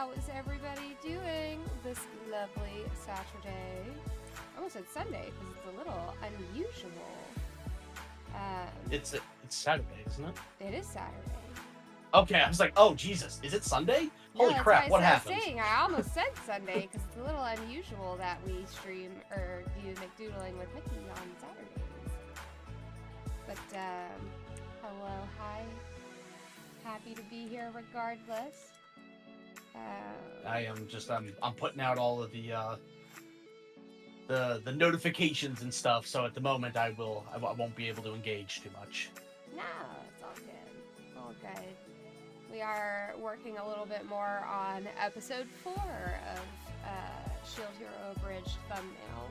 How is everybody doing this lovely Saturday? I almost said Sunday because it's a little unusual. It's Saturday, isn't it? It is Saturday. Okay, I was like, oh Jesus, is it Sunday? Holy crap, what happened? I almost said Sunday because it's a little unusual that we stream or do Mikdoodling with Miki on Saturdays. But hello, hi. Happy to be here regardless. I am just I'm putting out all of the notifications and stuff, so at the moment I won't be able to engage too much. No, it's all good. All good. We are working a little bit more on episode 4 of Shield Hero Bridge thumbnail.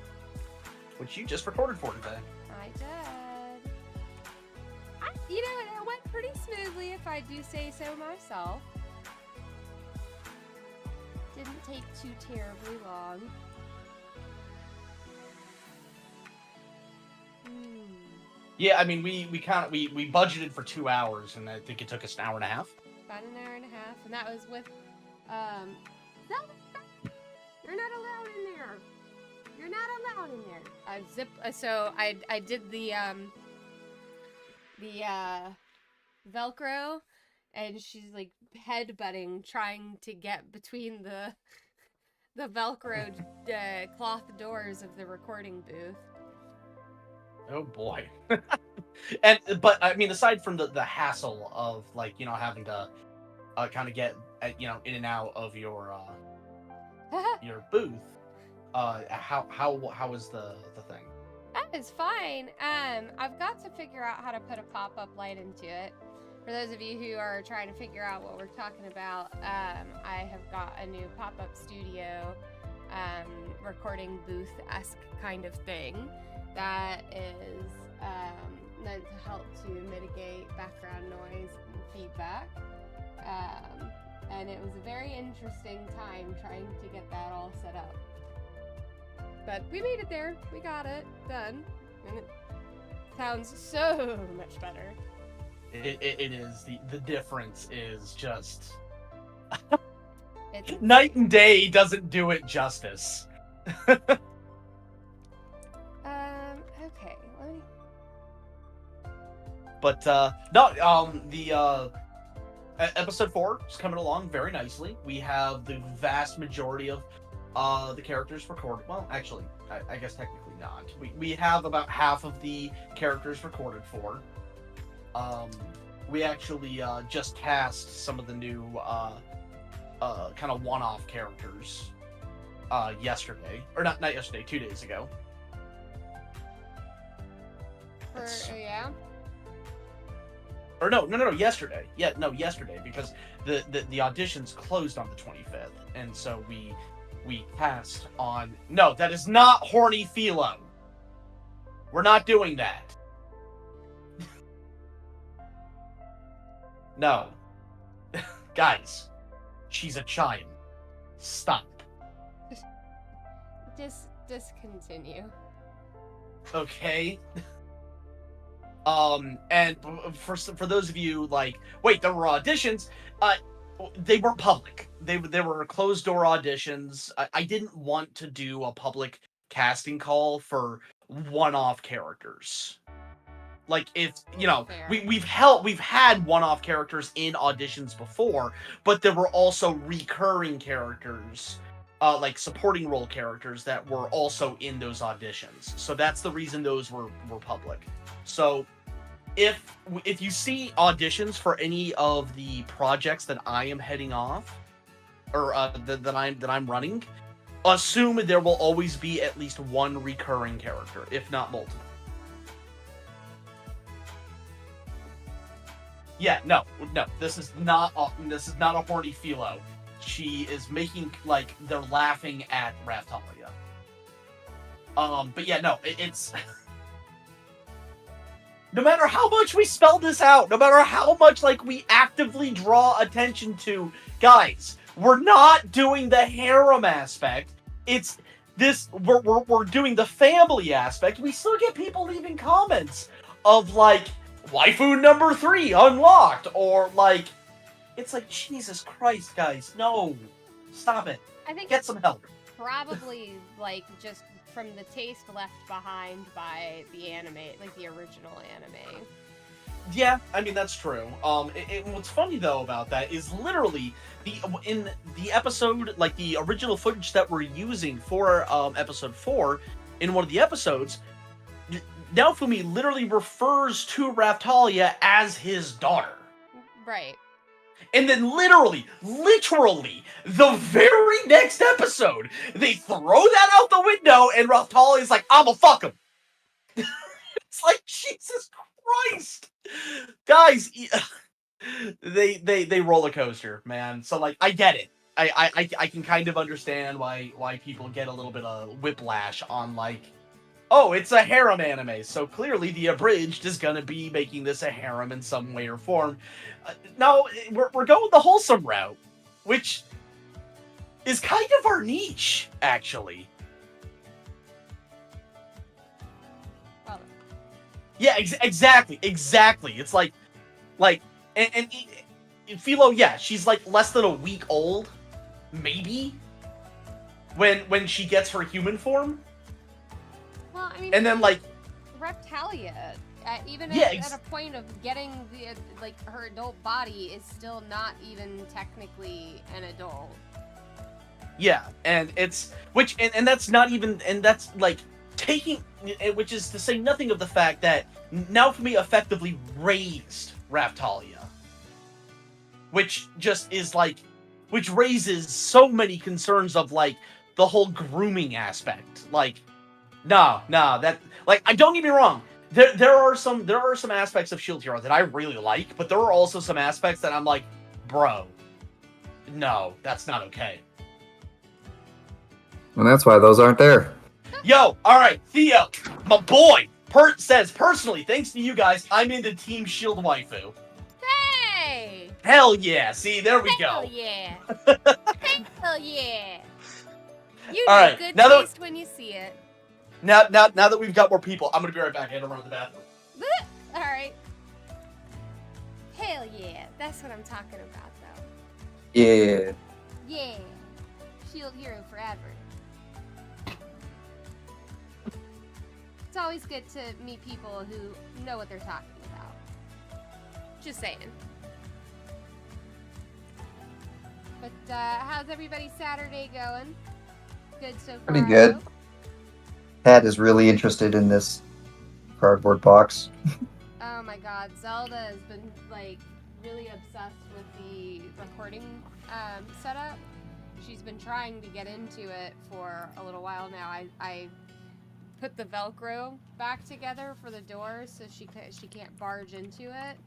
Which you just recorded for today. I did. It went pretty smoothly if I do say so myself. Didn't take too terribly long. Yeah, I mean we budgeted for 2 hours, and I think it took us an hour and a half. About an hour and a half, and that was with you're not allowed in there. You're not allowed in there. So I did the Velcro, and she's like headbutting, trying to get between the Velcro cloth doors of the recording booth. Oh boy. But I mean, aside from the hassle of having to kind of get in and out of your booth, how is the thing? That is fine. I've got to figure out how to put a pop-up light into it. For those of you who are trying to figure out what we're talking about, I have got a new pop-up studio recording booth-esque kind of thing that is meant to help to mitigate background noise and feedback. And it was a very interesting time trying to get that all set up. But we made it there. We got it done. And it sounds so much better. It is. The difference is just... It's... Night and day doesn't do it justice. Okay, let me... But, no, the episode 4 is coming along very nicely. We have the vast majority of the characters recorded. Well, actually, I guess technically not. We have about half of the characters recorded for. We actually just cast some of the new kind of one-off characters yesterday. Or not yesterday, 2 days ago. Yeah? Or no, yesterday. Yeah, no, yesterday, because the auditions closed on the 25th, and so we cast on... No, that is not horny philo. We're not doing that. No. Guys, she's a child. Stop. Just discontinue. Okay. And for those of you wait, there were auditions. They weren't public. They were closed door auditions. I didn't want to do a public casting call for one-off characters. If we've had one-off characters in auditions before, but there were also recurring characters, supporting role characters that were also in those auditions. So that's the reason those were public. So if you see auditions for any of the projects that I am heading off, or that I'm running, assume there will always be at least one recurring character, if not multiple. Yeah, no, this is not a horny philo. She is making they're laughing at Raftalia. But yeah, no, it's no matter how much we spell this out, no matter how much we actively draw attention to, guys, we're not doing the harem aspect. It's this we're doing the family aspect. We still get people leaving comments of waifu number 3 unlocked, or it's Jesus Christ, guys, no. Stop it. I think Get some help. probably like just from the taste left behind by the anime, like the original anime. Yeah, I mean that's true. What's funny though about that is literally in the episode, like the original footage that we're using for episode 4, in one of the episodes, Naofumi literally refers to Raftalia as his daughter. Right. And then literally, the very next episode, they throw that out the window, and Raftalia's like, "I'ma fuck him." It's like, Jesus Christ, guys, they roller coaster, man. So like, I get it. I can kind of understand why people get a little bit of whiplash on like, oh, it's a harem anime, so clearly the abridged is gonna be making this a harem in some way or form. No, we're going the wholesome route, which is kind of our niche, actually. Well, Yeah, exactly. It's like, and Philo, yeah, she's like less than a week old, maybe, when she gets her human form. well, I mean, And then like, Reptalia, even Yeah, at a point of getting the like her adult body is still not even technically an adult. yeah, and it's and that's not even, and that's like taking, which is to say nothing of the fact that Naofumi effectively raised Raftalia, which just is like, which raises so many concerns of like the whole grooming aspect. Like, no, that, like, I don't get me wrong. There are some aspects of Shield Hero that I really like, but there are also some aspects that I'm like, bro, no, that's not okay. And that's why those aren't there. Yo, all right, Theo, my boy, says personally, thanks to you guys, I'm into Team Shield waifu. Hey! Hell yeah! See, there we Hell go. yeah! Hell yeah! You All know right, good now that- taste when you see it. Now that we've got more people, I'm gonna be right back. I had to run to the bathroom. All right. Hell yeah! That's what I'm talking about, though. Yeah. Yeah. Shield Hero forever. It's always good to meet people who know what they're talking about. Just saying. But how's everybody's Saturday going? Good so far? Pretty I good. hope? Pat is really interested in this cardboard box. Oh my god, Zelda has been like really obsessed with the recording setup. She's been trying to get into it for a little while now. I put the Velcro back together for the door so she can't barge into it.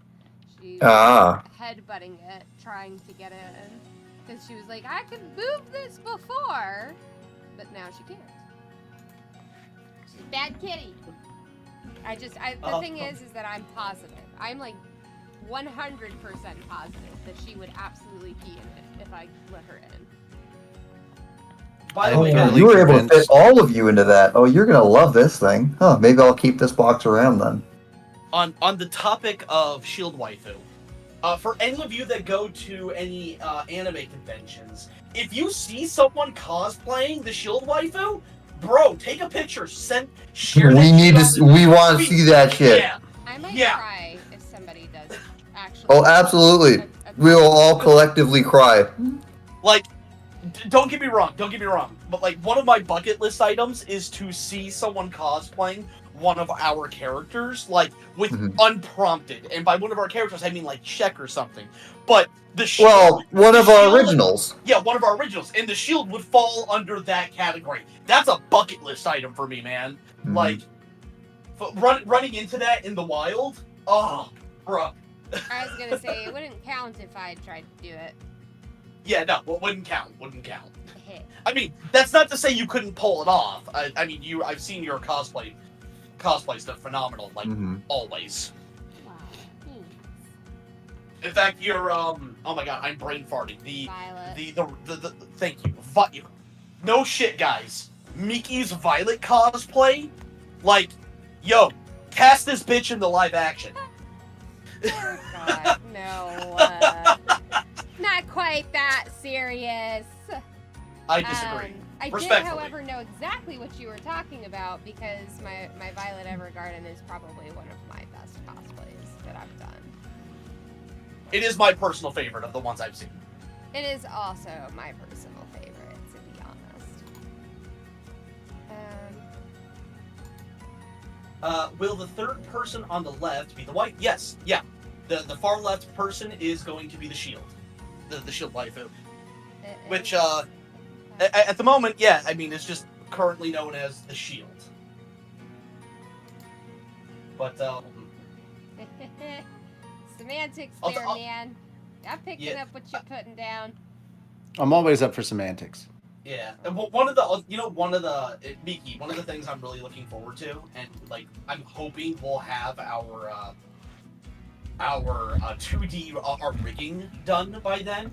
She was headbutting it, trying to get it in. Because she was like, I could move this before, but now she can't. She's a bad kitty. The thing is that I'm positive. I'm like 100% positive that she would absolutely pee in it if I let her in. By the Oh, way, yeah, guys, you were able to fit all of you into that. Oh, you're gonna love this thing. Huh, maybe I'll keep this box around then. on the topic of Shield waifu, for any of you that go to any anime conventions, if you see someone cosplaying the Shield waifu, bro, take a picture, share that We need shit to. on We want to see that shit. Yeah. I might Yeah. cry if somebody does actually. Oh, absolutely. We will all collectively cry. Like, don't get me wrong, but like one of my bucket list items is to see someone cosplaying one of our characters, like with unprompted, and by one of our characters I mean like Shek or something. But the shield, Well, one of our originals. Yeah, one of our originals, and the shield would fall under that category. That's a bucket list item for me, man. Like, running into that in the wild, oh, bro. I was gonna say it wouldn't count if I tried to do it. Yeah, no, wouldn't count. I mean, that's not to say you couldn't pull it off. I mean, I've seen your cosplay stuff phenomenal, like always. Wow. In fact, you're oh my god, I'm brain farting. Violet. The thank you. No shit, guys. Miki's Violet cosplay, like, yo, cast this bitch into live action. Oh god, no. Not quite that serious. I disagree. I did, Respectfully. however, know exactly what you were talking about because my Violet Evergarden is probably one of my best cosplays that I've done. It is my personal favorite of the ones I've seen. It is also my personal favorite, to be honest. Will the third person on the left be the white? Yes. Yeah. The far left person is going to be the shield. The shield waifu. Which, at the moment, yeah, I mean, it's just currently known as the shield. But, semantics I'll- there, I'll- man. I'm picking up what you're putting down. I'm always up for semantics. yeah. And Miki, one of the things I'm really looking forward to, and, like, I'm hoping we'll have our 2D, our rigging done by then.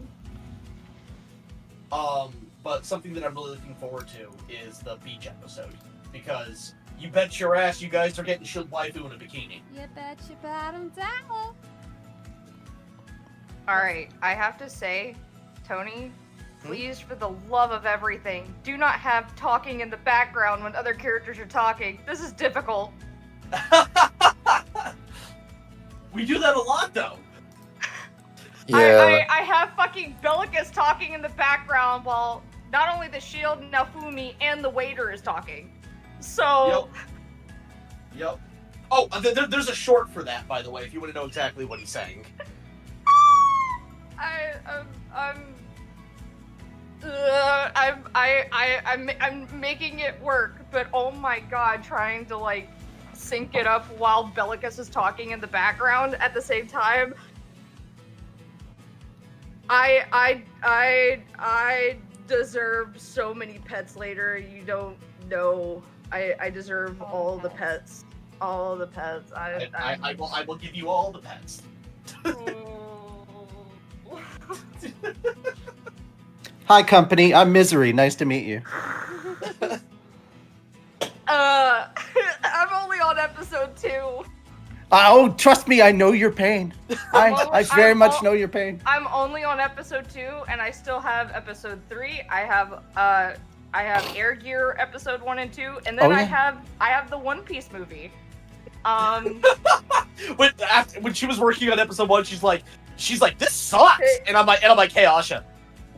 But something that I'm really looking forward to is the beach episode. Because you bet your ass you guys are getting shield waifu in a bikini. You bet your bottom dollar. Alright, I have to say, Tony, please, for the love of everything, do not have talking in the background when other characters are talking. This is difficult. We do that a lot, though. Yeah. I have fucking Bellicus talking in the background while not only the shield, Nafumi, and the waiter is talking. So... Yep. Oh, there's a short for that, by the way, if you want to know exactly what he's saying. I'm making it work, but oh my god, trying to like sync it up while Bellicus is talking in the background at the same time. I deserve so many pets later. You don't know. I deserve all the pets. All the pets. I will give you all the pets. Hi, company. I'm Misery. Nice to meet you. I'm only on episode 2. Oh, trust me. I know your pain. I very much know your pain. I'm only on episode 2, and I still have episode 3. I have Air Gear episode 1 and 2, and then Oh, yeah. I have the One Piece movie. When she was working on episode 1, she's like, this sucks, and I'm like, hey, Asha,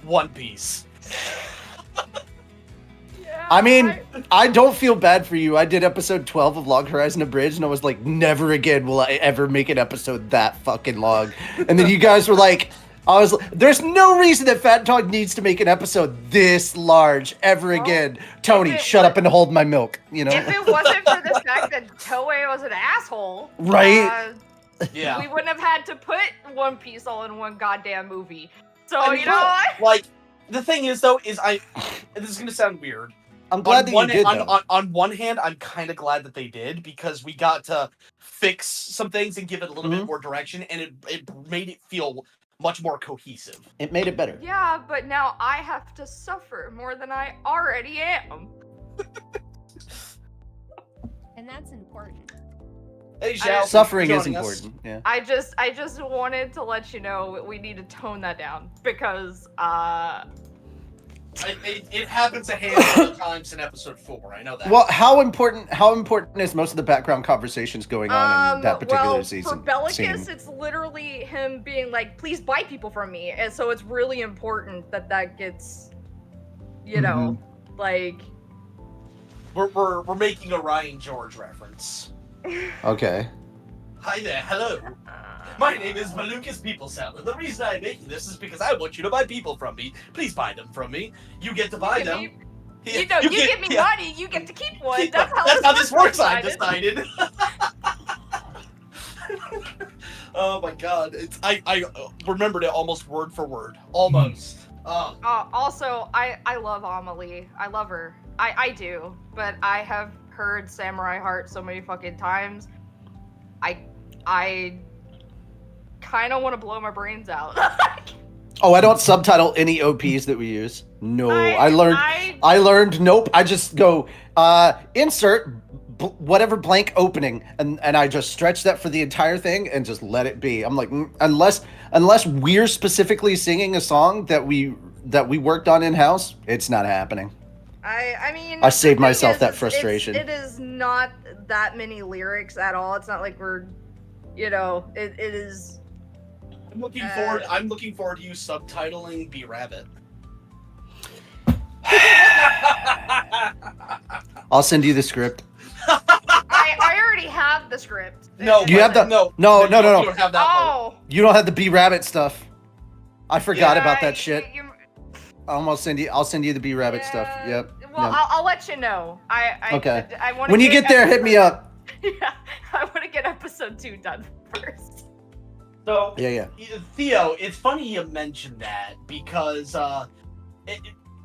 One Piece. Yeah, I mean, I don't feel bad for you. I did episode 12 of Log Horizon Abridged, and I was like, never again will I ever make an episode that fucking long. And then you guys were like, there's no reason that Fat Dog needs to make an episode this large ever again. Tony, shut up and hold my milk, you know? If it wasn't for the fact that Toei was an asshole, Right? Yeah. we wouldn't have had to put One Piece all in one goddamn movie. So, I mean, you know what? like, the thing is, though, is this is gonna sound weird. I'm glad that you did, though. On one hand, I'm kind of glad that they did, because we got to fix some things and give it a little bit more direction, and it made it feel much more cohesive. It made it better. Yeah, but now I have to suffer more than I already am. And that's important. Hey, Zhao, Suffering is joining us. important. Yeah. I just wanted to let you know we need to tone that down because It happens a handful of times in episode 4. I know that. Well, how important is most of the background conversations going on in that particular season? For Bellicus, it's literally him being like, "Please buy people from me," and so it's really important that gets, you know, like. We're making a Ryan George reference. Okay. Hi there, hello. My name is Malukas People Salad. The reason I'm making this is because I want you to buy people from me. Please buy them from me. You get to buy them. You give me money, you get to keep one. That's how this works, I decided. decided. Oh my god. I remembered it almost word for word. Almost. Also, I love Amelie. I love her. I do. But I have heard Samurai Heart so many fucking times. I kind of want to blow my brains out. Oh, I don't subtitle any OPs that we use. No, I learned. Nope. I just go insert whatever blank opening, and I just stretch that for the entire thing and just let it be. I'm like, unless we're specifically singing a song that we that we worked on in-house, it's not happening. I mean, I saved the thing myself is, that it's- frustration. It is not that many lyrics at all. It's not like we're, it is. I'm looking forward. I'm looking forward to you subtitling B Rabbit. I'll send you the script. I already have the script. No, Do you have the- no, No. You don't have that part. Oh. You don't have the B Rabbit stuff. I forgot about that Yeah, shit. I'll send you the B Rabbit stuff. Yep. Well, Yep. I'll let you know. Okay. I want. When you get there, hit me up. Yeah, I want to get episode 2 done first. So, Yeah. Theo, it's funny you mentioned that because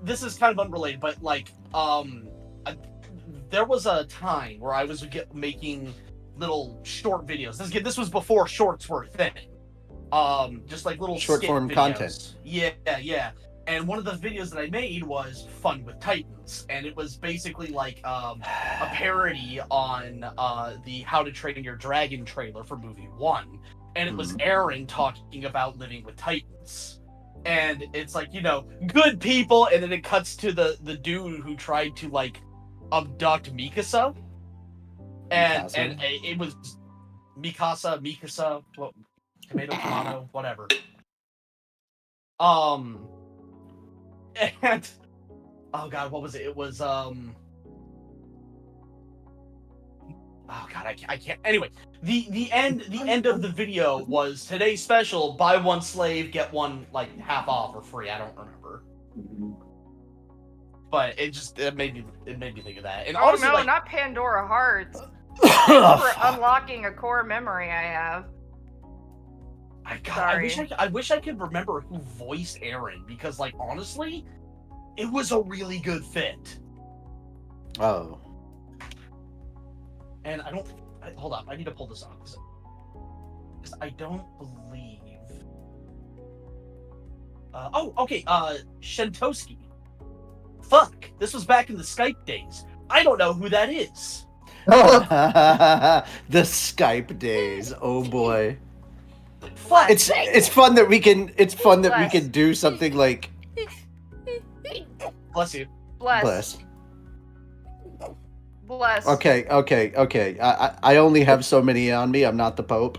this is kind of unrelated, but like, there was a time where I was making little short videos. This was before shorts were a thing. Just like little Short skit form videos. content. Yeah. And one of the videos that I made was Fun with Titans, and it was basically like a parody on the How to Train Your Dragon trailer for movie 1. And it was Aaron talking about living with Titans. And it's like, good people, and then it cuts to the dude who tried to like abduct Mikasa. And it was Mikasa, well, tomato, whatever. And oh god, what was it? It was oh god, I can't. Anyway, the end of the video was today's special: buy one slave, get one like half off or free. I don't remember, but it made me think of that. And Oh honestly, no, like, not Pandora Hearts. For unlocking a core memory I have. I wish I could remember who voiced Aaron, because like honestly, it was a really good fit. Oh. And hold on, I need to pull this up because I don't believe. Shentoski. Fuck, this was back in the Skype days. I don't know who that is. The Skype days. Oh boy. Fuck. It's fun that we can do something like Bless you. Bless. Okay. I only have so many on me. I'm not the Pope.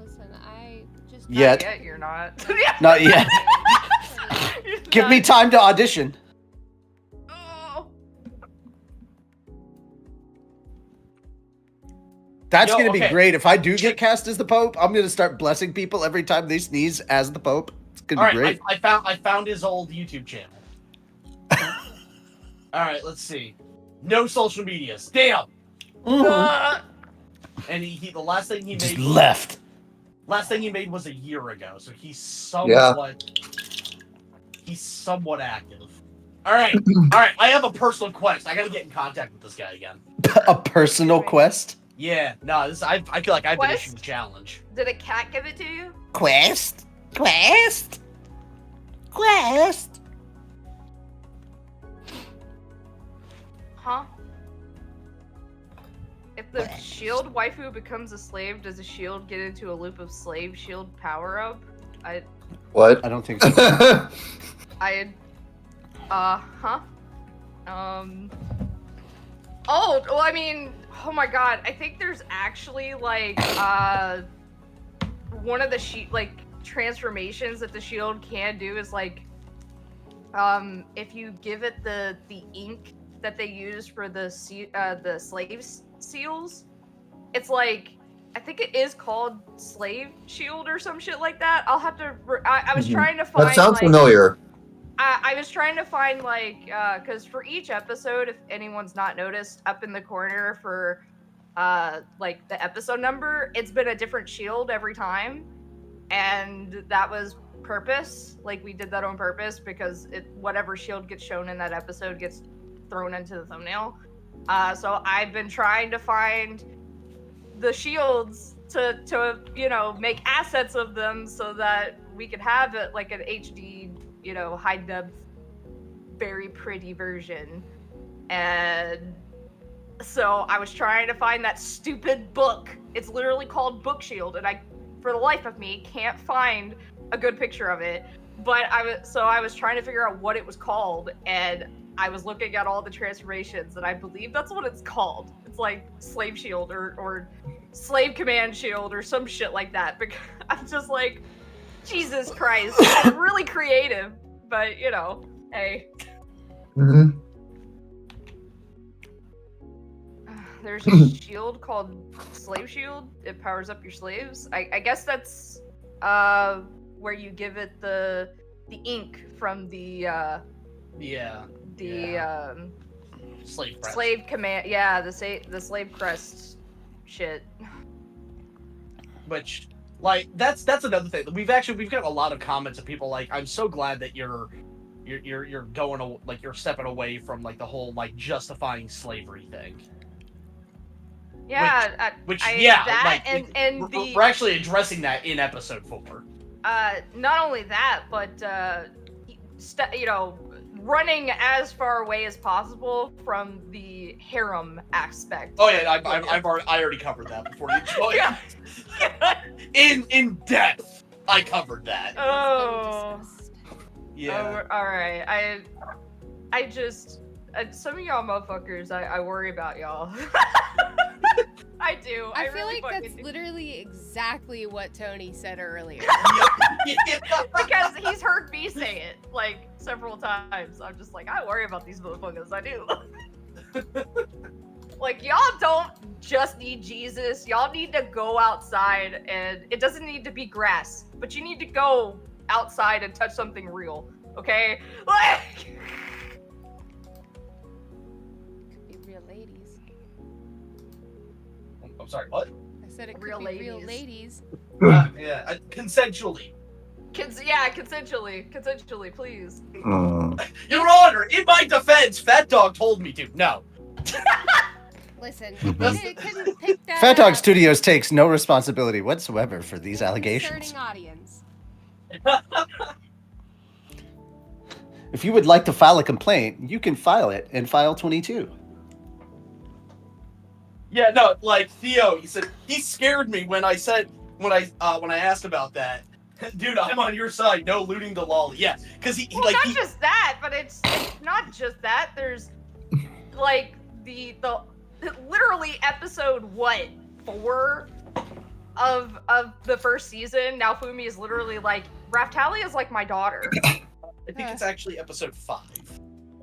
Listen, I just Not Yet. yet, you're not. Not yet. You're Give me not. time to audition. Oh. That's Yo, gonna be okay. great. If I do get cast as the Pope, I'm gonna start blessing people every time they sneeze as the Pope. It's gonna be great. I found his old YouTube channel. All right, let's see. No social medias. Damn. Uh, And the last thing he Just made left. was a year ago, so he's somewhat active. All right. I have a personal quest. I gotta get in contact with this guy again. A personal quest. Yeah, no, I feel like I've been Quest? issued a challenge. did a cat give it to you? Quest. Huh? If the shield waifu becomes a slave, does the shield get into a loop of slave shield power up? What? I don't think so. Oh, well, I mean, oh my god, I think there's actually, like, one of the transformations that the shield can do is, like, if you give it the ink that they use for the slave seals, it's like, I think it is called slave shield or some shit like that. I'll have to, I was trying to find, That sounds like, familiar. I was trying to find, like, because for each episode, if anyone's not noticed, up in the corner for, like, the episode number, it's been a different shield every time. And that was purpose. Like, we did that on purpose because whatever shield gets shown in that episode gets thrown into the thumbnail. So I've been trying to find the shields to make assets of them so that we could have it like an HD, high depth, very pretty version. And so I was trying to find that stupid book. It's literally called Book Shield, and I, for the life of me, can't find a good picture of it. But I was trying to figure out what it was called, and I was looking at all the transformations, and I believe that's what it's called. It's like Slave Shield or Slave Command Shield or some shit like that. Because I'm just like, Jesus Christ, it's really creative. But you know, hey. Mhm. There's a shield called Slave Shield. It powers up your slaves. I guess that's where you give it the ink from the slave crest. slave command. Yeah, the slave crest shit. Which, like, that's another thing. We've got a lot of comments of people like, I'm so glad that you're going like you're stepping away from like the whole like justifying slavery thing. Yeah, we're actually addressing that in episode 4. Not only that, but you know, running as far away as possible from the harem aspect. Oh yeah, I already covered that before you joined. Yeah. in depth, I covered that. Oh. Yeah. Oh, all right. I just some of y'all motherfuckers, I worry about y'all. I do. I feel really like that's do. literally exactly what Tony said earlier. Because he's heard me say it like several times. I'm just like, I worry about these motherfuckers. I do. Like, y'all don't just need Jesus. Y'all need to go outside, and it doesn't need to be grass, but you need to go outside and touch something real. Okay? Like. Could be real ladies. I'm sorry, what? I said it could Real be real ladies. ladies. Yeah, consensually. Consensually, please. Your Honor, in my defense, Fat Dog told me to. No. Listen, it couldn't pick that Fat Dog up. Studios takes no responsibility whatsoever for these allegations. Concerning audience. If you would like to file a complaint, you can file it in file 22. Yeah, no, like Theo, he scared me when I asked about that. Dude, I'm on your side. No looting the lolly. Yeah, because Just that, but it's not just that. There's like the literally episode 4 of the first season. Now Fumi is literally like, Raftalia is like my daughter. I think it's actually episode 5.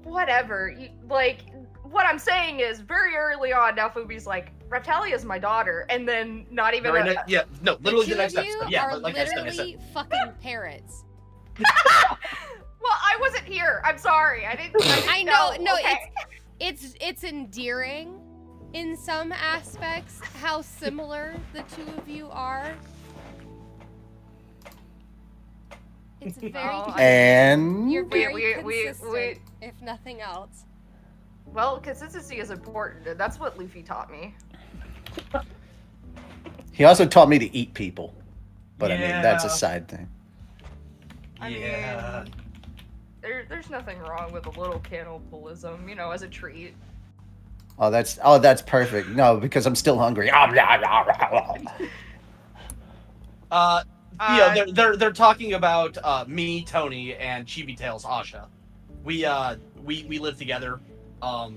Whatever. Like, what I'm saying is, very early on, now Fumi's like, Raftalia is my daughter, and then not even. Literally the next two of you episode. Yeah, are like literally I said. fucking parrots. Well, I wasn't here. I'm sorry. I didn't I know. No, okay. it's endearing in some aspects how similar the two of you are. It's very And you're very we- consistent, if nothing else. Well, consistency is important, and that's what Luffy taught me. he also taught me to eat people. But I mean, that's a Yeah. side thing. I Yeah. mean, there's nothing wrong with a little cannibalism, you know, as a treat. Oh, that's perfect. No, because I'm still hungry. They're talking about me, Tony, and Chibi Tails Asha. We live together.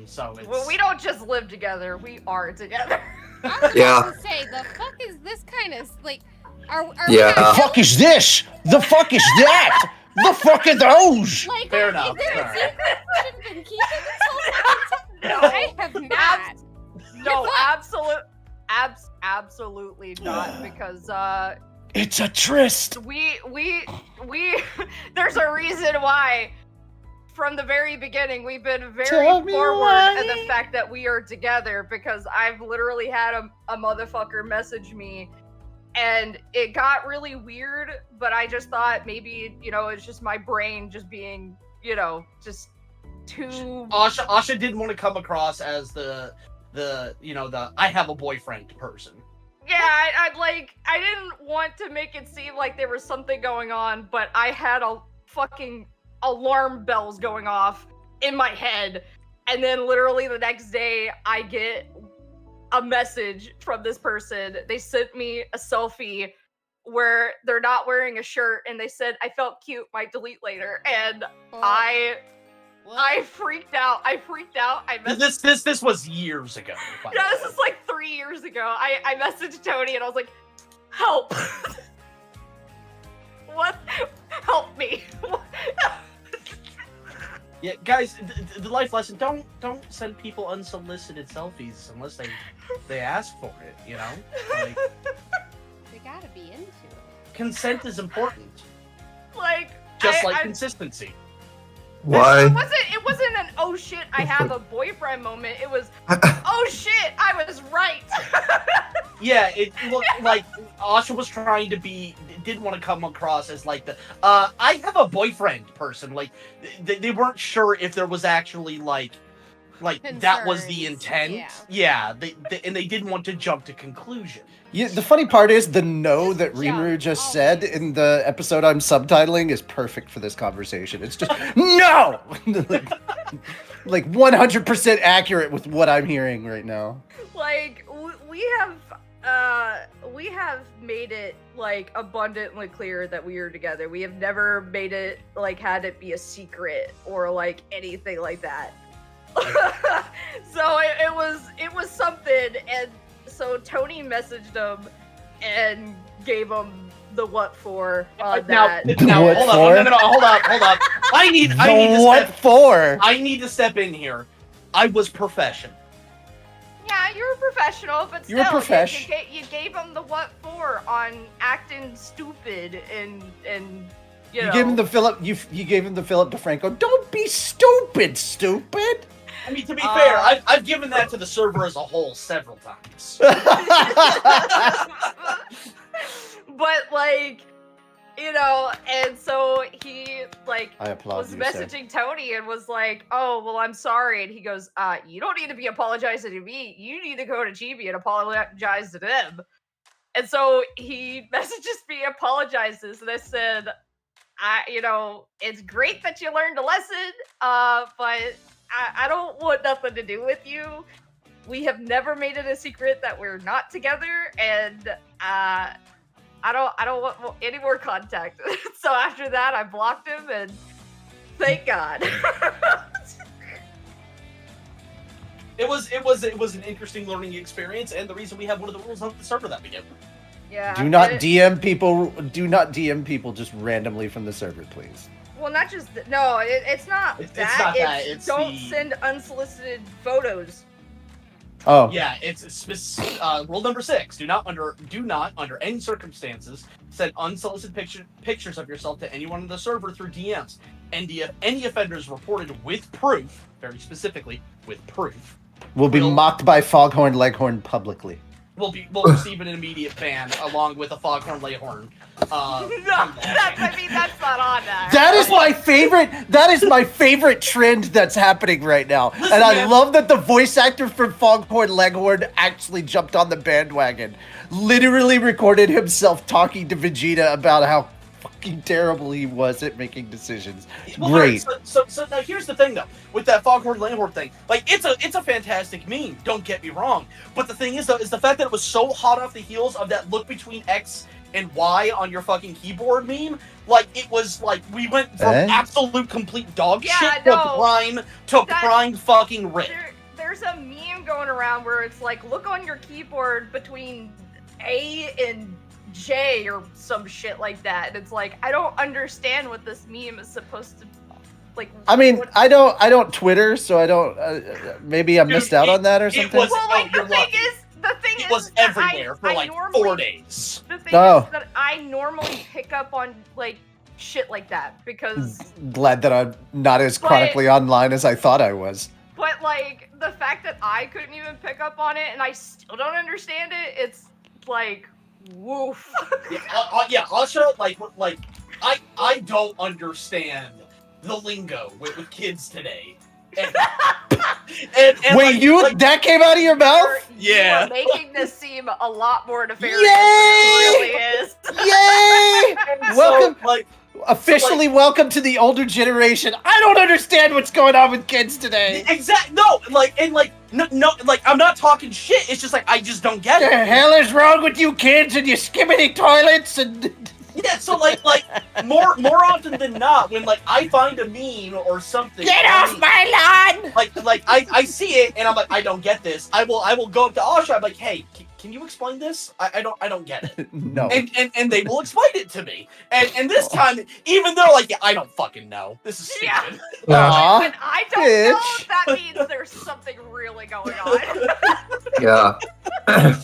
So it's... Well, we don't just live together; we are together. I was Yeah. about to say, the fuck is this kind of like? Are Yeah. The fuck is this? The fuck is that? The fuck are those? like? Fair Is enough. there a Alright. secret we should have been keeping this whole fucking time? I have not. No, absolutely not, because It's a tryst. we there's a reason why. From the very beginning, we've been very Tell me forward why. in the fact that we are together, because I've literally had a motherfucker message me, and it got really weird, but I just thought maybe, you know, it's just my brain just being, you know, just too... Asha didn't want to come across as the I have a boyfriend person. Yeah, I didn't want to make it seem like there was something going on, but I had a fucking alarm bells going off in my head, and then literally the next day I get a message from this person. They sent me a selfie where they're not wearing a shirt and they said I felt cute, might delete later, and Well, I freaked out. I messaged This was years ago. by the Yeah, way. this is like 3 years ago. I messaged Tony and I was like, help. What? Help me. Yeah, guys, the life lesson: don't send people unsolicited selfies unless they ask for it. You know, like, they gotta be into it. consent is important, Like, just like consistency. Why? It wasn't an oh shit I have a boyfriend moment. It was oh shit I was right. Yeah, it looked like Asha was trying to didn't want to come across as like the I have a boyfriend person. Like they weren't sure if there was actually like that was the Concerns, intent. Yeah, and they didn't want to jump to conclusion. Yeah, the funny part is the no that Just jump, Rimuru just always. said in the episode I'm subtitling is perfect for this conversation. It's just no, like 100% accurate with what I'm hearing right now. Like we have made it like abundantly clear that we are together. We have never made it like had it be a secret or like anything like that. So it was something, and so Tony messaged him and gave him the what for on that. Now What hold for? on, no, hold up. I need What for? I need to step in here. I was professional. Yeah, you're a professional, but You're a still, profesh. you gave him the what for on acting stupid and you know. Gave him the Philip. You gave him the Philip DeFranco. Don't be stupid, stupid. I mean, to be fair, I've given that to the server as a whole several times. But like, you know, and so he like I applaud was you, sir. messaging Tony and was like, "Oh, well, I'm sorry." And he goes, you don't need to be apologizing to me. You need to go to GB and apologize to them." And so he messages me, apologizes, and I said, you know, it's great that you learned a lesson, but I don't want nothing to do with you. We have never made it a secret that we're not together, and I don't want any more contact. So after that, I blocked him, and thank God. It was an interesting learning experience, and the reason we have one of the rules of the server that we do. Yeah. Do not it- DM people. Do not DM people just randomly from the server, please. Well, not just no. It's not It's that. not that, it's don't the- send unsolicited photos. Oh, Yeah, it's rule number 6. Do not under any circumstances send unsolicited pictures of yourself to anyone on the server through DMs. And any offenders reported with proof, very specifically with proof, will be Will- mocked by Foghorn Leghorn publicly. will receive an immediate ban along with a Foghorn Leghorn. No, I mean that's not on that. That is my favorite. That is my favorite trend that's happening right now, Listen, and I man. love that the voice actor from Foghorn Leghorn actually jumped on the bandwagon. Literally recorded himself talking to Vegeta about how fucking terrible he was at making decisions. Well, Great. alright, so now here's the thing though, with that Foghorn Leghorn thing, like it's a fantastic meme. Don't get me wrong, but the thing is though, is the fact that it was so hot off the heels of that look between X and Y on your fucking keyboard meme. Like it was like we went from absolute complete dog Yeah, shit no. to That- prime fucking rip. There's a meme going around where it's like, look on your keyboard between A and J or some shit like that. And it's like, I don't understand what this meme is supposed to like. I mean, what- I don't Twitter, so I don't. Maybe I missed out on that or it something. was- Well, like you're the thing lucky. is, It was that everywhere for I like normally- 4 days. The thing Oh. is that I normally pick up on like shit like that because, Glad that I'm not as But- chronically online as I thought I was. but like the fact that I couldn't even pick up on it and I still don't understand it, it's like, woof. Yeah, Asha, like I don't understand the lingo with kids today. And Wait, that came out of your mouth? Yeah. You are making this seem a lot more nefarious Yay! than it really is. Yay! Welcome. So, Officially welcome to the older generation. I don't understand what's going on with kids today. Exactly. No, I'm not talking shit. It's just like I just don't get What the it. hell is wrong with you kids and your skibbity toilets and? Yeah, so more often than not, when I find a meme or something, Get off my lawn! I see it and I'm like, I don't get this. I will go up to Asha. I'm like, hey, can you explain this? I don't get it. No. And they will explain it to me. And this time, even though yeah, I don't fucking know. This is stupid. Aw, When I don't know, bitch. that means there's something really going on. Yeah. I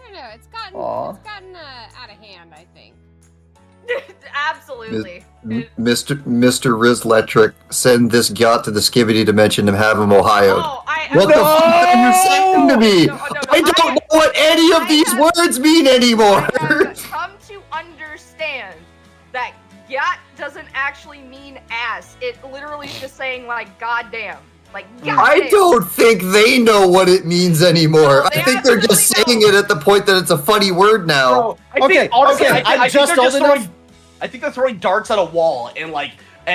don't know. It's gotten out of hand, I think. Absolutely. Mr. Rizletric, send this yacht to the Skibidi dimension and have him Ohio'd. Oh, What the fuck are you saying to me? No, I don't know what any of these words mean anymore. I have come to understand that yacht doesn't actually mean ass. It literally is just saying goddamn. Goddamn. I don't think they know what it means anymore. No, they I think they're just absolutely saying it at the point that it's a funny word now. Bro, I Okay, think, honestly, okay, I I'm think just they're old enough. I think they're throwing darts at a wall and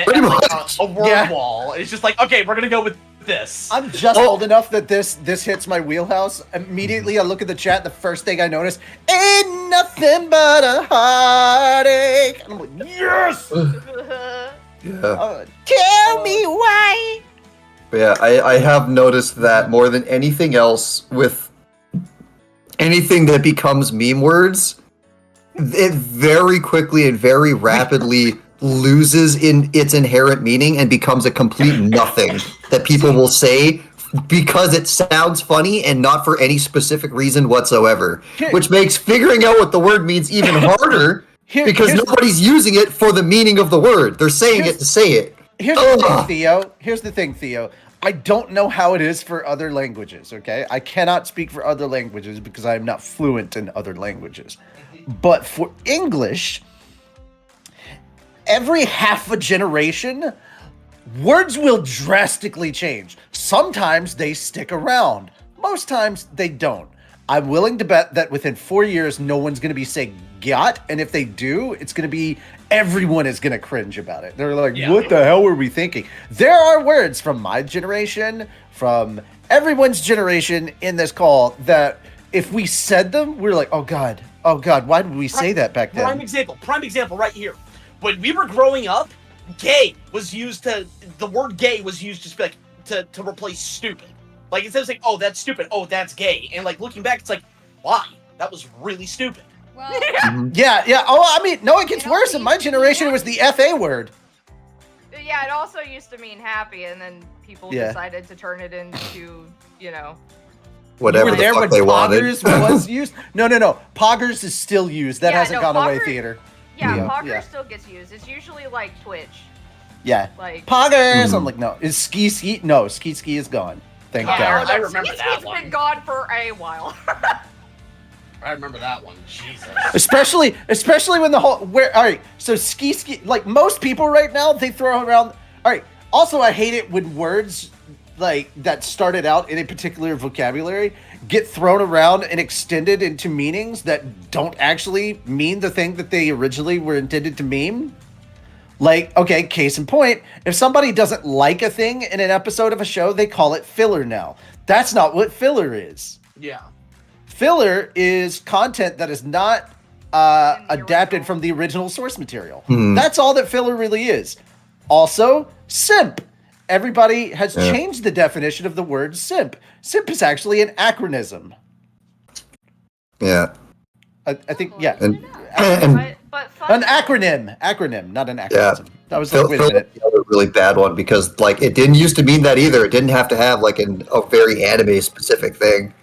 Pretty much. a word Yeah. wall. It's just okay, we're gonna go with this. I'm just old enough that this hits my wheelhouse. Immediately, I look at the chat. The first thing I notice, ain't nothing but a heartache. And I'm like, yes. Yeah. Tell me why. But yeah, I have noticed that more than anything else with anything that becomes meme words, it very quickly and very rapidly loses in its inherent meaning and becomes a complete nothing that people will say because it sounds funny and not for any specific reason whatsoever, which makes figuring out what the word means even harder because here's nobody's using it for the meaning of the word. They're saying it to say it. Here's the thing, Theo. Here's the thing, Theo. I don't know how it is for other languages, okay? I cannot speak for other languages because I am not fluent in other languages. But for English, every half a generation, words will drastically change. Sometimes they stick around. Most times they don't. I'm willing to bet that within 4 years, no one's going to be saying "got," and if they do, it's going to be everyone is going to cringe about it. They're like, "What the hell were we thinking?" There are words from my generation, from everyone's generation in this call that if we said them, we're like, "Oh God, why did we say that back then?" Prime example right here. When we were growing up, the word gay was used to to replace stupid. Instead of saying, oh, that's stupid, oh, that's gay. And looking back, it's why? That was really stupid. Well, Yeah. Oh, I mean, no, it gets It worse. also In my used to be generation, it was the FA word. Yeah, it also used to mean happy, and then people decided to turn it into, Whatever You were the there fuck when they wanted. Poggers was used? No. Poggers is still used. That Yeah, hasn't no, gone away, Poggers- theater. Yeah, Yeah, Poggers yeah. still gets used. It's usually Twitch. Yeah. Poggers! I'm like, no. Is ski? No, ski is gone. Thank Yeah, God. I remember Ski that Ski's one. been gone for a while. I remember that one. Jesus. Especially when the whole alright, so ski most people right now, they throw around alright. Also, I hate it when words that started out in a particular vocabulary get thrown around and extended into meanings that don't actually mean the thing that they originally were intended to mean. Okay, case in point, if somebody doesn't like a thing in an episode of a show, they call it filler now. That's not what filler is. Yeah. Filler is content that is not adapted original. from the original source material. Hmm. That's all that filler really is. Also, simp. Everybody has changed the definition of the word simp. Simp is actually an acronym. Yeah. I think, yeah. And But An fun. acronym, not an acronym. That was Phil, wait a minute. the other really bad one because it didn't used to mean that either. It didn't have to have a very anime specific thing.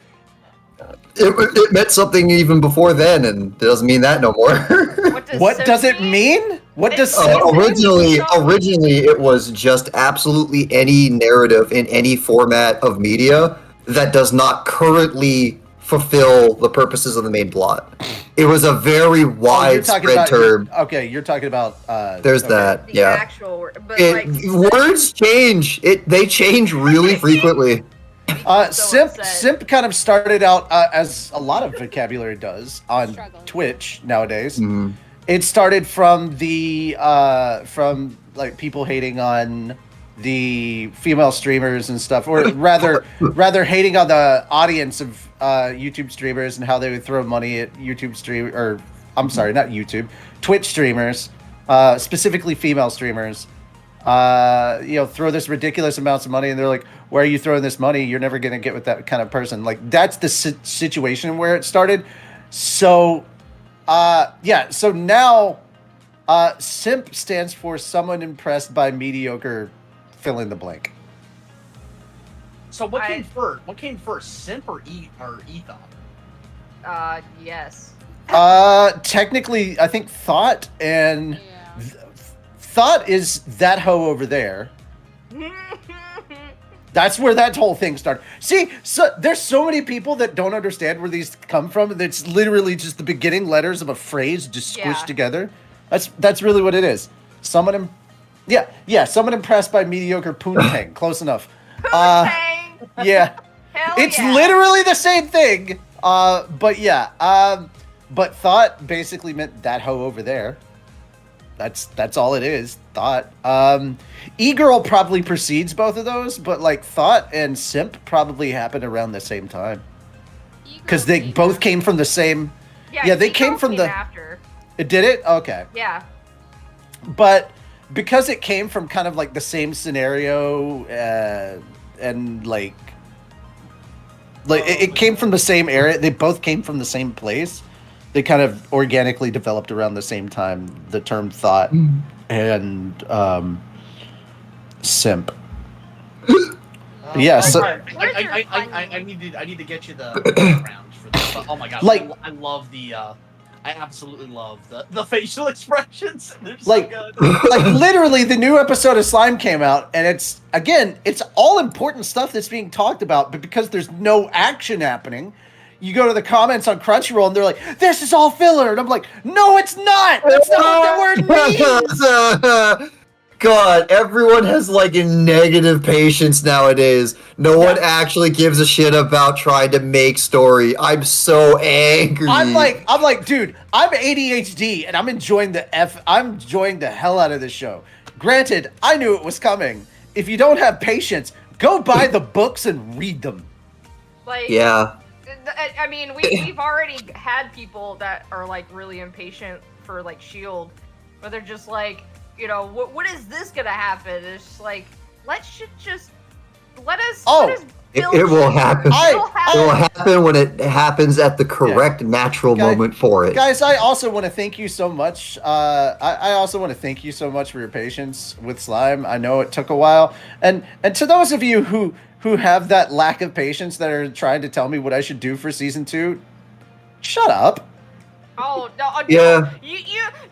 It meant something even before then, and it doesn't mean that no more. What does it mean? What does simp mean? Originally, it was just absolutely any narrative in any format of media that does not currently fulfill the purposes of the main plot. It was a very widespread term. You're talking about. There's okay. that, The yeah. actual word. But Words change. They change really frequently. Simp kind of started out as a lot of vocabulary does on Struggle. Twitch nowadays. Mm. It started from the from like people hating on the female streamers and stuff, or rather hating on the audience of YouTube streamers and how they would throw money at YouTube stream, or I'm sorry, not YouTube, Twitch streamers, specifically female streamers. Throw this ridiculous amounts of money, and they're like, "Why are you throwing this money? You're never gonna get with that kind of person." Like that's the situation where it started. So, so now, simp stands for someone impressed by mediocre. Fill in the blank. So what came first? What came first, simp or ethos? Yes. Technically, I think thought and thought is that hoe over there. That's where that whole thing started. See, so there's so many people that don't understand where these come from. It's literally just the beginning letters of a phrase just squished together. That's really what it is. Someone impressed by mediocre poontang. Close enough. Poontang! Yeah. Hell it's yeah. literally the same thing. But thought basically meant that hoe over there. That's all it is. Thought. E-girl probably precedes both of those, but like thought and simp probably happened around the same time. Because they both came from the same. Yeah, they came from the. After. It did it? Okay. Yeah. But because it came from kind of like the same scenario, and like it came from the same area. They both came from the same place. They kind of organically developed around the same time. The term thought and simp. Yeah. So I need to get you the background for this. But, oh my god! Like I love the. I absolutely love the facial expressions. They're so like, good. like literally the new episode of Slime came out, and it's all important stuff that's being talked about, but because there's no action happening, you go to the comments on Crunchyroll and they're like, "This is all filler," and I'm like, "No, it's not. That's not what that word means." God, everyone has like a negative patience nowadays. No one actually gives a shit about trying to make story. I'm so angry. I'm like, dude, I'm ADHD and I'm enjoying the hell out of this show. Granted, I knew it was coming. If you don't have patience, go buy the books and read them. Like, yeah. I mean, we've already had people that are like really impatient for like Shield, where they're just like, you know, what is this gonna happen? It's just like, let us build it will happen. It will happen when it happens at the correct natural moment for it. Guys, I also want to thank you so much. I also want to thank you so much for your patience with Slime. I know it took a while, and to those of you who have that lack of patience that are trying to tell me what I should do for season 2, shut up. Oh no! Yeah.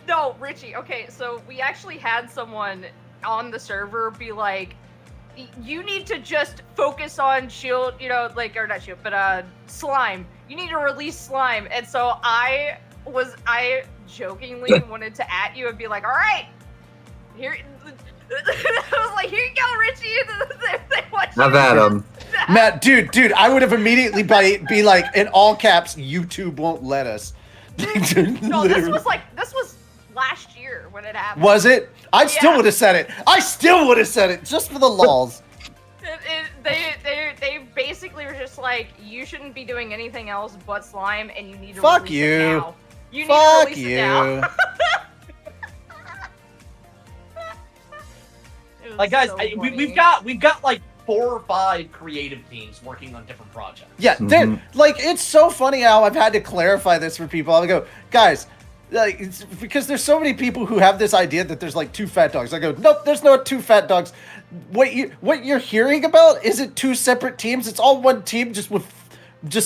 No, Richie. Okay, so we actually had someone on the server be like, "You need to just focus on Shield, you know, like, or not Shield, but Slime. You need to release Slime." And so I jokingly wanted to at you and be like, "All right, here." I was like, "Here you go, Richie." Have at him. Matt, dude, I would have immediately be like, in all caps, YouTube won't let us. No, this was last year when it happened. Was it? I still would have said it. I still would have said it just for the lulz. They basically were just like, you shouldn't be doing anything else but Slime, and you need to Fuck release you. it now. You need Fuck to release you. it now. Like, guys, so we've got like 4 or 5 creative teams working on different projects. Yeah, like, it's so funny how I've had to clarify this for people. I'll go, guys, like, it's because there's so many people who have this idea that there's like 2 fat dogs. I go, nope, there's no 2 fat dogs. What you're hearing about isn't 2 separate teams. It's all one team, just with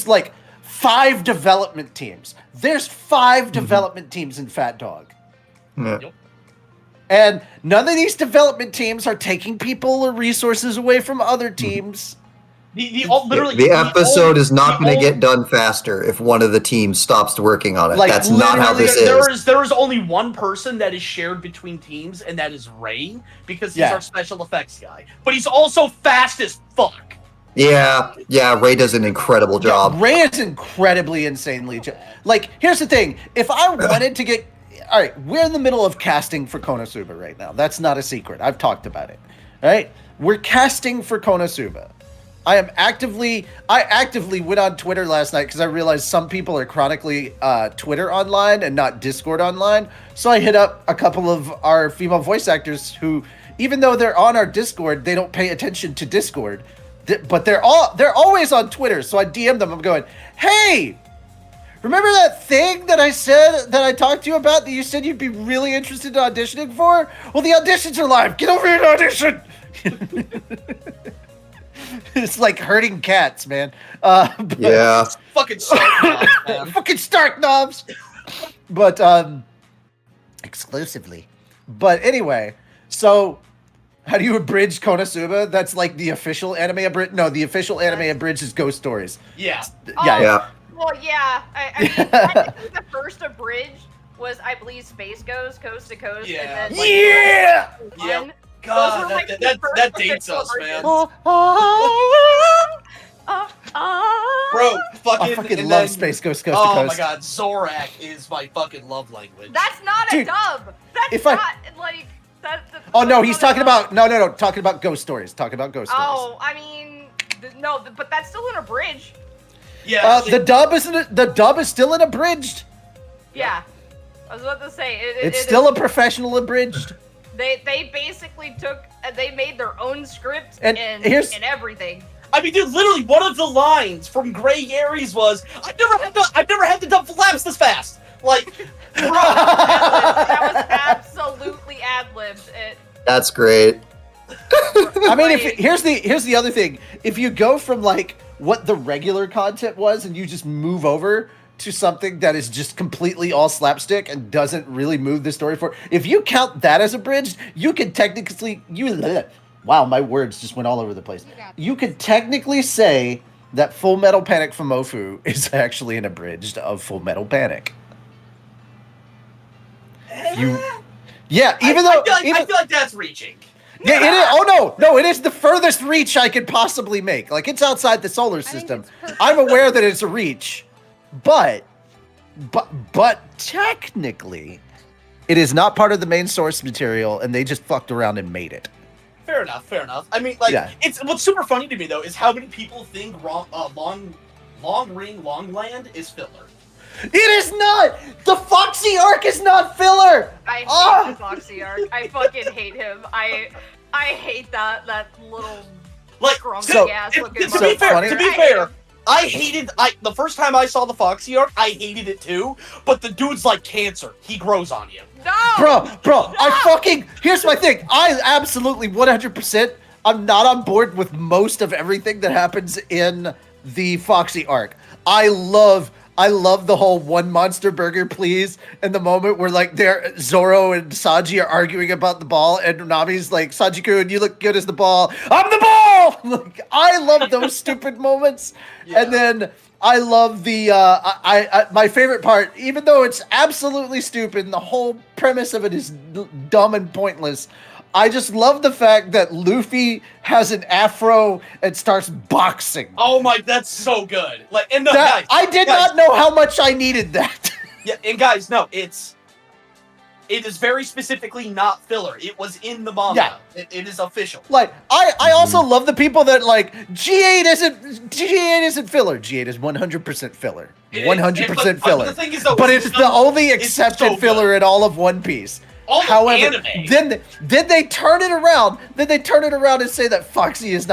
like 5 development teams. There's 5 development teams in Fat Dog. Yeah. Yep. And none of these development teams are taking people or resources away from other teams. The episode is not going to get done faster if one of the teams stops working on it. Like, that's not how this is. There is only one person that is shared between teams, and that is Ray, because he's our special effects guy. But he's also fast as fuck. Yeah, Ray does an incredible job. Ray is incredibly insanely like, here's the thing. If I wanted to get all right, we're in the middle of casting for Konosuba right now. That's not a secret. I've talked about it. All right, we're casting for Konosuba. I actively went on Twitter last night because I realized some people are chronically Twitter online and not Discord online. So I hit up a couple of our female voice actors who, even though they're on our Discord, they don't pay attention to Discord. But they're always on Twitter. So I DM'd them. I'm going, hey, remember that thing that I said that I talked to you about that you said you'd be really interested in auditioning for? Well, the auditions are live. Get over here and audition. It's like herding cats, man. Yeah. Fucking Stark knobs, man. Fucking Stark knobs. But exclusively. But anyway, so how do you abridge Konosuba? That's like the official anime abridge. No, the official anime abridge is Ghost Stories. Yeah. Yeah. Well, yeah. I mean, I think the first abridged was, I believe, Space Ghost, Coast to Coast. Yeah. And then, Yeah! Yep. God, like, the that first dates us, official man. versions. Bro, I fucking love Space Ghost Coast to Oh Coast. my god, Zorak is my fucking love language. That's not Dude, a dub. That's if I- not like that. Oh no, he's that's not talking a dub. about no, talking about Ghost Stories. Talking about Ghost Stories. Oh, I mean, no, but that's still in a bridge. Yeah. The dub isn't. The dub is still in abridged. Yeah, I was about to say It's still a professional abridged. They basically took they made their own script And and here's- everything. I mean, dude, literally one of the lines from Grey Aries was, "I've never had to dub flaps this fast." Like, bro, That was absolutely ad-libbed. That's great. I mean, here's the other thing. If you go from like what the regular content was, and you just move over to something that is just completely all slapstick and doesn't really move the story forward, if you count that as abridged, you can technically wow, my words just went all over the place. You could technically say that Full Metal Panic Fumofu is actually an abridged of Full Metal Panic. Yeah, even though I feel like that's reaching. yeah, it is. Oh no, it is the furthest reach I could possibly make. Like it's outside the solar think system. it's perfect. I'm aware that it's a reach, but technically, it is not part of the main source material, and they just fucked around and made it. Fair enough. I mean, like, Yeah. it's what's super funny to me though is how many people think long ring long land is filler. It is not. The Foxy arc is not filler. I hate Ah! the Foxy arc. I fucking hate him. I hate that little Like, scrumpy so- ass to looking be fair, funny. to be I hate fair, him. I hated the first time I saw the Foxy arc, I hated it too. But the dude's like cancer; he grows on you. No, Bro, here's my thing. I absolutely 100%, I'm not on board with most of everything that happens in the Foxy arc. I love the whole one monster burger, please. And the moment where like Zoro and Saji are arguing about the ball, and Nami's like, Saji-kun, you look good as the ball. I'm the ball! Like, I love those stupid moments. Yeah. And then I love the my favorite part, even though it's absolutely stupid and the whole premise of it is dumb and pointless. I just love the fact that Luffy has an afro and starts boxing. Oh my, that's so good. Like, and no, That- guys, I did guys, not know how much I needed that. Yeah, and guys, no, it is very specifically not filler. It was in the manga. Yeah. It is official. Like, I also love the people that like G8 isn't filler. G8 is 100% filler. It- 100% but filler. the thing is, though, But it's the only it's accepted so filler in all of One Piece. All of However, anime. then they turn it around. Then they turn it around and say that Foxy is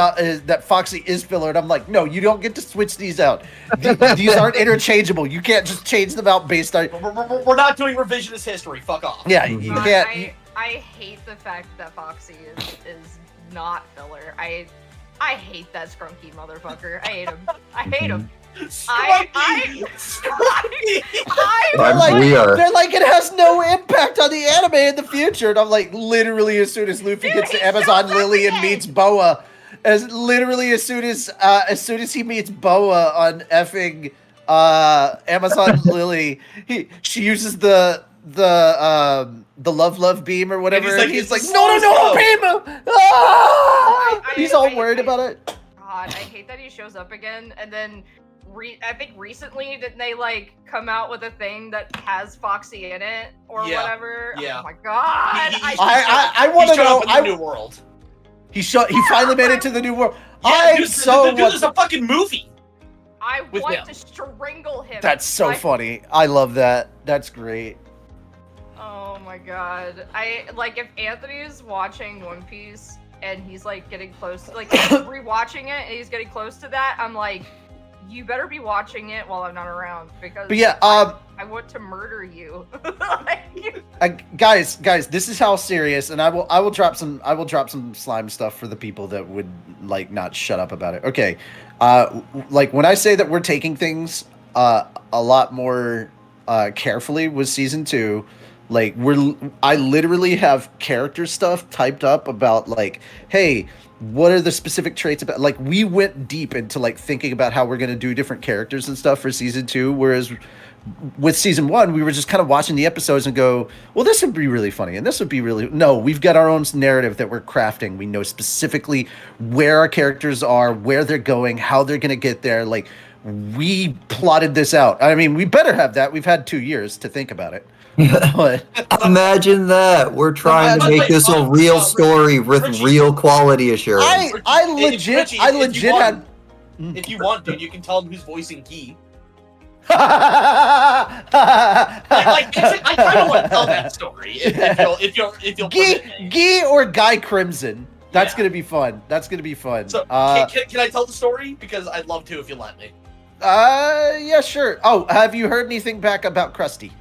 filler. And I'm like, no, you don't get to switch these out. These aren't interchangeable. You can't just change them out based on. We're not doing revisionist history. Fuck off. Yeah, you God, can't. I hate the fact that Foxy is not filler. I hate that scrunky motherfucker. I hate him. I hate him. Scrumpy. They're like, it has no impact on the anime in the future. And I'm like, literally, as soon as Luffy gets to Amazon Lily and meets Boa, as soon as he meets Boa on effing Amazon Lily, she uses the love beam or whatever. And He's it's like, a no, slow beam. Ah! He's all worried about it. God, I hate that he shows up again, and then I think recently didn't they like come out with a thing that has Foxy in it or Yeah, whatever? yeah. Oh my god! I want to know. In the New World. He finally made it to the New World. Yeah, dude, there's a fucking movie. I with want him. to strangle him. That's so funny. I love that. That's great. Oh my god. I like if Anthony's watching One Piece and he's like getting close, like he's rewatching it and he's getting close to that, I'm like, you better be watching it while I'm not around because But yeah, I want to murder you. guys, this is how serious, and I will drop some slime stuff for the people that would like not shut up about it. Okay, like when I say that we're taking things a lot more carefully with season 2. Like I literally have character stuff typed up about like, hey, what are the specific traits about? Like we went deep into like thinking about how we're gonna do different characters and stuff for season 2. Whereas with season 1, we were just kind of watching the episodes and go, well, this would be really funny, and this would be really no. We've got our own narrative that we're crafting. We know specifically where our characters are, where they're going, how they're gonna get there. Like we plotted this out. I mean, we better have that. We've had 2 years to think about it. But Imagine that. We're trying to make this a real story with Richie. real quality assurance. I legit had. If you want, dude, you can tell him who's voicing Guy. I I kind of want to tell that story. If you'll Guy or Guy Crimson. That's Yeah. gonna be fun. That's gonna be fun. So can I tell the story? Because I'd love to if you let me. Yeah, sure. Oh, have you heard anything back about Krusty?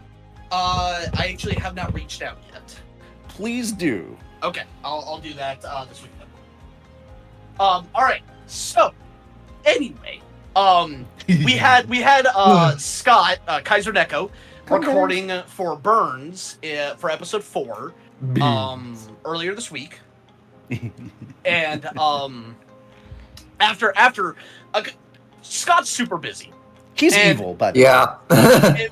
I actually have not reached out yet. Please do. Okay, I'll do that this weekend. All right. So, anyway, we had Scott Kaiser Neko recording for Burns for episode 4 earlier this week, and after Scott's super busy. He's evil, but Yeah.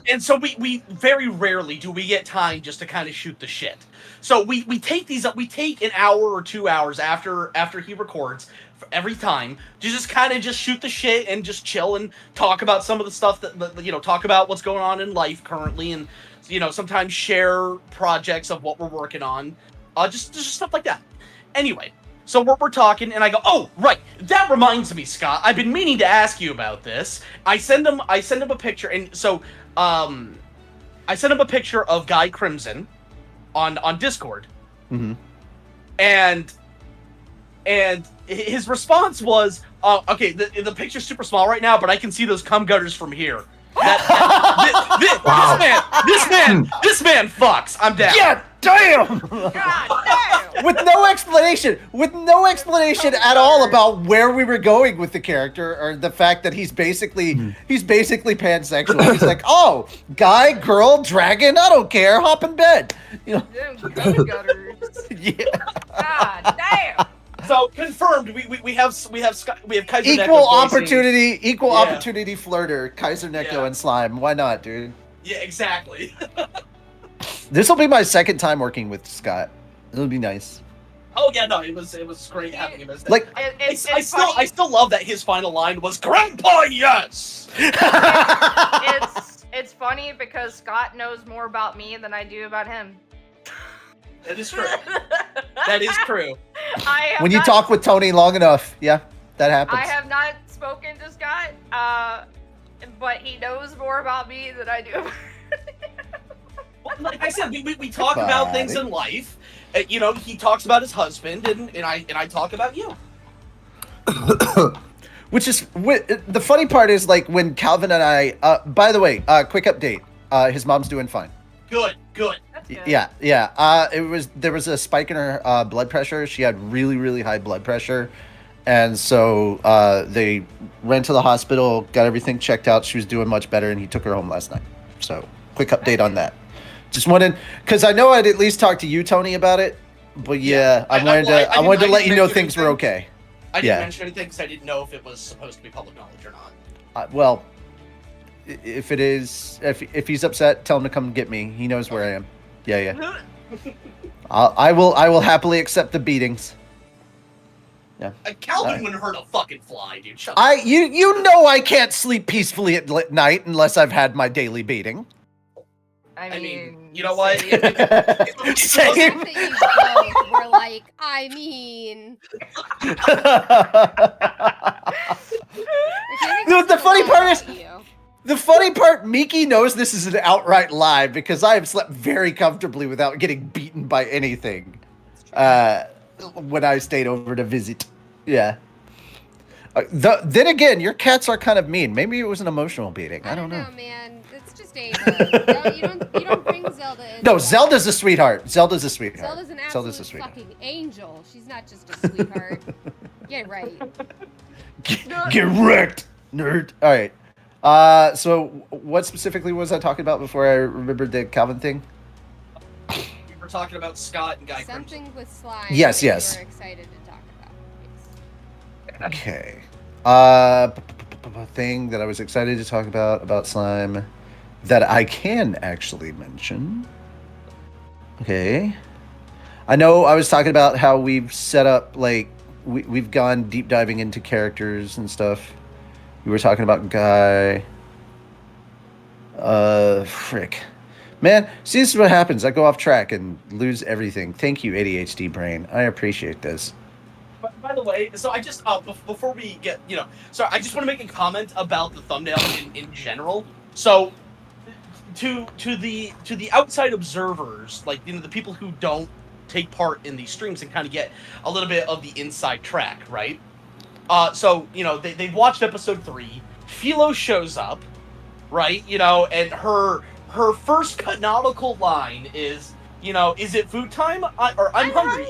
and so we very rarely do we get time just to kind of shoot the shit. So we take these up. We take an hour or 2 hours after he records every time to just kind of just shoot the shit and just chill and talk about some of the stuff that talk about what's going on in life currently, and sometimes share projects of what we're working on, just stuff like that. Anyway. So we're talking, and I go, oh, right, that reminds me, Scott, I've been meaning to ask you about this. I send him a picture, and so, I sent him a picture of Guy Crimson on Discord. Mm-hmm. And his response was, okay, the picture's super small right now, but I can see those cum gutters from here. This man fucks. I'm down. Yeah, damn. God damn! With no explanation at all about where we were going with the character, or the fact that he's basically pansexual. He's like, oh, guy, girl, dragon, I don't care, hop in bed. Them cum gutters. Yeah. God damn! So confirmed, we have Kaiser Equal Neko opportunity flirter, Kaiser Neko and Slime. Why not, dude? Yeah, exactly. This will be my second time working with Scott. It'll be nice. Oh yeah, no, it was great having him as that. Like, I still love that his final line was "Grandpa, yes." It's funny because Scott knows more about me than I do about him. That is true. That is true. When you talk with Tony long enough, yeah, that happens. I have not spoken to Scott, but he knows more about me than I do. Well, like I said, we talk about things in life. He talks about his husband, and I talk about you. Which is the funny part is, like, when Calvin and I. By the way, quick update. His mom's doing fine. Good. That's good. Yeah. There was a spike in her blood pressure. She had really, really high blood pressure, and so they ran to the hospital, got everything checked out. She was doing much better, and he took her home last night. So, quick update on that. Just wanted, because I know I'd at least talk to you, Tony, about it. But yeah, I wanted to let you know things were okay. I didn't mention anything because I didn't know if it was supposed to be public knowledge or not. Well, if it is, if he's upset, tell him to come get me. He knows where I am. Yeah. I will happily accept the beatings. Yeah. Calvin wouldn't hurt a fucking fly, dude. Shut up. You know I can't sleep peacefully at night unless I've had my daily beating. I mean, you know what? same. The Same. fact that you both were like, I mean. The funny part is, the funny part, Miki knows this is an outright lie because I have slept very comfortably without getting beaten by anything. When I stayed over to visit. Yeah. Then again, your cats are kind of mean. Maybe it was an emotional beating. I don't know, man. It's just Ava. You don't bring Zelda in. No, Zelda's a sweetheart. Zelda's a sweetheart. Zelda's an absolute fucking angel. She's not just a sweetheart. Get right. Get wrecked, nerd. All right. So what specifically was I talking about before I remembered the Calvin thing? We were talking about Scott and Guy Something Crimson. with slime. Yes. You were excited to talk about. Yes. Okay. Thing that I was excited to talk about slime that I can actually mention. Okay. I know I was talking about how we've set up, like, we've gone deep diving into characters and stuff. We were talking about Guy. Frick. Man, see, this is what happens. I go off track and lose everything. Thank you, ADHD brain. I appreciate this. By the way, so I just before we get, so I just want to make a comment about the thumbnail in general. So to the outside observers, like, the people who don't take part in these streams and kind of get a little bit of the inside track, right? So they've watched episode 3. Philo shows up, right? And her first canonical line is, is it food time? I'm hungry.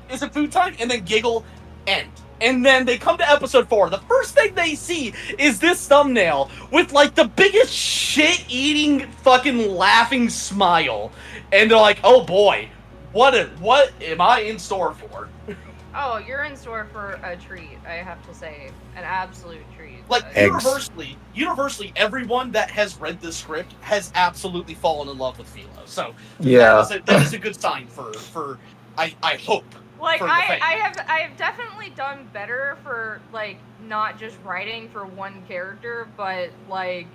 Is it food time? And then giggle, end. And then they come to episode 4. The first thing they see is this thumbnail with, like, the biggest shit-eating fucking laughing smile. And they're like, oh boy, what am I in store for? Oh, you're in store for a treat, I have to say. An absolute treat. Like, universally, everyone that has read the script has absolutely fallen in love with Philo. So, Yeah. that is a good sign for I hope. Like, for the I have definitely done better for, like, not just writing for one character, but, like,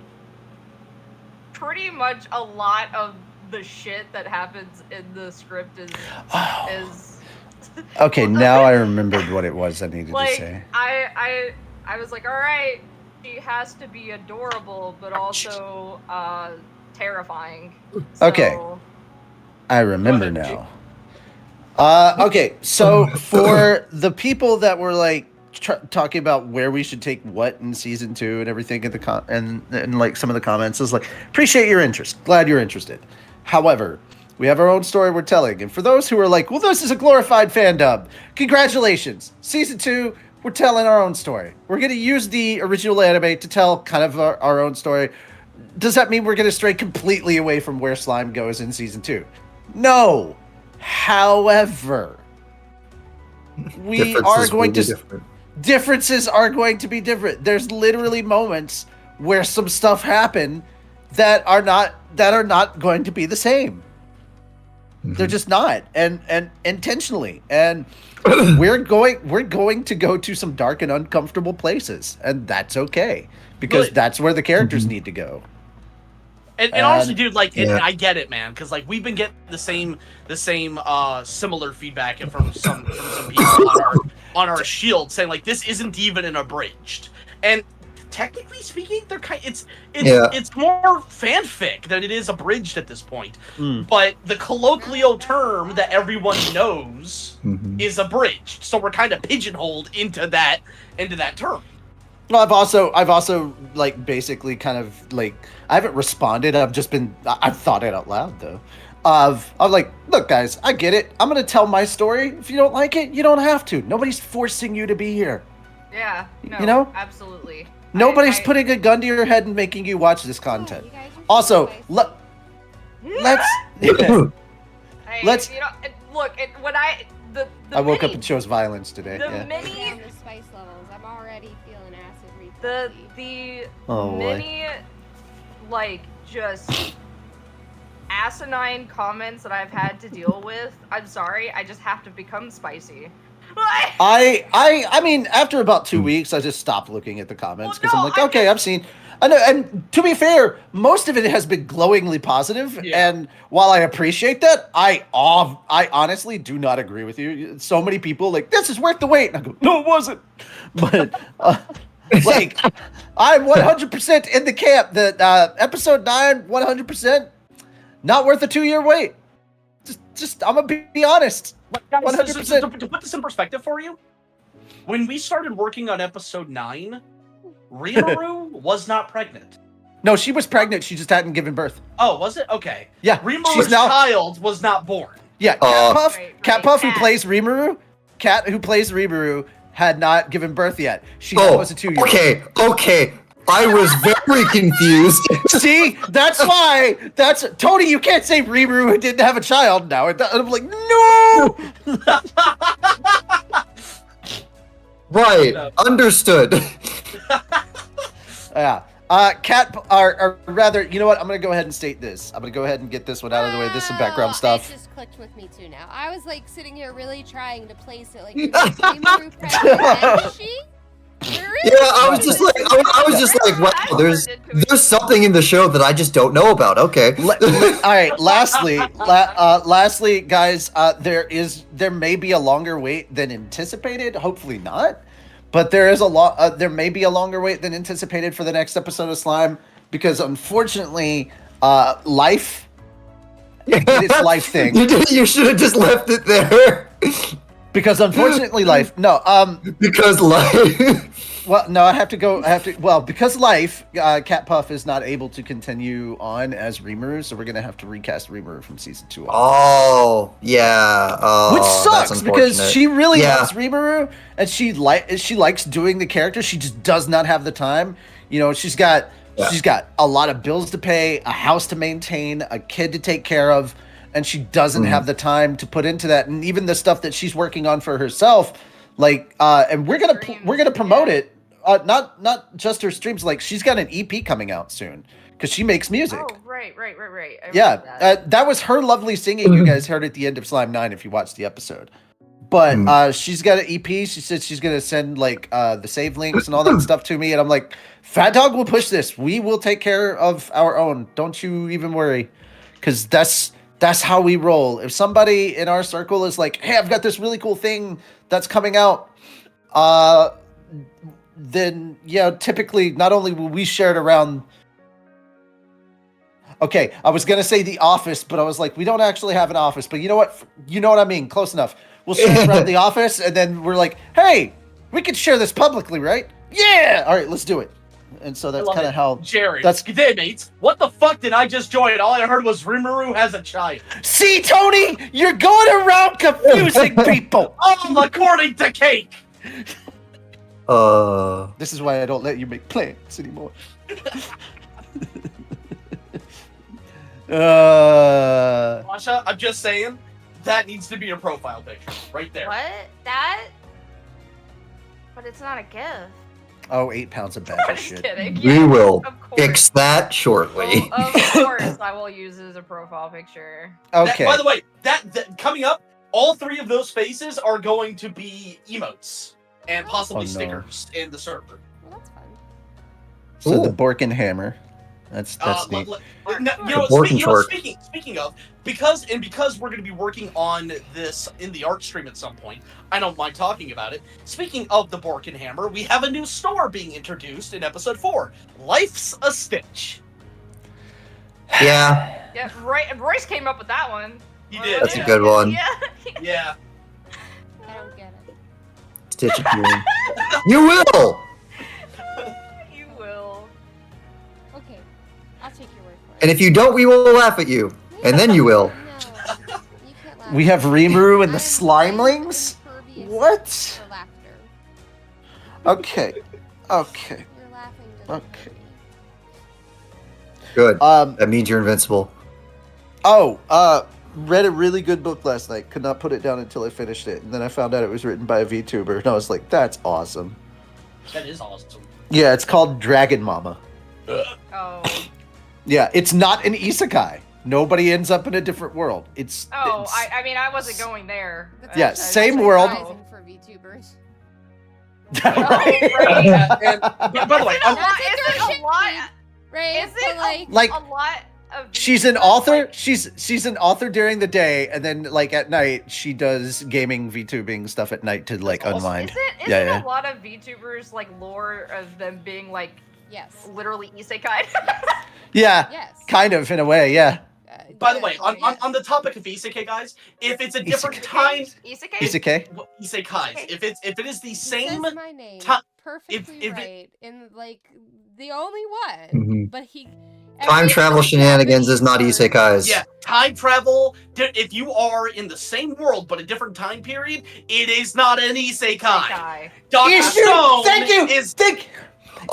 pretty much a lot of the shit that happens in the script is Okay, now I remembered what it was I needed to say. I was like, all right, she has to be adorable, but also terrifying. So, okay, I remember now. Okay, so for the people that were like talking about where we should take what in season 2 and everything in the and like some of the comments is like, appreciate your interest, glad you're interested. However, we have our own story we're telling, and for those who are like, well, this is a glorified fan dub, congratulations, season 2, we're telling our own story. We're going to use the original anime to tell kind of our own story. Does that mean we're going to stray completely away from where slime goes in season 2? No. However, differences are going to be different. There's literally moments where some stuff happen that are not going to be the same. Mm-hmm. They're just not, and intentionally. And we're going to go to some dark and uncomfortable places, and that's okay because that's where the characters need to go. And honestly, dude, like, I get it, man, because, like, we've been getting the same similar feedback from some people on our Shield saying, like, this isn't even an abridged. And technically speaking, it's more fanfic than it is abridged at this point. But the colloquial term that everyone knows is abridged, so we're kind of pigeonholed into that term. Well, I've also like basically kind of like, I haven't responded. I've thought it out loud though. I'm like, look guys, I get it. I'm gonna tell my story. If you don't like it, you don't have to. Nobody's forcing you to be here. Yeah, no, you know, absolutely. Nobody's putting a gun to your head and making you watch this content. Also, let's let's. You know, look, when I woke up and chose violence today. The spice levels. I'm already feeling acid reflux. The many like just asinine comments that I've had to deal with. I'm sorry, I just have to become spicy. I mean, after about 2 weeks, I just stopped looking at the comments because I'm like, okay, I've seen. I know, and to be fair, most of it has been glowingly positive, and while I appreciate that, I honestly do not agree with you. So many people like, this is worth the wait, and I go, no, it wasn't. But like, I'm 100% in the camp that episode 9, 100% not worth a 2-year wait. Just I'm gonna be honest. 100%. To put this in perspective for you, when we started working on episode 9, Rimuru was not pregnant. No, she was pregnant. She just hadn't given birth. Oh, was it? Okay. Yeah, Rimuru's child was not born. Yeah, Cat Puff, who plays Rimuru, had not given birth yet. She was a 2-year. Okay. I was very confused. See, that's why. That's Tony. You can't say Rimuru didn't have a child now. I'm like, no. Right. Understood. Yeah. Cat, or rather, you know what? I'm gonna go ahead and state this. I'm gonna go ahead and get this one out of the way. This is some background stuff. It just clicked with me too now. I was like sitting here really trying to place it. Like, is Rimuru pregnant? And is she? I was just like, wow, there's something in the show that I just don't know about. Okay. All right. Lastly, guys, there may be a longer wait than anticipated. Hopefully not, but there may be a longer wait than anticipated for the next episode of Slime because unfortunately, life. It's life thing. You should have just left it there. Because unfortunately, life. No. Because life. Well, no, I have to go. Well, because life, Cat Puff is not able to continue on as Rimuru, so we're gonna have to recast Rimuru from season 2 on. Oh, yeah. Oh, which sucks because she really loves Rimuru and she likes doing the character. She just does not have the time. You know, she's got a lot of bills to pay, a house to maintain, a kid to take care of, and she doesn't have the time to put into that. And even the stuff that she's working on for herself, like, and we're gonna promote it. Not just her streams. Like, she's got an EP coming out soon because she makes music. Oh, right. That was her lovely singing you guys heard at the end of Slime 9 if you watched the episode. But she's got an EP. She said she's gonna send like the save links and all that stuff to me, and I'm like, Fat Dog will push this. We will take care of our own. Don't you even worry, because that's how we roll. If somebody in our circle is like, hey, I've got this really cool thing that's coming out, then, typically not only will we share it around. Okay, I was going to say the office, but I was like, we don't actually have an office, but you know what? You know what I mean? Close enough. We'll share it around the office, and then we're like, hey, we could share this publicly, right? Yeah! All right, let's do it. And so that's kind of how... Jerry, good day, mates. What the fuck did I just join? All I heard was Rimuru has a child. See, Tony? You're going around confusing people. All according to Cake. This is why I don't let you make plans anymore. Masha, I'm just saying, that needs to be your profile picture. Right there. What? That? But it's not a gift. Oh, 8 pounds of bad shit. Kidding. We will fix that shortly. Well, of course, I will use it as a profile picture. Okay. By the way, that coming up, all 3 of those faces are going to be emotes and possibly stickers in the server. Well, that's fun. So the Borkin hammer. That's neat. Speaking of, because we're going to be working on this in the art stream at some point, I don't mind talking about it. Speaking of the Borkin Hammer, we have a new store being introduced in episode 4. Life's a Stitch. Yeah. Yeah, Royce came up with that one. He did. That's a good one. Yeah. I don't get it. Stitch appearing. You will! You will. Okay, I'll take your word for it. And if you don't, we will laugh at you. And then you will. No, you can't laugh. We have Rimuru and the I'm Slimelings? impervious What? for laughter. Okay. Your laughing doesn't Okay. hurt me. Good. That means you're invincible. Read a really good book last night. Could not put it down until I finished it. And then I found out it was written by a VTuber. And I was like, that's awesome. That is awesome. Yeah, it's called Dragon Mama. Oh. Yeah, it's not an isekai. Nobody ends up in a different world. Oh, I mean, I wasn't going there. That's Yeah, actually same really world. surprising for VTubers. Right. And by the way, Is it a lot? Right? Is But, it like a lot of? she's an VTubers, author. like- She's an author during the day, and then like at night she does gaming VTubing stuff at night to like That's awesome. unwind. Isn't Yeah. a lot of VTubers like lore of them being like yes. literally isekai? Yeah, Yes. kind of in a way. Yeah. by the way, yes. on the topic of isekai, guys, if it's a different time, Isekai? Isekai. isekais, if it is the He same, says my name ti- perfectly if it- right in like the only one, Mhm. but he Time every travel other shenanigans is not Japanese word- isekais. yeah, time travel. If you are in the same world but a different time period, it is not an isekai. Isekai. Dr. Issue! Stone Thank you. is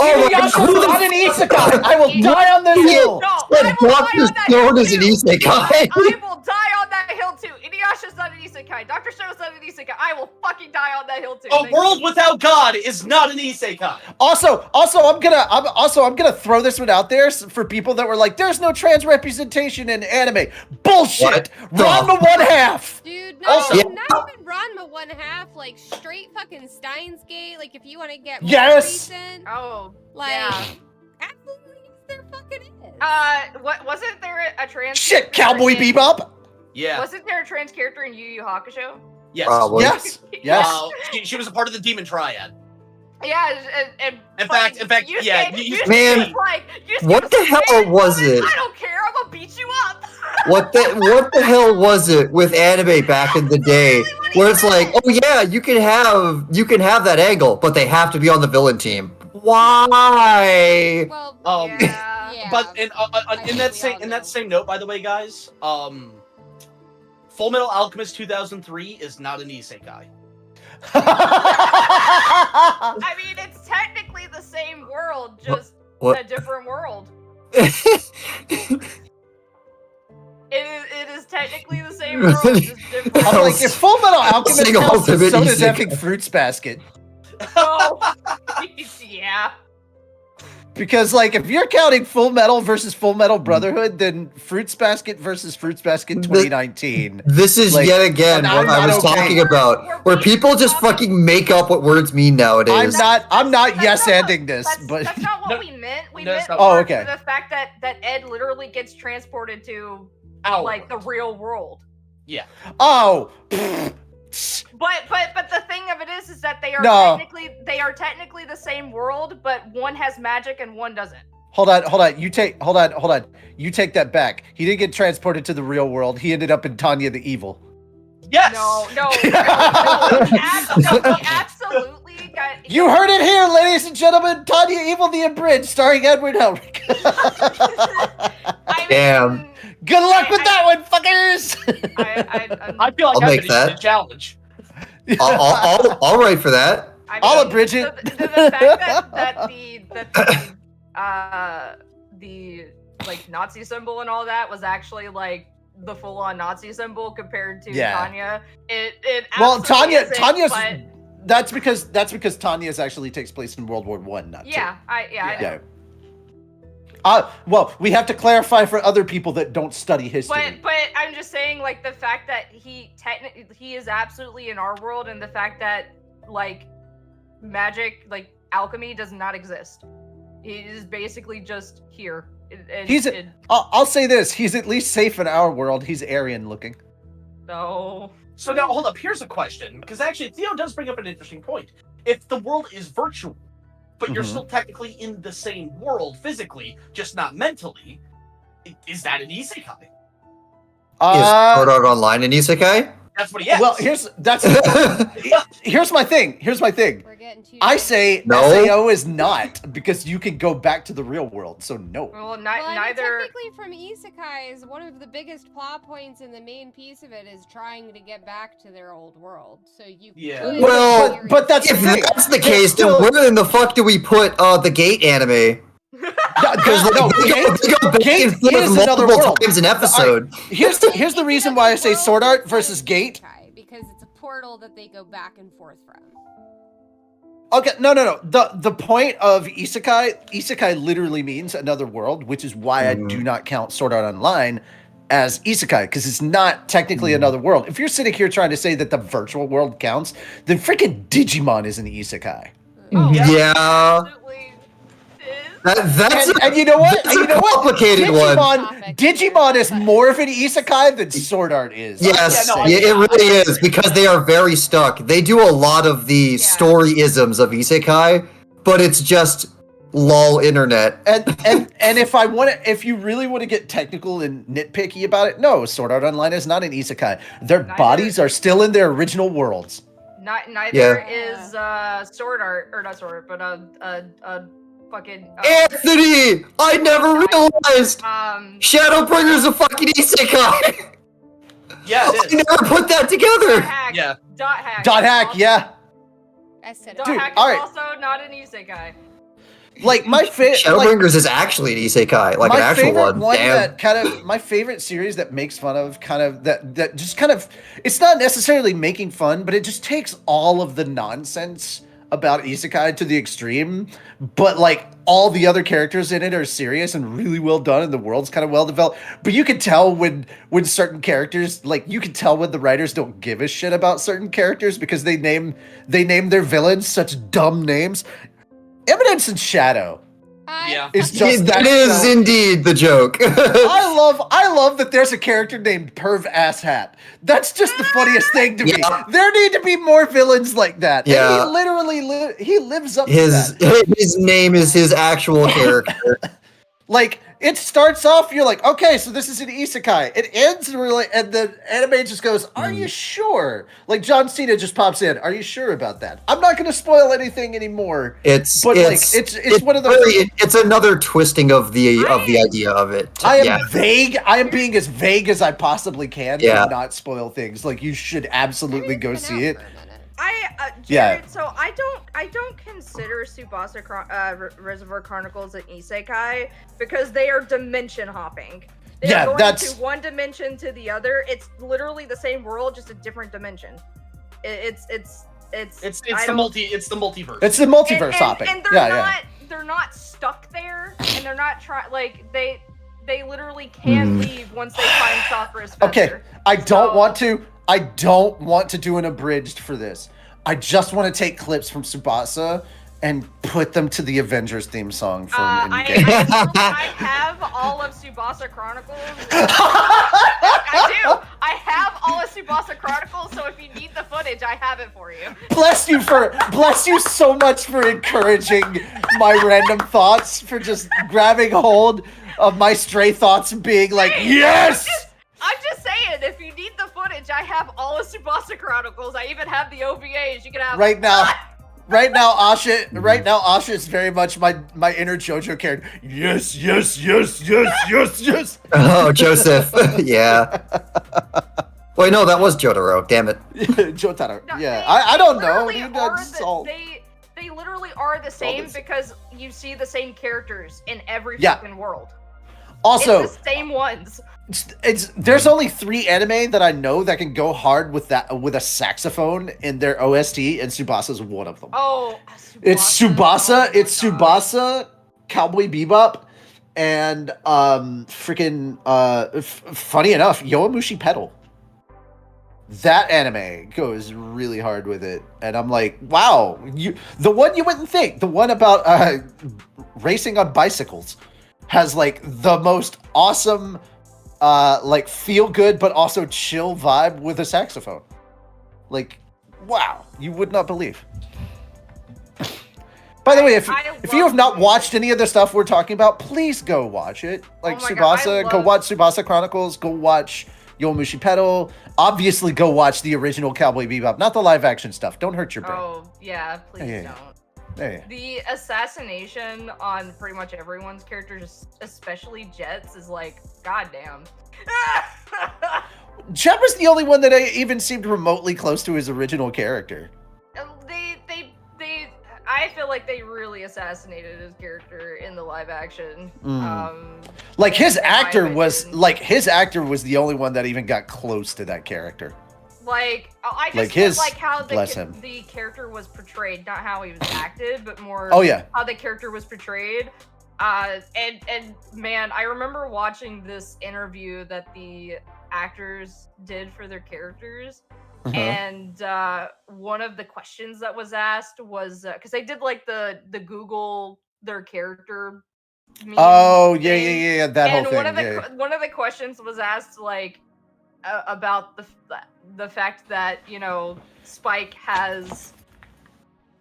Oh my god, Inuyasha's who the not an isekai. I will die on this hill. No, said I will die Dr. on that Stone hill is an too. isekai? I will die on that hill too. Inuyasha's not an isekai. Dr. Stone's not an isekai. I will fucking die on that hill too. a Thank world you. without God is not an isekai. Also, I'm gonna throw this one out there for people that were like, "There's no trans representation in anime." Bullshit. What the Ranma one half. Dude, Also- not even Ranma one half, like straight fucking Steins Gate. Like if you want to get more Yes! recent, Oh, like yeah. absolutely, there fucking is. What wasn't there a trans? Shit, character Cowboy in- Bebop. Yeah. Wasn't there a trans character in Yu Yu Hakusho? Yes. Probably. Yes. Yes. She was a part of the demon triad. Yeah, and In fact, Yusuke, yeah, Yusuke Man, was like, Yusuke what was the like, hell "Hey, was woman, it? I don't care. I'm gonna beat you up. What the hell was it with anime back in the day where it's like, oh yeah, you can have that angle, but they have to be on the villain team. Why? Well, Yeah. yeah. But in think that we same all in know. that same note, by the way, guys, Full Metal Alchemist 2003 is not an isekai. I mean, it's technically the same world, just What? a different world. It is technically the same world, just different. I'm like, if Full Metal Alchemist Single counts, then so ultimate does isekai. effing Fruits Basket. Oh, yeah. Because, like, if you're counting Full Metal versus Full Metal Brotherhood, then Fruits Basket versus Fruits Basket 2019. This is Like, yet again and what I'm I was not okay. talking about, where people just fucking make up what words mean nowadays. I'm not That's yes-ending this, but that's not what No, we meant. We no, meant it's not. more Oh, okay. the fact that Ed literally gets transported to Ow. like the real world. oh, But the thing of it is that they are No. technically the same world, but one has magic and one doesn't. hold on. You take that back. He didn't get transported to the real world. He ended up in Tanya the Evil. Yes. No, he absolutely got. You heard it here, ladies and gentlemen. Tanya Evil the Abridged, starring Edward Elric. I mean, Damn. Good luck with that one, fuckers. I feel like I'll I'm make gonna that. a challenge. I'll write for that. I'll abridge it. The fact that the like Nazi symbol and all that was actually like the full-on Nazi symbol compared to Yeah. Tanya. It Well, absolutely isn't, Tanya's but that's because Tanya's actually takes place in World War One, not yeah, I know. two. Well, we have to clarify for other people that don't study history. But I'm just saying, like, the fact that he is absolutely in our world, and the fact that like magic, like alchemy, does not exist. He is basically just here. I'll say this: he's at least safe in our world. He's Aryan looking. no. So now hold up. Here's a question, because actually Theo does bring up an interesting point. If the world is virtual, but you're Mhm. still technically in the same world physically, just not mentally, is that an isekai? Is Sword Art Online an isekai? That's what he is. Well, here's my thing. We're getting too. I say No. SAO is not, because you can go back to the real world. So no. Well, Well, I mean, neither. technically, from isekais, one of the biggest plot points and the main piece of it is trying to get back to their old world. So you. Yeah. could Well, but that's If the thing. that's the case, then where in the fuck do we put the Gate anime? Because like, No, they go back Gate and forth is another multiple world. times an episode. Here's the reason why I say Sword Art versus Gate. Because it's a portal that they go back and forth from. Okay, no. The point of isekai literally means another world, which is why I do not count Sword Art Online as isekai because it's not technically another world. If you're sitting here trying to say that the virtual world counts, then freaking Digimon is an isekai. Oh, Yeah. absolutely is. That's And you know what? that's And you a know what? complicated one. Digimon is more of an isekai than Sword Art is. Yes, Yeah, no, it I really is because they are very stuck. They do a lot of the story-isms of isekai, but it's just lol internet. And if you really want to get technical and nitpicky about it, no, Sword Art Online is not an isekai. Their bodies are still in their original worlds. Neither is Sword Art, or not Sword Art, but fucking Anthony, I never realized Shadowbringer's a fucking isekai. Yeah, it I is. never put that together. Yeah. Dot hack. Yeah. I said Dot Dude, hack is all right. also not an isekai. Like my favorite. Shadowbringers is actually an isekai, like an actual one. Damn. That my favorite series that makes fun of that just kind of, it's not necessarily making fun, but it just takes all of the nonsense about isekai to the extreme, but like all the other characters in it are serious and really well done, and the world's kind of well developed. But you can tell when certain characters, like you can tell when the writers don't give a shit about certain characters because they name their villains such dumb names. Eminence and Shadow. Yeah. It's just That is indeed the joke. I love that there's a character named Perv Asshat. That's just the funniest thing to me. Yeah. There need to be more villains like that. Yeah. And he literally he lives up to that. His name is his actual character. Like, it starts off, you're like, okay, so this is an isekai. It ends, and the anime just goes, are you sure? Like, John Cena just pops in. Are you sure about that? I'm not going to spoil anything anymore. It's one of those. It's another twisting of the idea of it. I am Yeah. vague. I am being as vague as I possibly can Yeah. to not spoil things. Like, you should absolutely go see it. Jared, so I don't consider Tsubasa Reservoir Chronicles an isekai because they are dimension hopping. They're going that's to one dimension to the other. It's literally the same world, just a different dimension. It's the multiverse. it's the multiverse hopping. And they're not stuck there, and they're not they literally can leave once they find Sakura's feather. Okay, I don't want to do an abridged for this. I just want to take clips from Tsubasa and put them to the Avengers theme song from Endgame. I have all of Tsubasa Chronicles. I do. I have all of Tsubasa Chronicles, so if you need the footage, I have it for you. Bless you so much for encouraging my random thoughts, for just grabbing hold of my stray thoughts and being like, yes! I'm just saying, if you need the footage, I have all of Tsubasa Chronicles. I even have the OVAs. You can have Right now, Asha is very much my inner JoJo character. Yes. Oh, Joseph. Yeah. Wait, no, that was Jotaro. Damn it. Jotaro. No, Yeah, they I don't know. literally Dude, are that's the- all. They literally are the same because you see the same characters in every Yeah. fucking world. Also, It's the same ones. there's only 3 anime that I know that can go hard with a saxophone in their OST, and Tsubasa's one of them. Oh, It's Oh Tsubasa. my It's God. Tsubasa, Cowboy Bebop, and funny enough, Yowamushi Pedal. That anime goes really hard with it, and I'm like, wow, the one you wouldn't think, the one about racing on bicycles, has like the most awesome, like feel good but also chill vibe with a saxophone. Like, wow, you would not believe. By the way, if you have not watched any of the stuff we're talking about, please go watch it. Like Oh my God, Tsubasa, go watch Tsubasa Chronicles, go watch Yowamushi Pedal. Obviously, go watch the original Cowboy Bebop, not the live action stuff. Don't hurt your brain. Oh, yeah, please Yeah. don't. Hey. The assassination on pretty much everyone's characters, especially Jet's, is like, goddamn. Jet was the only one that even seemed remotely close to his original character. I feel like they really assassinated his character in the live action. Like his in my actor was opinion. the only one that even got close to that character. Like, I just Like feel like how bless him. the character was portrayed, not how he was acted, but more Oh, yeah. how the character was portrayed. And man, I remember watching this interview that the actors did for their characters, and one of the questions that was asked was because they did like the Google their character. Meme Oh yeah, thing. yeah, yeah, that And whole one thing. of the Yeah. one of the questions was asked like about the fact that Spike has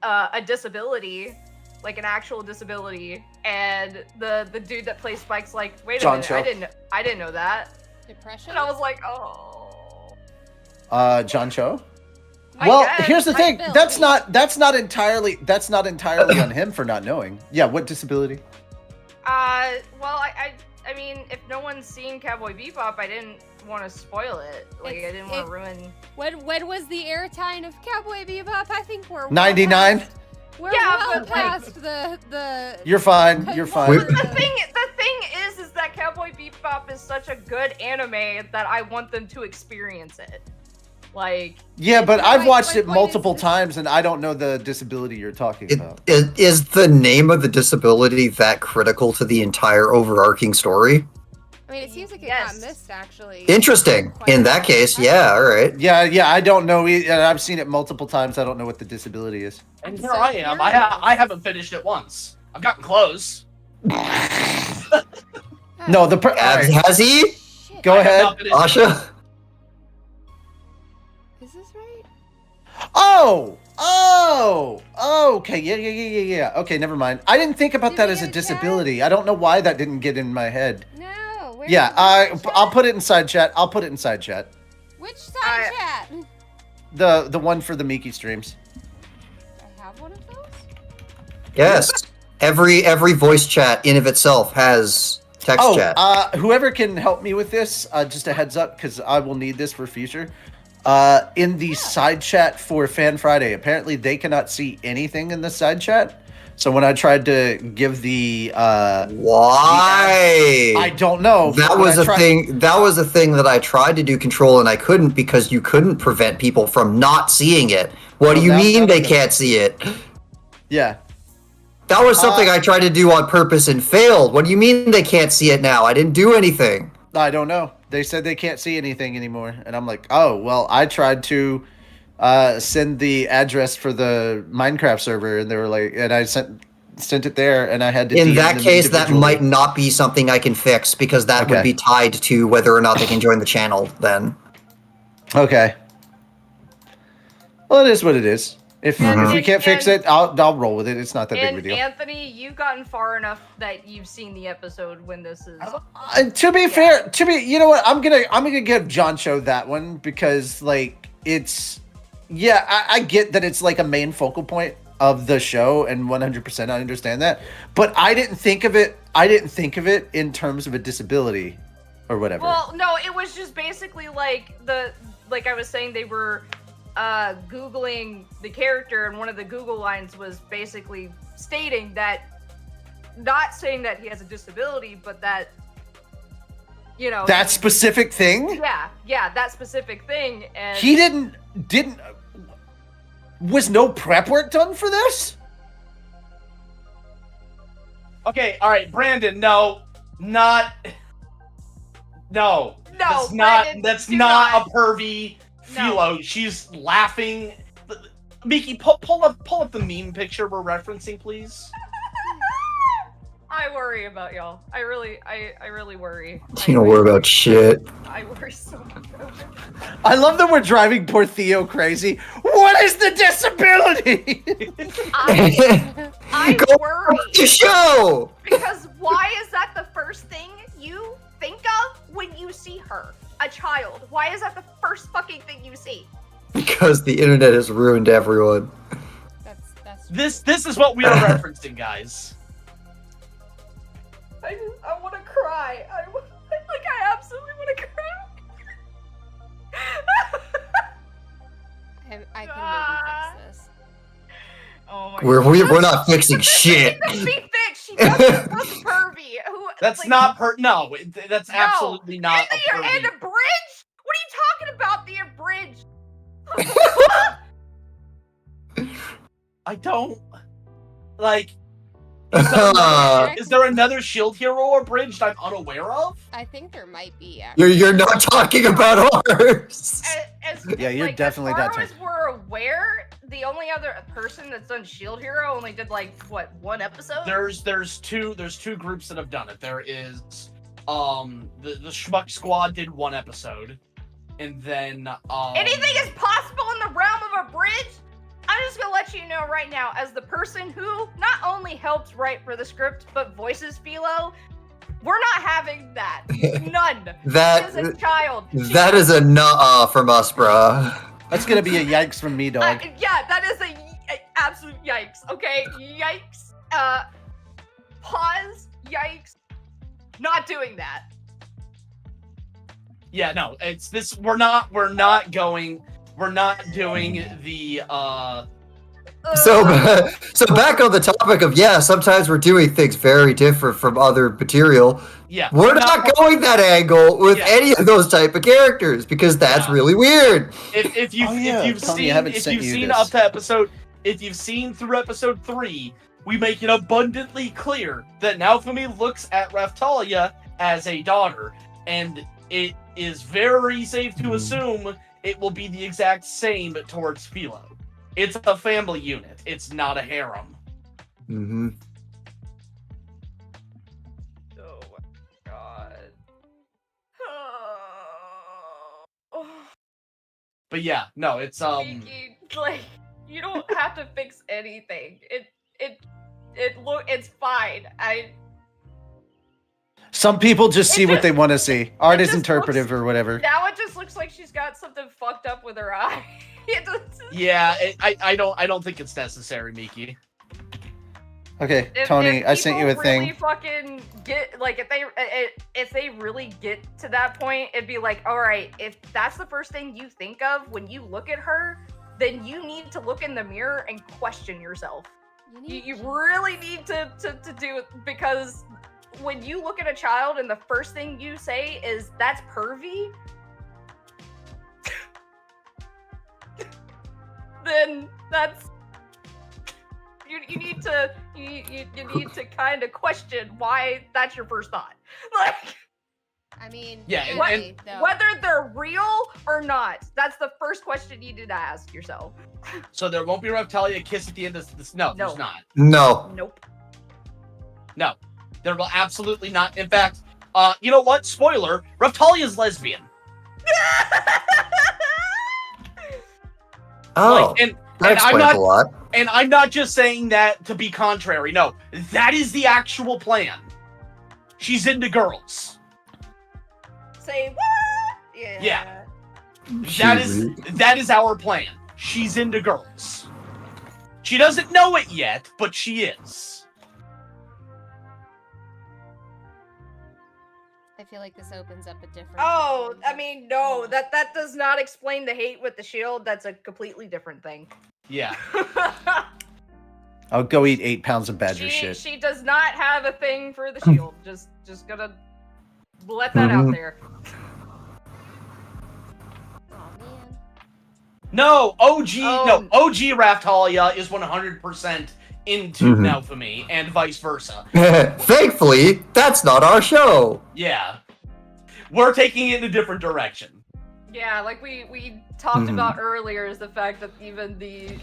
a disability, like an actual disability, and the dude that plays Spike's like, wait a John minute, Cho. I didn't know that, Depression? and I was like, oh. John Cho. I Well, guess, here's the like, thing. Bill, That's please. not entirely on him for not knowing. Yeah, what disability? Well, I mean, if no one's seen Cowboy Bebop, I didn't want to spoil it. Like, I didn't want to ruin. When was the airtime of Cowboy Bebop? I think we're 99? We're Yeah, well but, like- past the. You're fine. You're fine. We- The thing is that Cowboy Bebop is such a good anime that I want them to experience it. Like, Yeah, but My- I've watched my it point multiple is- times, and I don't know the disability you're talking about. Is the name of the disability that critical to the entire overarching story? I mean, it seems like it Yes. got missed actually. Interesting. Quite In a that bit. case, yeah, all right. Yeah, I don't know. I've seen it multiple times. I don't know what the disability is. And I'm here so I am. curious. I haven't finished it once. I've gotten close. No, the Abs, has he? Shit. Go I have ahead, not finished it. Asha? Is this right? Okay, yeah. Okay, never mind. I didn't think about Did that we as a get a chat? disability. I don't know why that didn't get in my head. No. Where's Yeah, the chat? I'll put it inside chat. Which side chat? The one for the Miki streams. I have one of those. Yes. Every voice chat in of itself has text chat. Whoever can help me with this, just a heads up, because I will need this for future. In the side chat for Fan Friday, apparently they cannot see anything in the side chat. So when I tried to give the Why? I don't know. That but when was I a tried- thing. That was a thing that I tried to do control and I couldn't because you couldn't prevent people from not seeing it. What do Well, you now- mean now they I know. can't see it? Yeah. That was something I tried to do on purpose and failed. What do you mean they can't see it now? I didn't do anything. I don't know. They said they can't see anything anymore, and I'm like, oh well. I tried to send the address for the Minecraft server, and they were like, and I sent it there, and I had to. In DM that them case, that individually. might not be something I can fix because that would Okay. be tied to whether or not they can join the channel then. Okay. Well, it is what it is. If we can't fix it, I'll roll with it. It's not that big of a and deal. Anthony, you've gotten far enough that you've seen the episode when this is. To be fair, you know what? I'm gonna give John Cho that one because like it's, yeah, I get that it's like a main focal point of the show, and 100% I understand that. But I didn't think of it. In terms of a disability, or whatever. Well, no, it was just basically like like I was saying, they were Googling the character, and one of the Google lines was basically stating that, not saying that he has a disability, but that, that specific thing. yeah, that specific thing, and He didn't. Was no prep work done for this? Okay, all right, Brandon. No, not. No, No, that's not. Brandon, That's do not not. a pervy No. philo. She's laughing. Miki, pull up the meme picture we're referencing, please. I worry about y'all. I really worry. You don't worry about shit. I worry so much. I love that we're driving poor Theo crazy. What is the disability? I Go worry watch the show! because why is that the first thing you think of when you see her? A child. Why is that the first fucking thing you see? Because the internet has ruined everyone. That's This is what we are referencing, guys. I want to cry. I absolutely want to cry. I can maybe fix this. Oh my We're not fixing shit. She fixed. She doesn't look pervy. That's like, not no. That's No. absolutely not a And pervy. the bridge? What are you talking about? The abridged? I don't like. Is there another Shield hero abridged I'm unaware of? I think there might be. Actually. You're not talking about ours. Yeah, you're definitely as not far as we're aware, the only other person that's done Shield Hero only did like what, one episode? There's two groups that have done it. There is the Schmuck Squad did one episode, and then anything is possible in the realm of a bridge. I'm just gonna let you know right now, as the person who not only helps write for the script but voices Philo, we're not having that. None. That She is a child. that is a nuh-uh from us, bruh. That's gonna be a yikes from me, dog. Yeah, that is a absolute yikes. Okay, yikes. Pause. Yikes. Not doing that. Yeah, no, it's this. We're not doing the So back on the topic of sometimes we're doing things very different from other material. yeah. We're not going that angle with any of those type of characters because that's really weird. If you've seen through episode 3, we make it abundantly clear that Naofumi looks at Raftalia as a daughter, and it is very safe to assume it will be the exact same towards Philo. It's a family unit. It's not a harem. Mm-hmm. Oh my god. But yeah, no, it's Miki, like, you don't have to fix anything. It's fine. Some people just see what they want to see. Art is just interpretive looks- or whatever. Now it just looks like she's got something fucked up with her eye. yeah. I don't think it's necessary, Miki. Okay, Tony, I sent you a If people really thing. fucking get, like, if they really get to that point, it'd be like, all right, if that's the first thing you think of when you look at her, then you need to look in the mirror and question yourself. You really need to do it, because when you look at a child and the first thing you say is that's pervy, then that's you need to kind of question why that's your first thought. Like, I mean, Yeah, really, though. whether they're real or not, that's the first question you need to ask yourself. So there won't be Raftalia kiss at the end of this. No, No. there's not. No. Nope. No, there will absolutely not. In fact, you know what? Spoiler: Raftalia's lesbian. Oh, Like, that explains a lot. And I'm not just saying that to be contrary. No, that is the actual plan. She's into girls. Say what? Yeah. That is our plan. She's into girls. She doesn't know it yet, but she is. I feel like this opens up a different. Oh, I mean, no, that does not explain the hate with the shield. That's a completely different thing. Yeah. I'll go eat 8 pounds of badger shit. She does not have a thing for the shield. just gonna let that out there. Oh man. No, OG Raftalia is 100% into Naofumi, and vice versa. Thankfully, that's not our show. Yeah. We're taking it in a different direction. Yeah, like we talked about earlier, is the fact that even the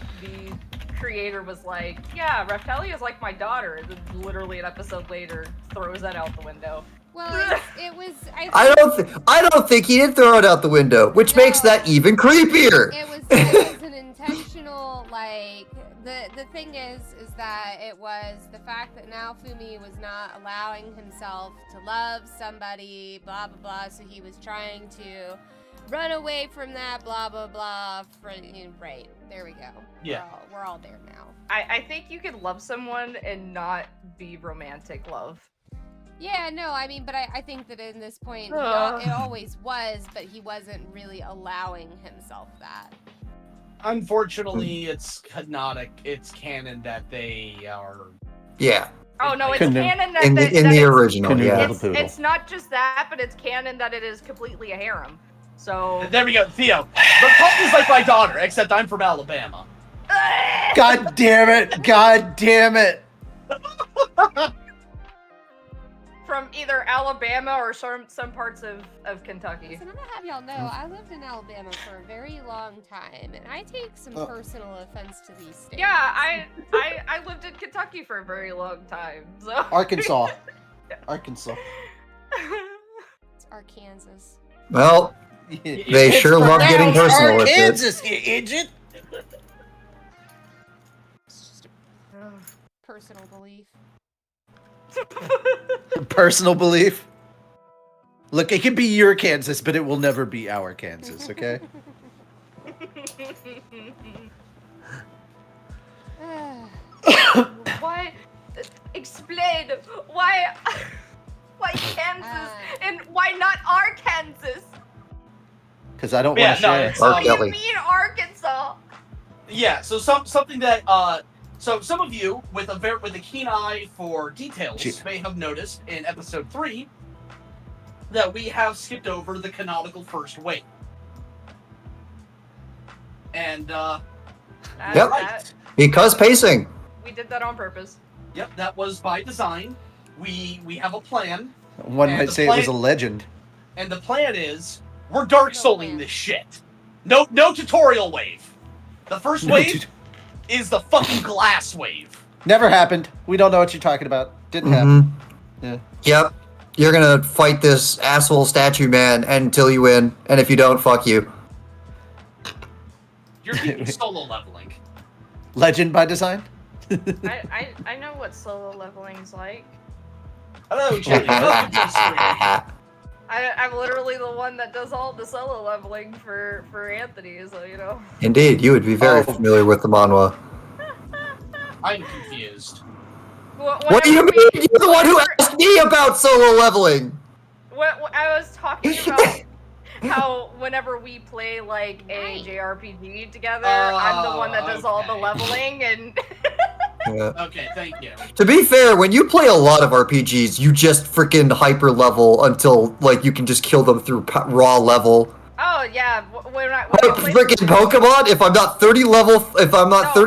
creator was like, yeah, Raftalia is like my daughter, and then literally an episode later throws that out the window. Well, it was. I don't think he did throw it out the window, which makes that even creepier. It was an intentional, like, the thing is that it was the fact that Naofumi was not allowing himself to love somebody, blah blah blah, so he was trying to run away from that, blah blah blah. Right, there we go. Yeah. We're all there now. I think you can love someone and not be romantic love. Yeah, no, I mean, but I think that in this point, it always was, but he wasn't really allowing himself that. Unfortunately, it's canonic. It's canon that they are. Yeah. Oh no, it's Couldn't- canon that In that the it's- original, Couldn't yeah. have the poodle. It's not just that, but it's canon that it is completely a harem. So There we go, Theo. Raftalia is like my daughter, except I'm from Alabama. God damn it! God damn it! From either Alabama or some parts of Kentucky. Listen, I'm gonna have y'all know I lived in Alabama for a very long time, and I take some personal offense to these statements. Yeah, I lived in Kentucky for a very long time. So Arkansas. Arkansas. It's Arkansas. Well, they sure love getting personal with it. Arkansas, you idiot. It's just a personal belief. Personal belief. Look, it can be your Kansas, but it will never be our Kansas, okay? Why? Explain. Why Kansas and why not Arkansas? Because I don't want to share. What do you mean Arkansas? Yeah, so something that so some of you with a keen eye for details may have noticed in episode 3 that we have skipped over the canonical first wave. And Yep. right. Because pacing. We did that on purpose. Yep, that was by design. We have a plan, One And might the say it was a plan- legend. and the plan is we're Dark Souling this shit. No tutorial wave. The first wave is the fucking glass wave. Never happened. We don't know what you're talking about. Didn't happen. Yeah. Yep. You're gonna fight this asshole statue man until you win, and if you don't, fuck you. You're keeping solo leveling. Legend by design? I know what solo leveling's like. Hello, Jenny. Welcome to the stream. I'm literally the one that does all the solo leveling for Anthony, so you know. Indeed, you would be very familiar with the manhwa. I'm confused. What do you mean? You're the one who asked me about solo leveling! I was talking about how whenever we play like a JRPG together, I'm the one that does all the leveling and Yeah. Okay, thank you. To be fair, when you play a lot of RPGs, you just freaking hyper level until like you can just kill them through raw level. oh yeah, when I play Freaking Pokemon! If I'm not 30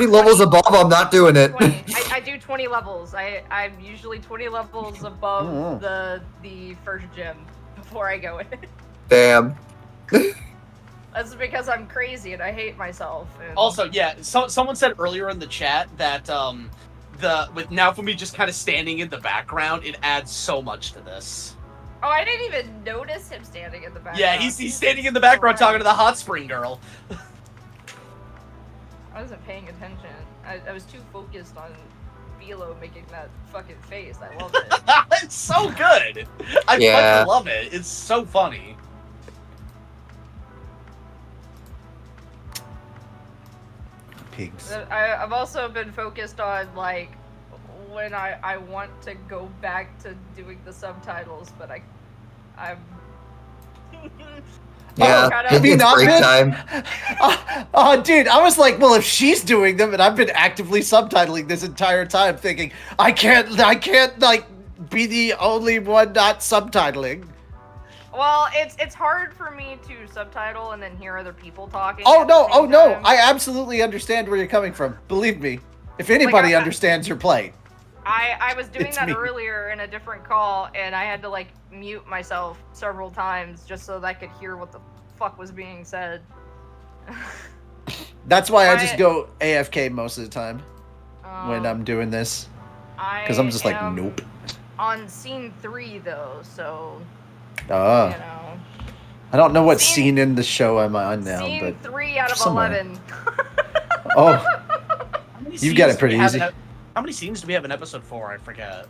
levels above, I'm not doing it. 20. I do 20 levels. I'm usually 20 levels above the first gym before I go in. Damn. That's because I'm crazy and I hate myself. And... Also, yeah, someone said earlier in the chat that with Naofumi just kind of standing in the background, it adds so much to this. Oh, I didn't even notice him standing in the background. Yeah, he's standing in the background talking to the hot spring girl. I wasn't paying attention. I was too focused on Philo making that fucking face. I love it. It's so good. I fucking love it. It's so funny. Pigs. I've also been focused on like when I want to go back to doing the subtitles, but I'm Yeah, have you it's not break been? time. Oh, dude, I was like, well, if she's doing them, and I've been actively subtitling this entire time, thinking I can't like be the only one not subtitling. Well, it's hard for me to subtitle and then hear other people talking. Oh at the no, same time. I absolutely understand where you're coming from. Believe me, if anybody understands your plight. I was doing It's that me. earlier in a different call, and I had to like mute myself several times just so that I could hear what the fuck was being said. That's why I just go AFK most of the time when Um, I'm doing this, because I'm just like, am nope. On scene 3 though, so you Ah, know. I don't know what Scene- scene in the show I'm on now, Scene but 3 out of somewhere. 11. oh, How many You've got scenes it pretty do we have easy. How many scenes do we have in episode 4? I forget.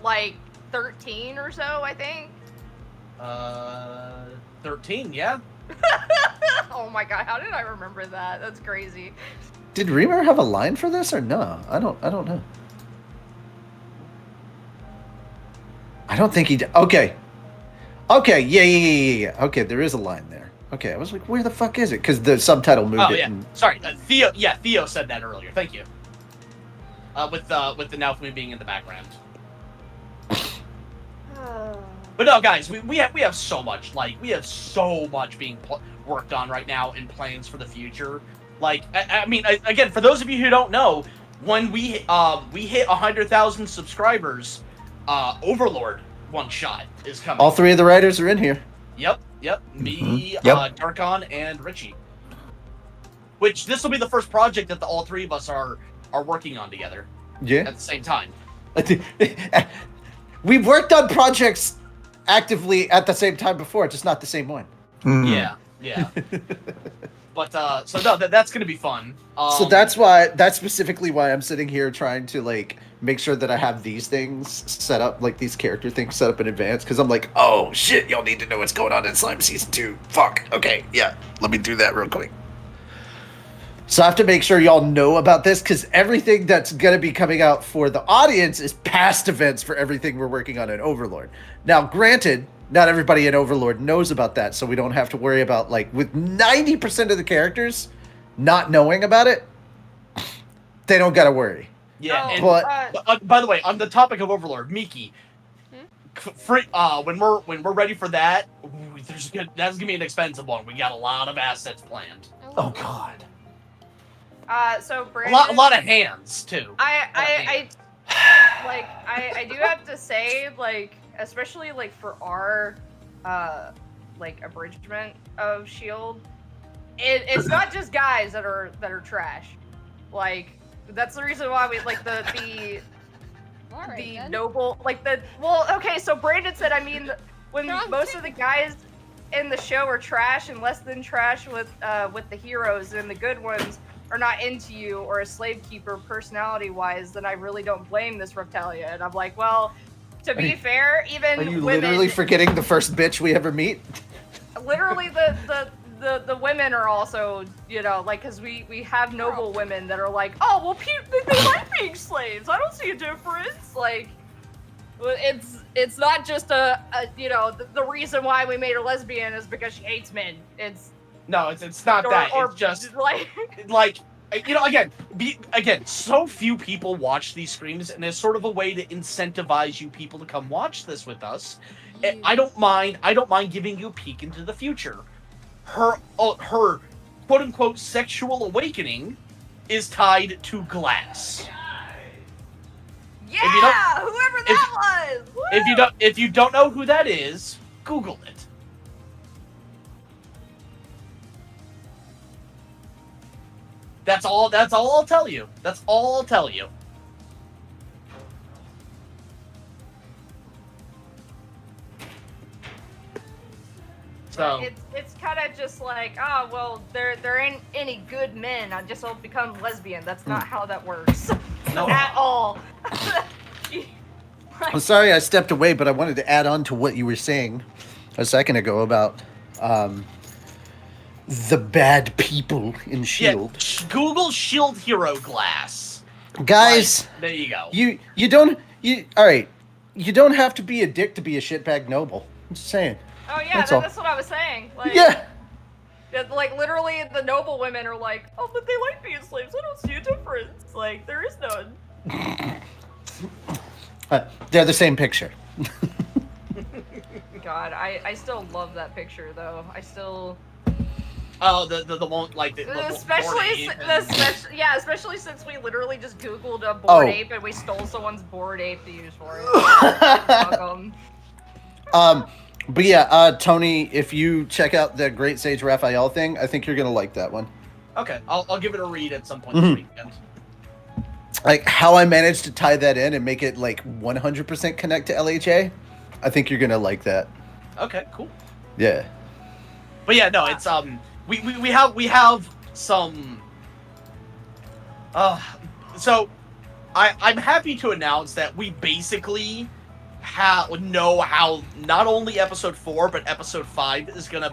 Like 13 or so, I think. 13, yeah. Oh my god, how did I remember that? That's crazy. did Reamer have a line for this or no? I don't know. I don't think he did. Okay, yeah. Okay, there is a line there. Okay, I was like, where the fuck is it? Because the subtitle moved Oh it. yeah, and- sorry. Theo said that earlier. Thank you. With the Naofumi being in the background. But no, guys, we have so much being worked on right now in plans for the future. Like, I mean, again, for those of you who don't know, when we hit 100,000 subscribers, Overlord one shot is coming. All three of the writers are in here. Yep. Me, Yep. Darkon, and Richie. Which this will be the first project that all three of us are working on together Yeah. at the same time. We've worked on projects actively at the same time before, just not the same one. Mhm. Yeah. But so no, that's gonna be fun. So that's specifically why I'm sitting here trying to like make sure that I have these things set up, like these character things set up in advance, because I'm like, oh shit, y'all need to know what's going on in Slime Season 2. Fuck. Okay, yeah, let me do that real quick. So I have to make sure y'all know about this, because everything that's gonna be coming out for the audience is past events for everything we're working on in Overlord. Now, granted, not everybody in Overlord knows about that, so we don't have to worry about, like, with 90% of the characters not knowing about it, they don't gotta worry. Yeah. Oh, And but- by the way, on the topic of Overlord, Miki, when we're ready for that, that's gonna be an expensive one. We got a lot of assets planned. Oh god. So A Brandon, lot of hands too. I do have to say, like, especially like for our like abridgment of Shield, it's not just guys that are trash. Like, that's the reason why we like the Alright, the then. noble, like the, well, okay, so Brandon said, I mean, when Wrong most of the guys in the show are trash and less than trash with the heroes, and the good ones are not into you or a slave keeper personality wise, then I really don't blame this Reptalia. And I'm like, well, to be fair, even Are you women, literally forgetting the first bitch we ever meet? literally the women are also, you know, like, because we have noble women that are like, oh, well, they like being slaves. I don't see a difference. Like, it's not just a you know, the reason why we made her lesbian is because she hates men. It's No, it's not that. It's just like like, you know, again, so few people watch these streams, and it's sort of a way to incentivize you people to come watch this with us. And I don't mind giving you a peek into the future. Her quote unquote sexual awakening is tied to glass. yeah, whoever that was. Woo! If you don't know who that is, Google it. That's all I'll tell you. That's all I'll tell you. So It's kind of just like, oh, well, there ain't any good men. I just will become lesbian. That's not how that works. No. At all. I'm sorry I stepped away, but I wanted to add on to what you were saying a second ago about the bad people in Shield. yeah, Google Shield Hero Glass. Guys, Like, there you go. you don't all right. You don't have to be a dick to be a shitbag noble. I'm just saying. Oh yeah, That's all. that's what I was saying. Like, Yeah. like literally, the noble women are like, oh, but they like being slaves. I don't see a difference. Like, there is none. They're the same picture. God, I still love that picture though. I still, Oh, the one like the especially board ape and- especially since we literally just Googled a board Oh. ape and we stole someone's board ape to use for it. Welcome. But yeah, Tony, if you check out the Great Sage Raphael thing, I think you're gonna like that one. Okay, I'll give it a read at some point Mhm. this weekend. Like how I managed to tie that in and make it like 100% connect to LHA. I think you're gonna like that. Okay, cool. Yeah. But yeah, no, it's we have some. So I'm happy to announce that we basically know how not only episode 4 but episode 5 is gonna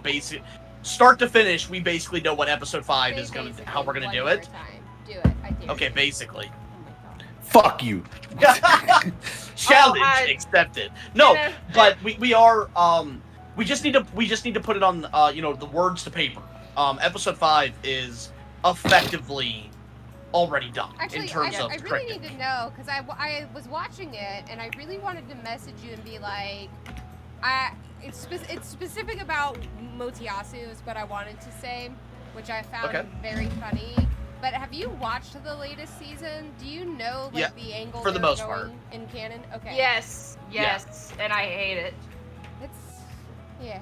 start to finish. We basically know what episode 5 is gonna how we're gonna One do more it. time. Do it. I dare Okay, you. basically. Oh my god. Fuck you. Challenge accepted. No, Yeah. but we are we just need to put it on you know, the words to paper. Episode 5 is effectively already done Actually, in terms I of really scripting. need to know because I was watching it and I really wanted to message you and be like, it's specific about Motiasu is what I wanted to say, which I found Okay. very funny. but have you watched the latest season? Do you know like Yeah, the angle for the they're most going part. in canon? Okay. Yes, and I hate it. Yeah.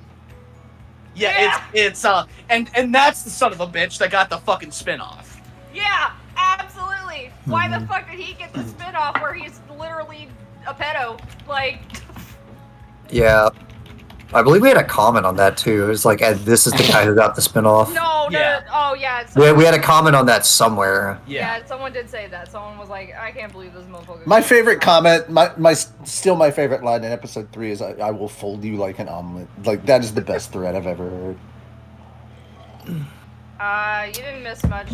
Yeah, it's and that's the son of a bitch that got the fucking spinoff. Yeah, absolutely. Why the Mhm. fuck did he get the spinoff where he's literally a pedo? Like, Yeah. I believe we had a comment on that too. It was like, this is the guy who got the spinoff. no, Yeah. oh yeah. We had a comment on that somewhere. Yeah. Yeah, someone did say that. Someone was like, I can't believe this motherfucker. My favorite comment, my still my favorite line in episode 3 is I will fold you like an omelet. Like that is the best thread I've ever heard. You didn't miss much.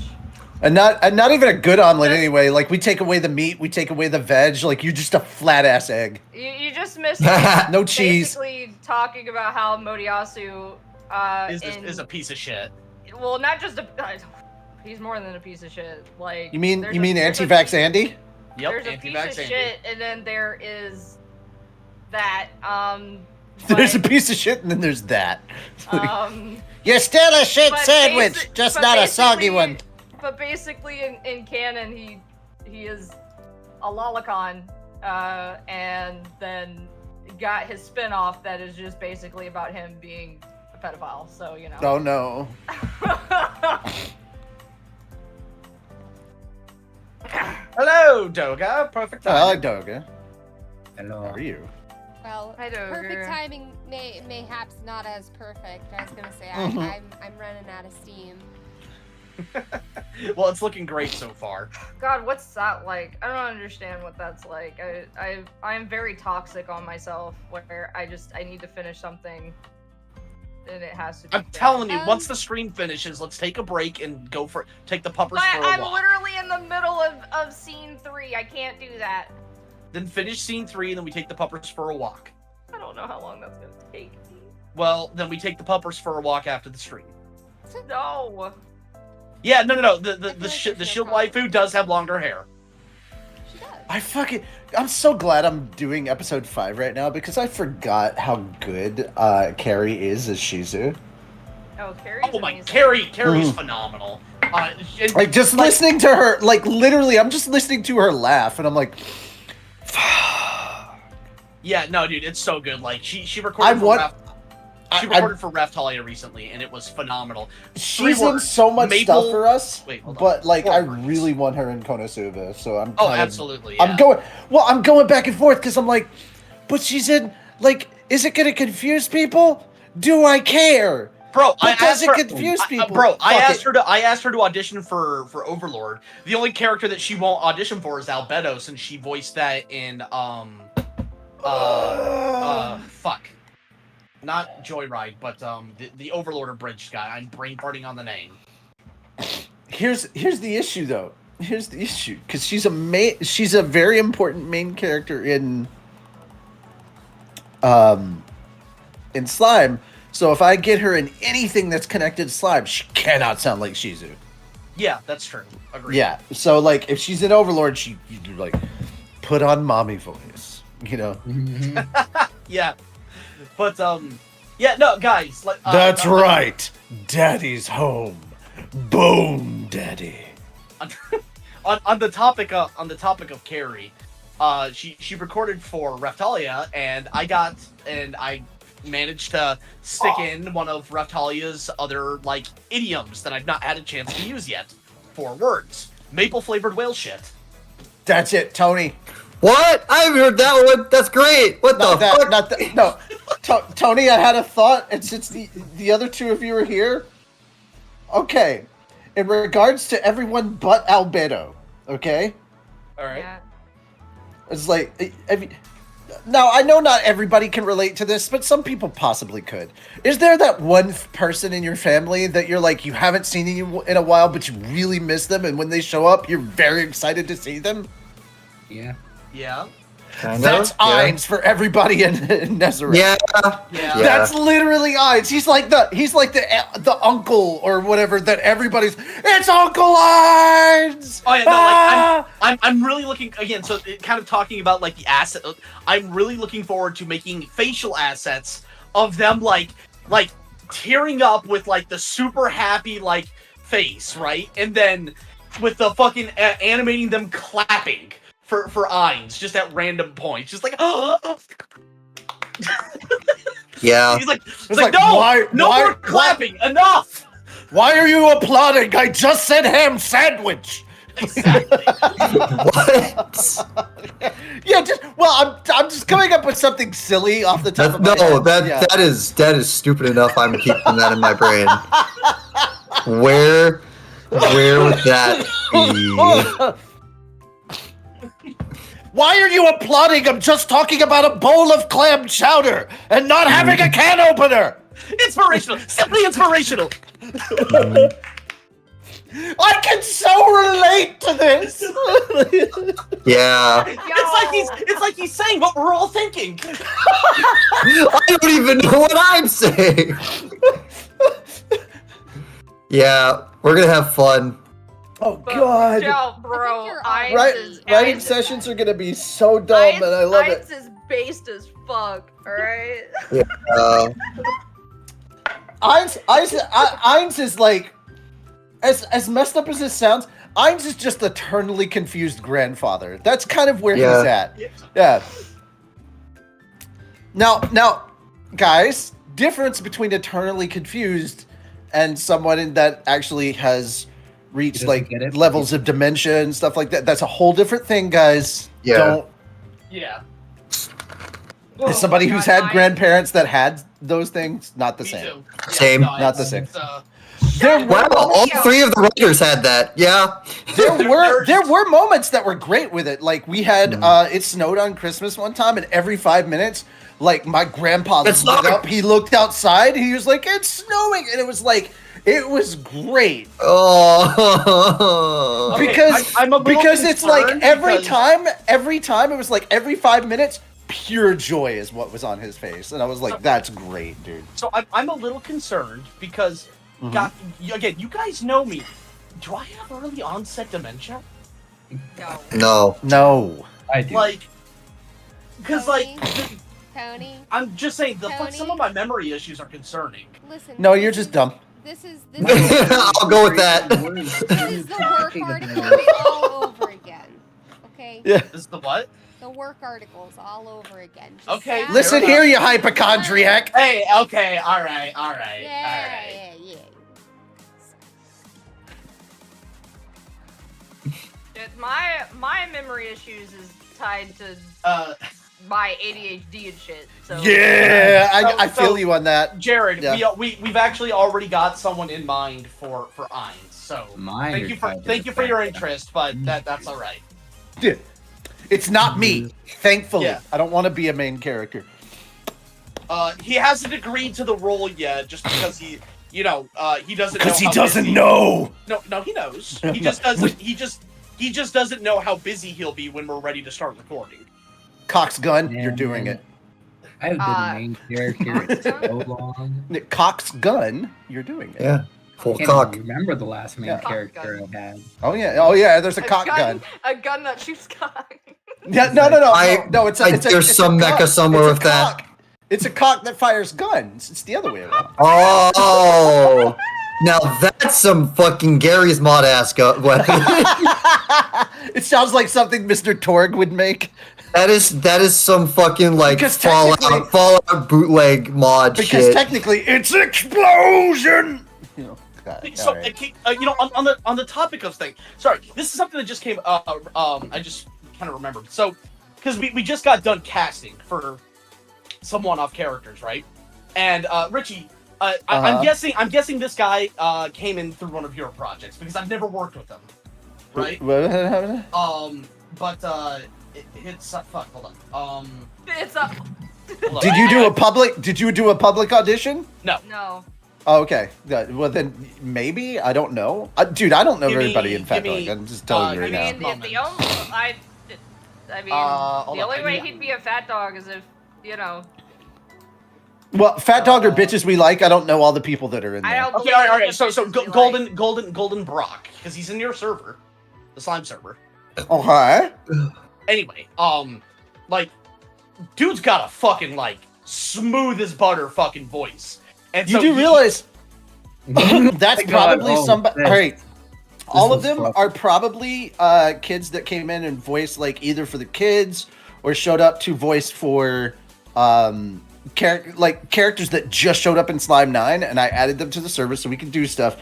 And not even a good omelet anyway. Like we take away the meat, we take away the veg. Like you're just a flat ass egg. You just missed No cheese. basically talking about how Modiyasu Is a piece of shit. well, not just a he's more than a piece of shit. Like You mean there's there's anti-vax Andy? Yep, There's a piece anti-vax of Andy. shit, and then there is that. There's a but, piece of shit and then there's that. You're still a shit but sandwich, basi- just but not a soggy basically- one. But basically, in canon, he is a lolicon, and then got his spin-off that is just basically about him being a pedophile. So you know. Oh no. Hello, Doga. Perfect Oh, I time. like Doga. Hello. How are you? Well, Hi, Doger. perfect timing mayhaps not as perfect. I was gonna say Mhm. I'm running out of steam. Well, it's looking great so far. God, what's that like? I don't understand what that's like. I'm very toxic on myself, where I need to finish something, and it has to be. I'm telling you, Um, once the stream finishes, let's take a break and take the puppers But for a I'm walk. literally in the middle of scene 3. I can't do that. Then finish scene 3, and then we take the puppers for a walk. I don't know how long that's gonna take. Well, then we take the puppers for a walk after the stream. No. Yeah, no. The feel like the there's no shield problem. waifu does have longer hair. She does. I'm so glad I'm doing episode 5 right now because I forgot how good Carrie is as Shizu. Oh, Carrie's Oh my, amazing. Carrie's Mhm. phenomenal. Like just listening to her, like literally, I'm just listening to her laugh, and I'm like, Yeah, no, dude, it's so good. Like she recorded I for Raftalia recently, and it was phenomenal. she's in words. so much Maple- stuff for us. Wait, hold on. But like, 4 I words. really want her in Konosuba, so I'm. Oh, kind of- absolutely. Yeah. I'm going back and forth because I'm like, but she's in. Like, is it gonna confuse people? Do I care? Bro, But I does asked it her. confuse people? I Fuck asked it. her to. I asked her to audition for Overlord. The only character that she won't audition for is Albedo, since she voiced that in fuck, not Joyride, but the Overlord abridged guy. I'm brain farting on the name. Here's the issue though. Here's the issue because she's a very important main character in Slime. So if I get her in anything that's connected to Slime, she cannot sound like Shizu. Yeah, that's true. Agreed. Yeah. So like if she's in Overlord, you like put on mommy voice. You know. Yeah, but yeah, no, guys. Like, That's right. Daddy's home. Boom, daddy. On the topic of Carrie, she recorded for Raftalia, and I managed to stick in one of Raftalia's other like idioms that I've not had a chance to use yet. 4 words: maple flavored whale shit. That's it, Tony. What? I haven't heard that one. That's great. What the fuck? No. Tony, I had a thought, and since the other 2 of you are here, okay. In regards to everyone but Albedo, okay? All right. Yeah. It's like, now I know not everybody can relate to this, but some people possibly could. Is there that one person in your family that you're like, you haven't seen in a while, but you really miss them, and when they show up, you're very excited to see them? Yeah. Yeah. Kind That's of, yeah. Ainz for everybody in Nezareth. Yeah. Yeah. That's literally Ainz. He's like the uncle or whatever that everybody's. It's Uncle Ainz. Oh yeah, no, Ah! like I'm really looking again. So kind of talking about like the asset. I'm really looking forward to making facial assets of them like tearing up with like the super happy like face, right? And then with the fucking animating them clapping for Ainz just at random points, just like Yeah. He's like, why- no why- more clapping, enough. Why are you applauding? I just said ham sandwich. Exactly. What? Yeah, I'm just coming up with something silly off the top of my No, head. that is stupid enough. I'm keeping that in my brain. Where would that be? Why are you applauding? I'm just talking about a bowl of clam chowder and not having a can opener. Inspirational, simply inspirational. I can so relate to this. Yeah. It's like he's saying what we're all thinking. I don't even know what I'm saying. Yeah, we're gonna have fun. Oh God. Yo, bro, Writing sessions are gonna be so dumb, and I love it. Ainz is based as fuck. All right. Ainz is like, as messed up as this sounds, Ainz is just eternally confused grandfather. That's kind of where he's at. Yeah. Now, guys, difference between eternally confused and someone that actually has reached like levels of dementia and stuff like that. That's a whole different thing, guys. Yeah. Yeah. As somebody who's had grandparents that had those things, not the Me same. too. Yeah, Same. no, Not the same. it's, Wow, all three of the writers had that. Yeah. There were moments that were great with it. Like we had it snowed on Christmas one time, and every 5 minutes, like my grandpa It's looked snowing. up, he looked outside, he was like, "It's snowing," and it was like, it was great. Oh. Okay, Because I'm a little because it's like concerned every because- time it was like every 5 minutes, pure joy is what was on his face, and I was like, "That's great, dude." So I'm a little concerned because, God, again, you guys know me. Do I have early onset dementia? No. No. I Like, because Tony? like, Tony, I'm just saying, Tony? some of my memory issues are concerning. listen. No, this you're just is- dumb. This is I'll go with that. this is the work articles all over again. Okay. Yeah. This is the what? The work articles all over again. Just Okay, sound- Listen enough. here, you hypochondriac. Hey, okay, all right. Yeah. Dude, my memory issues is tied to my ADHD and shit. So Yeah, I So- feel you on that. Jared, Yeah. we've actually already got someone in mind for Ainz. So thank you for your interest, but that's all right. Yeah. It's not me, thankfully. Yeah. I don't want to be a main character. He hasn't agreed to the role yet, just because he doesn't know. Because he how doesn't busy- know. No, he knows. He just doesn't. He just doesn't know how busy he'll be when we're ready to start recording. Cox gun, Yeah, you're doing man. it. I've been the main character for so long. Cox gun, you're doing it. Yeah. Full I can't cock. even remember the last main Yeah. character I had. Oh yeah, there's a cock gun. A gun that shoots cock. Yeah, no. There's some mecha somewhere with that. It's a cock that fires guns. It's the other way around. Oh. Now that's some fucking Gary's mod ass weapon. It sounds like something Mr. Torg would make. That is some fucking like Because technically- Fallout bootleg mod Because shit. technically, it's an explosion. You know, God, So, all right. on the topic of thing, sorry, this is something that just came. I just kind of remembered. So, because we just got done casting for some one-off characters, right? And Richie, I'm guessing this guy came in through one of your projects because I've never worked with him, right? But it's fuck. Hold on. It's a Hold on. Did you do a public audition? no. Oh, okay. Well, then maybe I don't know, dude. I don't know Give me- everybody in give me, PhatDog. I'm just telling you I right now. mean, Moment. the only way he'd be a fat dog is if Well, PhatDog or bitches we like. I don't know all the people that are in I there. don't. Okay, believe all right. the So bitches we like. Golden Brock, because he's in your server, the slime server. Oh, hi. Anyway, like, dude's got a fucking like smooth as butter fucking voice, and You so do realize that's God, probably oh, somebody. shit. All right. All of was them fluffy. are probably kids that came in and voiced like either for the kids or showed up to voice for characters that just showed up in Slime 9, and I added them to the service so we can do stuff.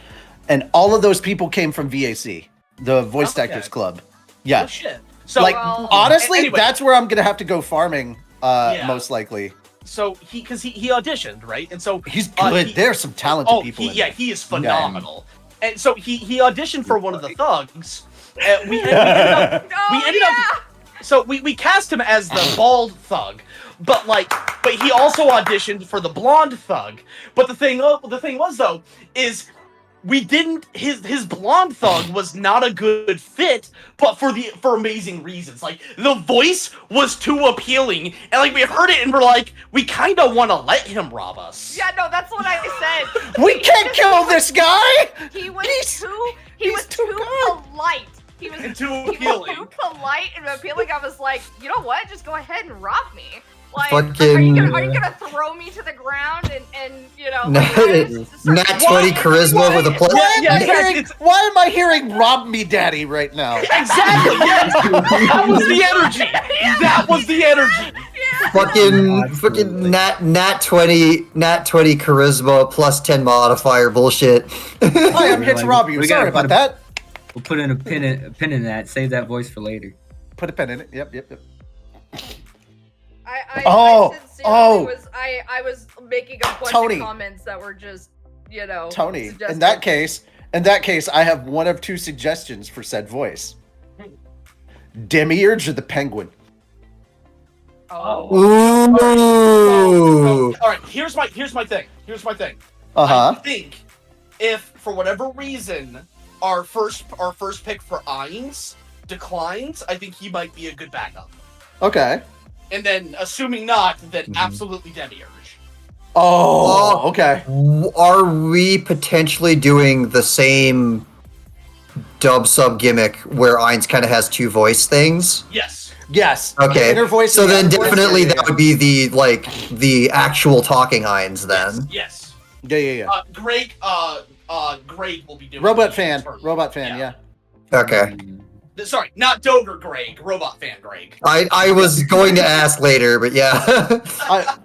And all of those people came from VAC, the Voice Okay. Actors Club. Yeah. Oh, shit. So Like, Well, honestly, anyway. that's where I'm gonna have to go farming, Yeah. most likely. So he auditioned, right? And so He's good. There's some talented people in there. he is phenomenal. And so he auditioned for one of the thugs. We ended up so we cast him as the bald thug, but he also auditioned for the blonde thug. But the thing was though is we didn't his blonde thug was not a good fit, but for amazing reasons. Like the voice was too appealing, and like we heard it and we're like, we kind of want to let him rob us. Yeah, no, that's what I said. We can't kill this guy. He was he's too good. polite. He was And too He was appealing. too polite and appealing. I was like, you know what? Just go ahead and rob me. Like, Fucking- are you gonna throw me to the ground and you know? Nat start 20 walking? charisma with a plus. Why am I hearing "Rob Me, Daddy" right now? Exactly. Yes. That was the energy. That was the energy. Fucking nat 20 charisma plus 10 modifier bullshit. Hi, I'm here to rob you. We Sorry gotta about that. We'll put in a pin in that. Save that voice for later. Put a pen in it. Yep. I Oh, sincerely oh. I was making a bunch Tony. of comments that were just, you know, Tony, in suggestive. that case, I have one of two suggestions for said voice. Demiurge or the Penguin? Oh. Ooh. All right. Here's my thing. Uh-huh. I think if for whatever reason our first pick for Ainz declines, I think he might be a good backup. Okay. And then assuming not, then absolutely Demiurge. Oh, okay. Are we potentially doing the same dub sub gimmick where Ainz kind of has two voice things? Yes. Yes. Okay. The inner voice So and the then outer voice, definitely yeah, that would be the actual talking Ainz then. Yes. Yeah. Greg will be doing Robot the fan. first. Robot fan, yeah. Okay. Sorry, not Doger Greg, Robot fan Greg. I was going to ask later, but yeah.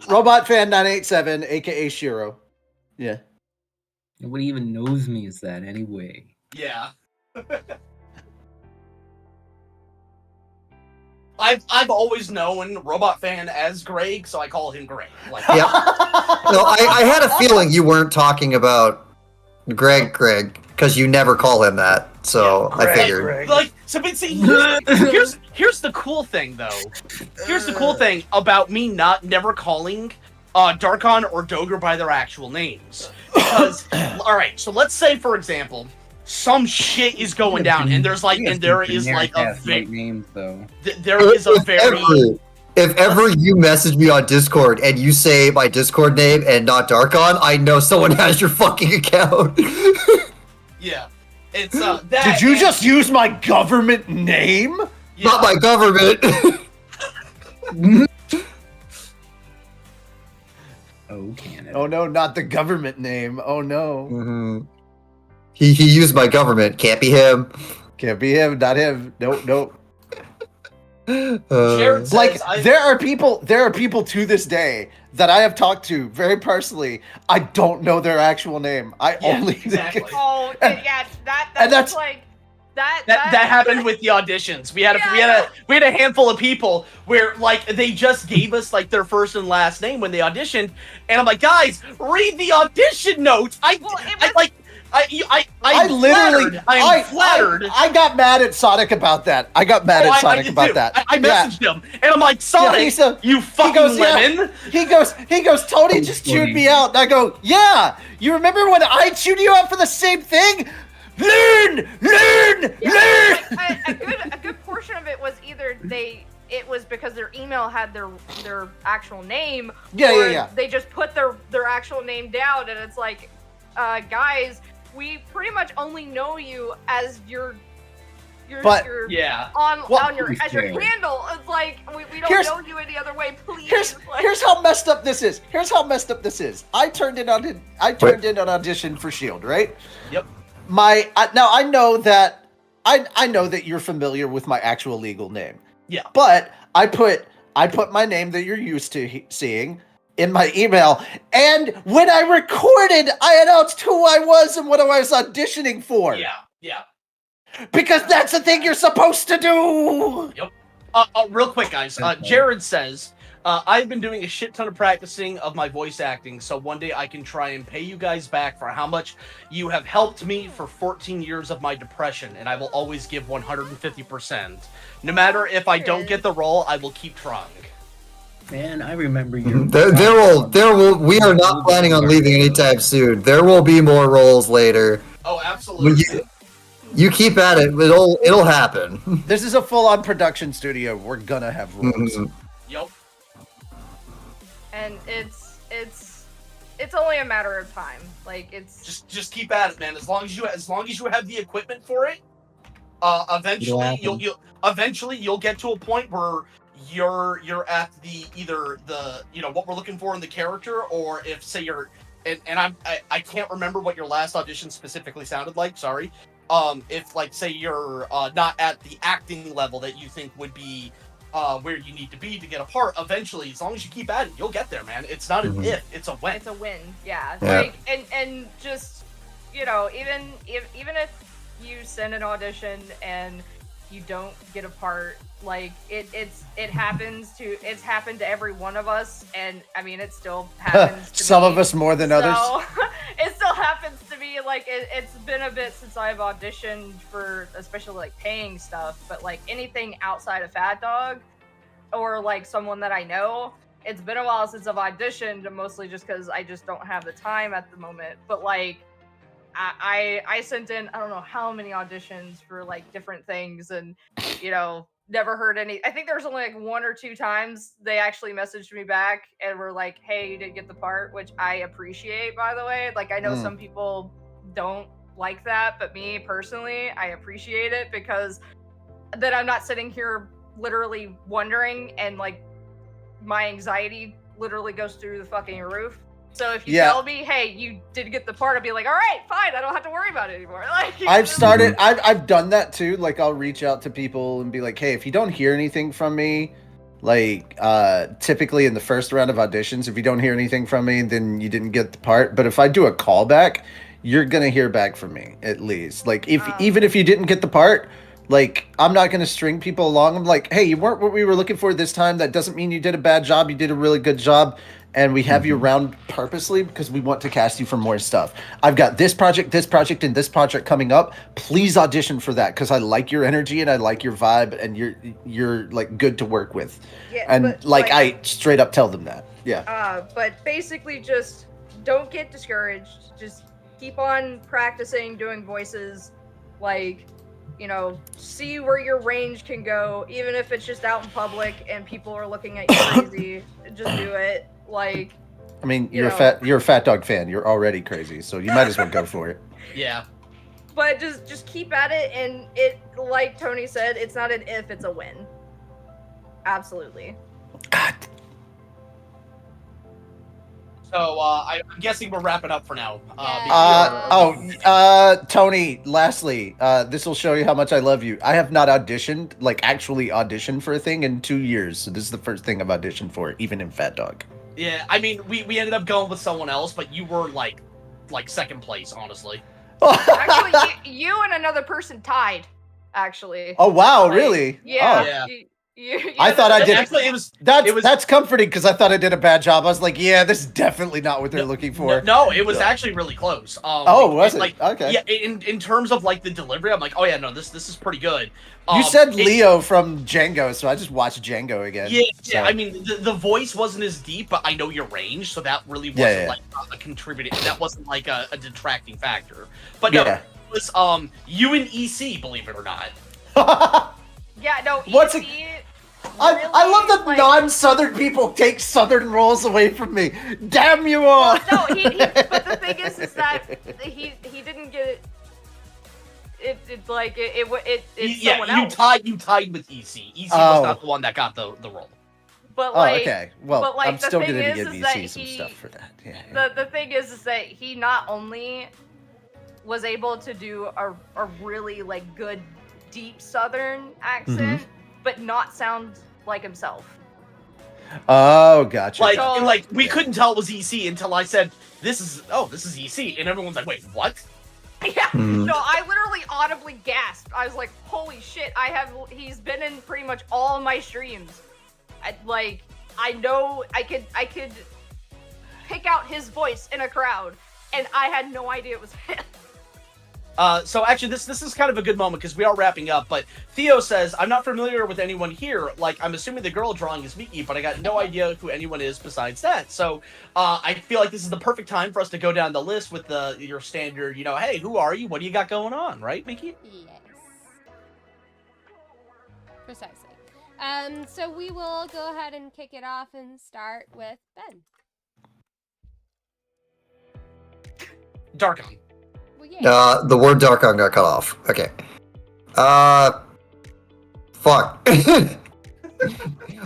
Robot fan 987, aka Shiro. Yeah. Nobody even knows me as that anyway. Yeah. I've always known Robot fan as Greg, so I call him Greg. Like, Yep. No, I had a feeling you weren't talking about Greg, because you never call him that. So I figured. Like, so but see, here's the cool thing though. Here's the cool thing about me never calling Darkon or Doger by their actual names. Because all right, so let's say for example, some shit is going down and there is like a very names though. there is a very If ever you message me on Discord and you say my Discord name and not Darkon, I know someone has your fucking account. yeah. It's that. Did you and- just use my government name? yeah. Not my government. Oh, Canada. Oh no, not the government name. Oh no. Mhm. He used my government. Can't be him. Can't be him, not him. Nope. Jared says, Like there are people to this day that I have talked to very personally. I don't know their actual name. I Yeah, only exactly. Oh, And- yeah, and that's that's- like that happened with the auditions. We had a handful of people where like they just gave us like their first and last name when they auditioned, and I'm like, guys, read the audition notes. I'm flattered. I got mad at Sonic about that. I got mad at Sonic about that. I messaged him, and I'm like, Sonic, you fucking goes, yeah. lemon. He goes, Tony just chewed me out. And I go, yeah, you remember when I chewed you out for the same thing? Learn! like, a good portion of it was either it was because their email had their actual name. or Yeah. They just put their actual name down, and it's like, guys, we pretty much only know you as your Yeah. on your as your fair. handle. It's like we don't Here's- know you any other way. Please. Here's how messed up this is. I turned in an audition for Shield, right? Yep. now I know that I know that you're familiar with my actual legal name. Yeah. But I put my name that you're used to seeing in my email, and when I recorded, I announced who I was and what I was auditioning for. Yeah. Because that's the thing you're supposed to do. Yep. Real quick, guys. Jared says, I've been doing a shit ton of practicing of my voice acting, so one day I can try and pay you guys back for how much you have helped me for 14 years of my depression, and I will always give 150%. No matter if I don't get the role, I will keep trying. Man, I remember your. There will. We are not planning on leaving anytime soon. There will be more roles later. Oh, absolutely. You keep at it. It'll happen. This is a full-on production studio. We're gonna have rules. Yep. And it's only a matter of time. Like it's just keep at it, man. As long as you have the equipment for it, eventually you'll get to a point where you're at either what we're looking for in the character, or if say you're I can't remember what your last audition specifically sounded like. Sorry. If like say you're not at the acting level that you think would be where you need to be to get a part, eventually, as long as you keep at it, you'll get there, man. It's not an if, it's a when. It's a win, yeah. Like and just even if you send an audition and you don't get a part, like it's happened to every one of us, and I mean it still happens to Some me. of us more than others. It still happens to me. Like it's been a bit since I've auditioned for especially like paying stuff, but like anything outside of PhatDog or like someone that I know, it's been a while since I've auditioned, mostly just because I just don't have the time at the moment. But like I sent in I don't know how many auditions for like different things, and never heard any. I think there was only like 1 or 2 times they actually messaged me back and were like, hey, you didn't get the part, which I appreciate, by the way. Like I know some people don't like that, but me personally, I appreciate it, because then I'm not sitting here literally wondering, and like my anxiety literally goes through the fucking roof. So if you tell me, hey, you did get the part, I'll be like, all right, fine, I don't have to worry about it anymore. Like I've done that too. Like I'll reach out to people and be like, hey, if you don't hear anything from me, like typically in the first round of auditions, if you don't hear anything from me, then you didn't get the part. But if I do a callback, you're gonna hear back from me at least. Like even if you didn't get the part, like I'm not gonna string people along. I'm like, hey, you weren't what we were looking for this time. That doesn't mean you did a bad job. You did a really good job. And we have you around purposely because we want to cast you for more stuff. I've got this project, and this project coming up. Please audition for that because I like your energy and I like your vibe, and you're like good to work with. Yeah, and like I straight up tell them that. Yeah. But basically, just don't get discouraged. Just keep on practicing doing voices. Like, see where your range can go, even if it's just out in public and people are looking at you crazy. Just do it. Like, I mean, you're a PhatDog fan. You're already crazy, so you might as well go for it. Yeah. But just keep at it, and it, like Tony said, it's not an if, it's a win. Absolutely. God. So I'm guessing we're wrapping up for now. Tony, lastly, this will show you how much I love you. I have not auditioned, like actually auditioned for a thing in 2 years. So this is the first thing I've auditioned for, even in PhatDog. Yeah, I mean, we ended up going with someone else, but you were like second place, honestly. Actually, you and another person tied. Actually. Oh wow, really? Yeah. Oh. I thought I did. Actually, that's comforting because I thought I did a bad job. I was like, yeah, this is definitely not what they're looking for. No, it was actually really close. Was it? Like, okay. Yeah, in terms of like the delivery, I'm like, oh yeah, no, this is pretty good. You said Leo from Django, so I just watched Django again. Yeah, so. I mean, the voice wasn't as deep, but I know your range, so that really wasn't like a contributing. That wasn't like a detracting factor. But no, it was you and EC, believe it or not. Yeah, no, EC. What's it? I love that non-Southern people take Southern roles away from me. Damn you all! Well, no, but the thing is that he didn't get it. It's someone else. You tied with EC. EC was not the one that got the role. But like, okay. Well, I'm still gonna give is EC some stuff for that. Yeah. The thing is that he not only was able to do a really like good deep Southern accent, but not sound like himself. Oh, gotcha. Like we couldn't tell it was EC until I said, this is EC, and everyone's like, wait, what? Yeah, no, I literally audibly gasped. I was like, holy shit, he's been in pretty much all of my streams. I know I could pick out his voice in a crowd, and I had no idea it was him. So actually, this is kind of a good moment because we are wrapping up. But Theo says, "I'm not familiar with anyone here. Like, I'm assuming the girl drawing is Miki, but I got no idea who anyone is besides that. So, I feel like this is the perfect time for us to go down the list with your standard. Hey, who are you? What do you got going on? Right, Miki? Yes. Precisely. So we will go ahead and kick it off and start with Ben. Darkon. Well, yeah. The word Darkon got cut off. Okay. Fuck.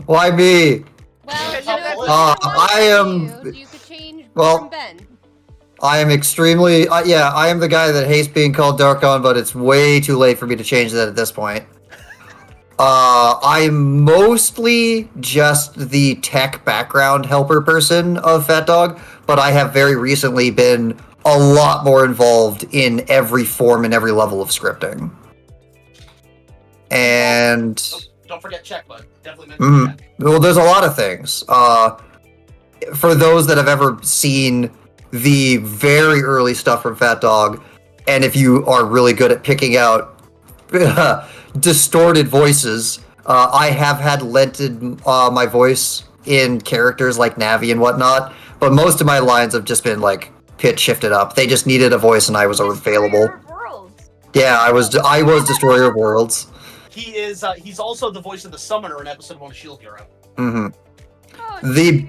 Why me? Well, I am. You could change Well, from Ben. I am extremely. I am the guy that hates being called Darkon, but it's way too late for me to change that at this point. I'm mostly just the tech background helper person of PhatDog, but I have very recently been a lot more involved in every form and every level of scripting. And don't forget Checkbug. Definitely mention that. Well, there's a lot of things. For those that have ever seen the very early stuff from PhatDog, and if you are really good at picking out distorted voices, I have had lented my voice in characters like Navi and whatnot, but most of my lines have just been like pitch shifted up. They just needed a voice and I was available. Yeah, I was Destroyer of Worlds. He's also the voice of the Summoner in episode 1 of Shield Hero. Oh, the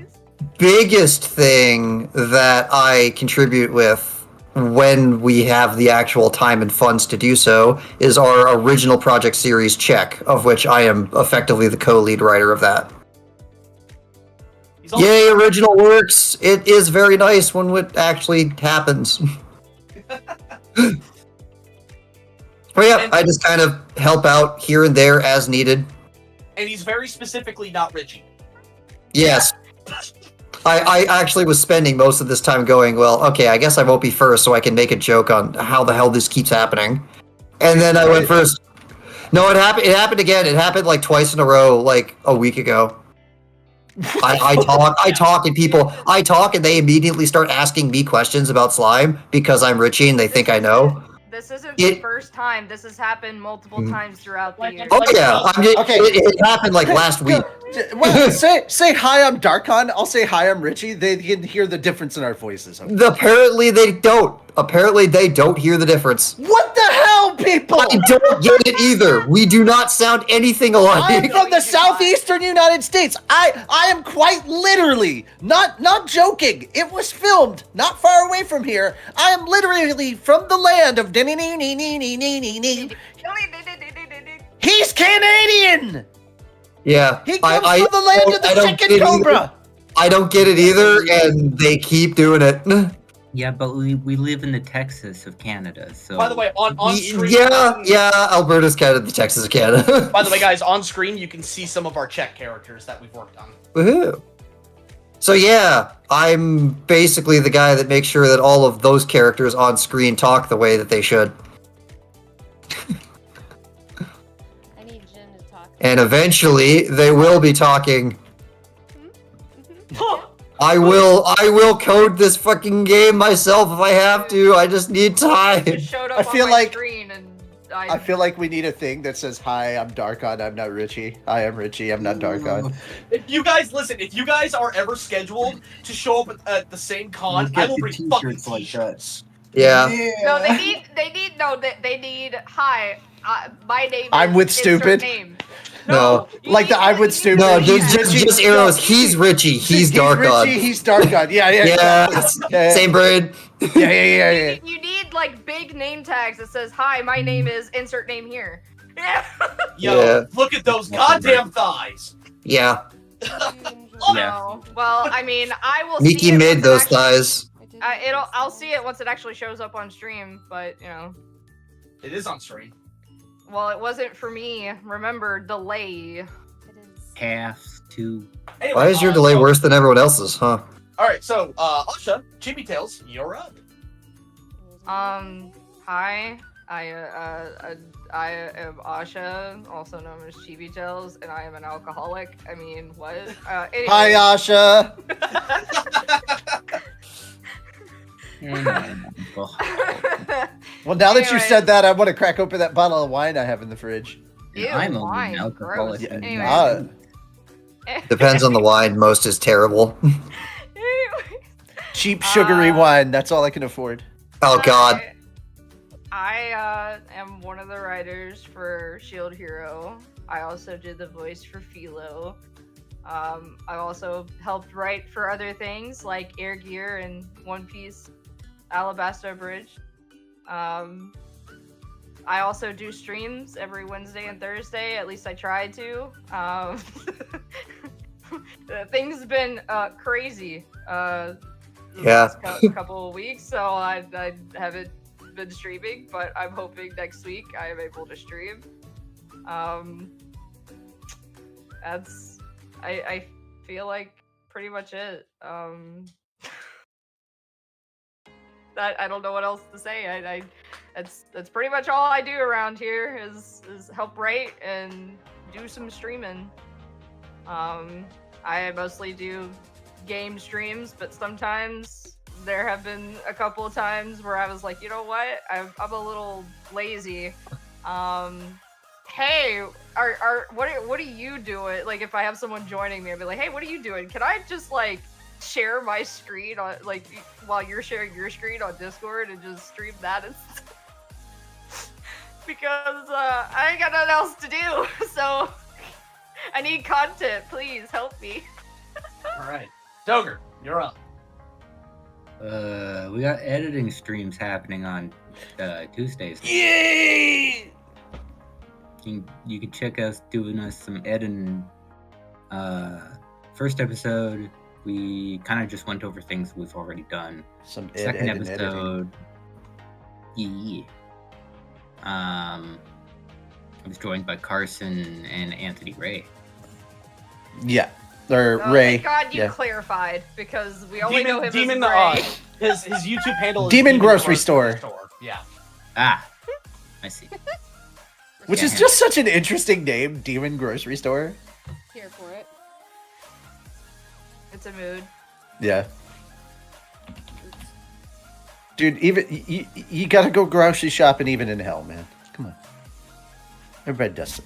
biggest thing that I contribute with when we have the actual time and funds to do so is our original project series Check, of which I am effectively the co-lead writer of that. Yay, original works! It is very nice when it actually happens. But yeah, I just kind of help out here and there as needed. And he's very specifically not Richie. Yes. I actually was spending most of this time going, well, okay, I guess I won't be first so I can make a joke on how the hell this keeps happening. And then I went first. No, it happened again. It happened like twice in a row, like a week ago. I talk and they immediately start asking me questions about slime because I'm Richie and they think I know. This isn't the first time. This has happened multiple times throughout the year. Oh yeah, it happened like last week. Well, say hi, I'm Darkon. I'll say hi, I'm Richie. They can hear the difference in our voices. Okay? Apparently they don't. Apparently they don't hear the difference. What the hell, people? I don't get it either. We do not sound anything alike. I am from the southeastern United States. I am quite literally, not joking. It was filmed not far away from here. I am literally from the land of He's Canadian. Yeah, he comes from the land of the chicken cobra. I don't get it either, and they keep doing it. Yeah, but we live in the Texas of Canada, so... By the way, on screen... Yeah, Alberta's Canada, the Texas of Canada. By the way, guys, on screen, you can see some of our Czech characters that we've worked on. Woohoo. So yeah, I'm basically the guy that makes sure that all of those characters on screen talk the way that they should. I need Jin to talk. And eventually, they will be talking. I will code this fucking game myself if I have to. I just need time. I feel like we need a thing that says, hi, I'm Darkon, I'm not Richie. Hi, I'm Richie, I'm not Darkon. If you guys are ever scheduled to show up at the same con, I will bring fucking t-shirts. Yeah. No, they need hi, my name I'm with stupid. Name. No. Like the I'm with stupid. No, just arrows. He's Richie. He's Darkon. Richie, he's Darkon. Yeah. Same brain. Yeah. You need like big name tags that says, hi, my name is insert name here. Yo, look at those goddamn thighs. Yeah. No. Well, I mean, I will Miki see made those thighs. I'll see it once it actually shows up on stream, but you know. It is on stream. Well, it wasn't for me. Remember, delay. It is. Half to. Anyway, Why is your delay worse than everyone else's, huh? All right, so Asha, Chibi Tales, you're up. Hi. I am Asha, also known as Chibi Tales, and I am an alcoholic. I mean, what? Anyway. Hi, Asha. Well, now that you Anyway. said that, I want to crack open that bottle of wine I have in the fridge. Ew, I'm only wine, an alcoholic. gross. and Anyway. not- Depends on the wine. Most is terrible. Anyway. Cheap, sugary wine. That's all I can afford. Oh God. I am one of the writers for Shield Hero. I also did the voice for Philo. I also helped write for other things like Air Gear and One Piece Alabasta Bridge. I also do streams every Wednesday and Thursday. At least I try to. Things have been crazy. The Yeah. last couple of weeks, so I haven't been streaming, but I'm hoping next week I am able to stream. That's I feel like pretty much it. That I don't know what else to say. That's pretty much all I do around here is help write and do some streaming. I mostly do game streams, but sometimes there have been a couple of times where I was like, you know what, I'm a little lazy. Hey, what are you doing? Like, if I have someone joining me, I'd be like, hey, what are you doing? Can I just like share my screen on like while you're sharing your screen on Discord and just stream that instead? Because I ain't got nothing else to do, so I need content. Please help me. All right, Doger, you're up. We got editing streams happening on Tuesdays. Yay! You can check us doing some editing. First episode, we kind of just went over things we've already done. Some Second editing. episode, yeah. I was joined by Carson and Anthony Ray. Yeah. Or Oh, Ray. thank God you Yeah. clarified, because we only know him Demon, as Ray. his YouTube handle is Demon Grocery Store. Yeah. Ah, I see. Which Yeah. is just such an interesting name, Demon Grocery Store. Here for it. It's a mood. Yeah. Dude, even you gotta go grocery shopping even in hell, man. Come on. Everybody does it.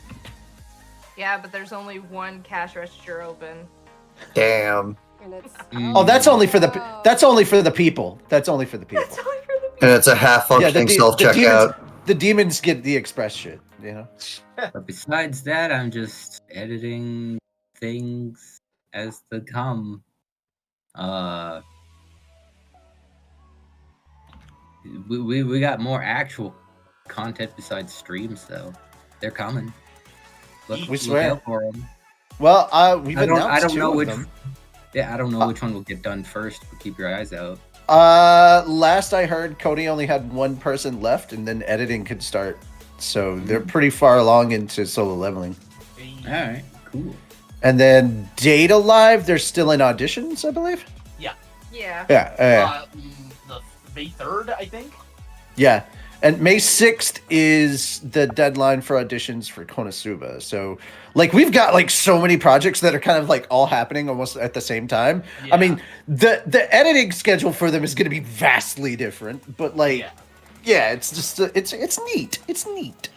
Yeah, but there's only one cash register open. Damn. And it's, Oh, that's only for the people. That's only for the people. That's only for the people. And it's a half functioning self checkout. The demons get the express shit, you know? But besides that, I'm just editing things as they come. We got more actual content besides streams, though. They're coming. We swear. Look out for 'em. Well, we've I announced don't two know of which. them. Yeah, I don't know which one will get done first, but keep your eyes out. Last I heard, Cody only had one person left, and then editing could start. So they're pretty far along into solo leveling. All right, cool. And then Data Live, they're still in auditions, I believe. Yeah. Yeah, The May 3rd, I think. yeah. And May 6th is the deadline for auditions for Konosuba. So, like, we've got like so many projects that are kind of like all happening almost at the same time. Yeah. I mean, the editing schedule for them is going to be vastly different, but like, yeah, it's just it's neat. It's neat.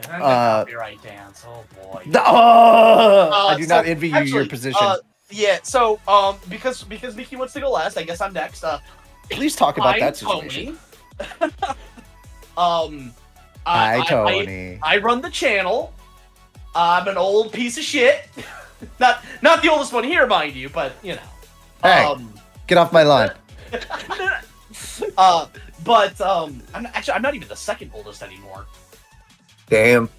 And copyright dance. Oh boy. I do not envy you your actually, position. Yeah. So because Miki wants to go last, I guess I'm next. Please talk about I'm that situation. Tony. Hi, Tony. I run the channel. I'm an old piece of shit. not the oldest one here, mind you, but you know. Hey, get off my lawn. I'm not even the second oldest anymore. Damn.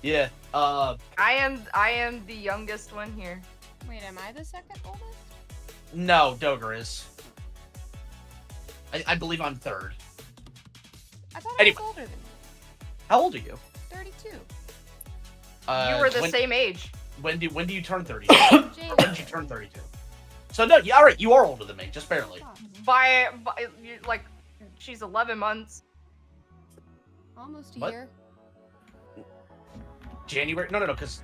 Yeah. I am the youngest one here. wait, am I the second oldest? No, Doger is. I believe I'm third. I thought Anyway. I was older than you. How old are you? 32. You were the when, same age. When do you turn 32? Or when did you January. turn 32? So no, yeah, all right, you are older than me, just barely. By like, she's 11 months. Almost a What? year. January? No, because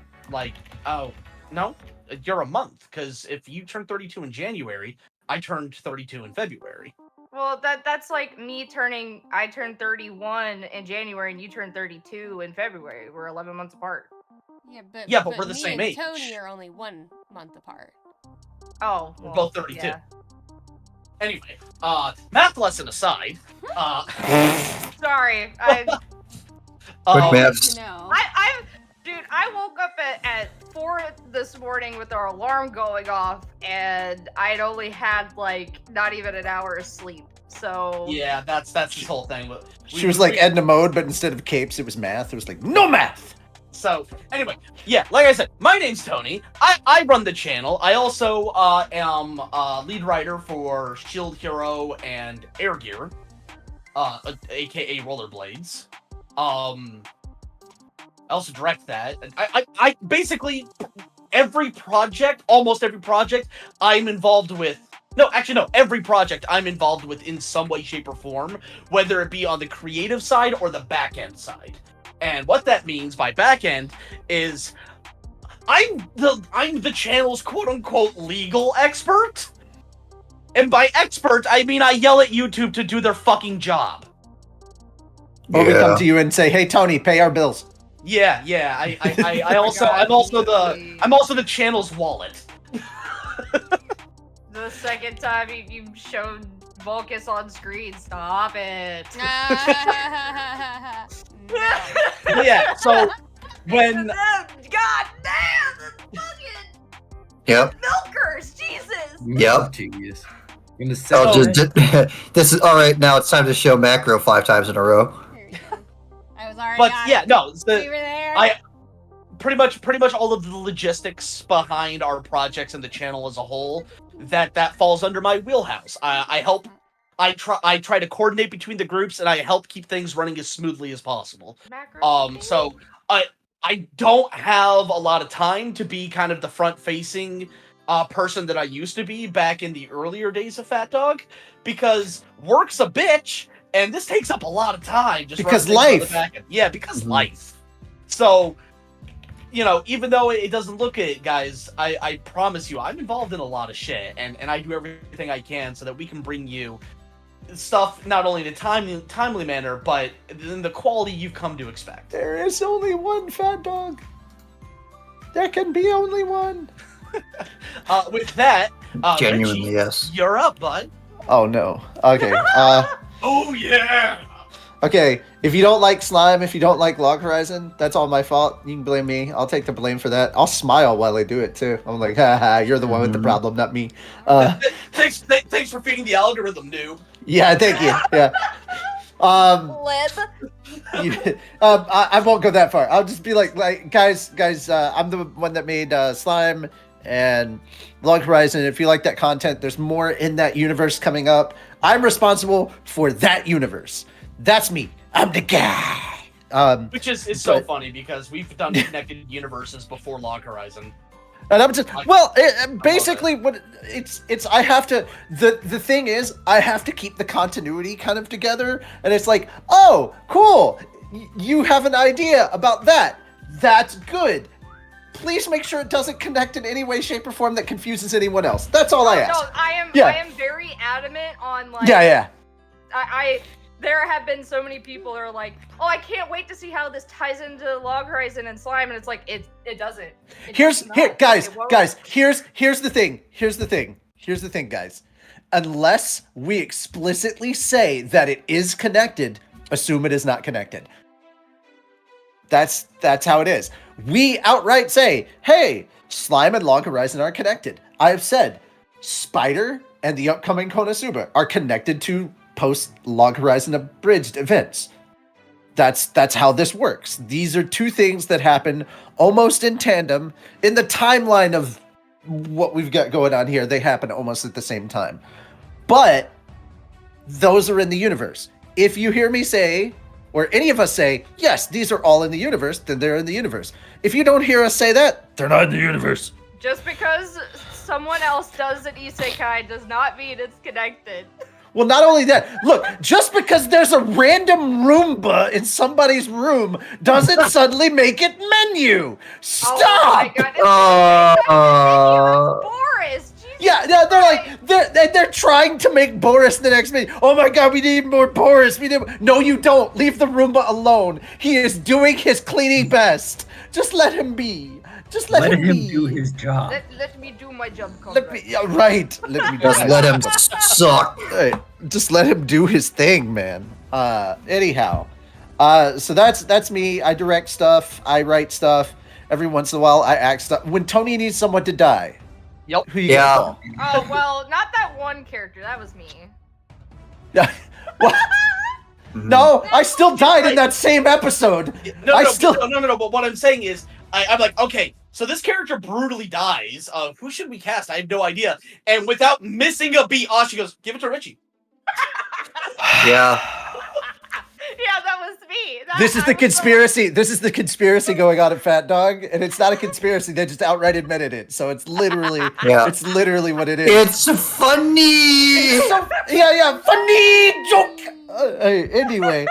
oh no, you're a month. Because if you turn 32 in January, I turned 32 in February. Well, that's like me turning. I turned 31 in January, and you turned 32 in February. We're 11 months apart. Yeah, but we're the me same and age. Tony are only 1 month apart. Oh, We're well, both 32. Yeah. Anyway, math lesson aside, Sorry, Quick um, maths. No. Dude, I woke up at 4 this morning with our alarm going off, and I'd only had like not even an hour of sleep. So yeah, that's this whole thing. She was like Edna Mode, but instead of capes, it was math. It was like, no math! So anyway, yeah, like I said, my name's Tony. I run the channel. I also am lead writer for Shield Hero and Air Gear, aka Rollerblades. I also direct that. I basically almost every project I'm involved with. No, actually, no. Every project I'm involved with in some way, shape, or form, whether it be on the creative side or the back end side. And what that means by back end is I'm the channel's quote unquote legal expert. And by expert, I mean I yell at YouTube to do their fucking job. Or we come to you and say, hey, Tony, pay our bills. Yeah. I'm also the channel's wallet. the second time you showed Volcus on screen, stop it. No. Yeah, so when God damn, the fucking Yep. milkers, Jesus. Yep. Genius. In the Oh, second, this is all right. Now it's time to show macro 5 times in a row. There you go. I was already but on yeah, it. no, We were there. pretty much all of the logistics behind our projects and the channel as a whole, that falls under my wheelhouse. I try to coordinate between the groups, and I help keep things running as smoothly as possible. So I don't have a lot of time to be kind of the front-facing person that I used to be back in the earlier days of PhatDog, because work's a bitch, and this takes up a lot of time. Just Because running things on the life. back end. Yeah, because Mhm. life. So, even though it doesn't look it, guys, I promise you, I'm involved in a lot of shit, and I do everything I can so that we can bring you stuff not only in a timely manner, but in the quality you've come to expect. There is only one fat dog. There can be only one. With that, Genuinely, Richie, yes. you're up, bud. Oh no. Okay. Oh yeah. Okay. If you don't like slime, if you don't like Log Horizon, that's all my fault. You can blame me. I'll take the blame for that. I'll smile while I do it too. I'm like, haha, you're the one with the problem, not me. Thanks for feeding the algorithm, noob. Yeah, thank you. Yeah. I won't go that far. I'll just be like guys, I'm the one that made slime and Log Horizon. If you like that content, there's more in that universe coming up. I'm responsible for that universe. That's me. I'm the guy. Which is so funny because we've done connected universes before Log Horizon. And I'm just basically what it's I have to the thing is I have to keep the continuity kind of together, and it's like, oh cool, you have an idea about that, that's good, please make sure it doesn't connect in any way, shape, or form that confuses anyone else. That's all I ask. No, I am very adamant on like I there have been so many people that are like, oh, I can't wait to see how this ties into Log Horizon and slime, and it's like it doesn't. Here's the thing, guys. Unless we explicitly say that it is connected, assume it is not connected. That's how it is. We outright say, hey, slime and Log Horizon are connected. I have said Spider and the upcoming Konosuba are connected to post Log Horizon abridged events. That's how this works. These are two things that happen almost in tandem in the timeline of what we've got going on here. They happen almost at the same time. But those are in the universe. If you hear me say, or any of us say, yes, these are all in the universe, then they're in the universe. If you don't hear us say that, they're not in the universe. Just because someone else does an isekai does not mean it's connected. Well, not only that, look, just because there's a random Roomba in somebody's room doesn't suddenly make it menu. Stop! Oh my god, Boris. Yeah, they're trying to make Boris the next menu. Oh my god, we need more Boris. No, you don't. Leave the Roomba alone. He is doing his cleaning best. Just let him be. Just let him be. do his job. Let me do my job, Let me, yeah, right. Let me Just let him suck. Right. Just let him do his thing, man. Anyhow. So that's me. I direct stuff. I write stuff. Every once in a while, I act stuff. When Tony needs someone to die. Yep. Who you gonna call? Oh, well, not that one character. That was me. What? No, I still died in that same episode. No. But what I'm saying is, I'm like, okay, so this character brutally dies. Who should we cast? I have no idea. And without missing a beat, she goes, give it to Richie. Yeah. Yeah, that was me. This is the conspiracy. This is the conspiracy going on at Fat Dog, and it's not a conspiracy. They just outright admitted it. So it's literally, it's literally what it is. It's funny. Funny joke. Anyway,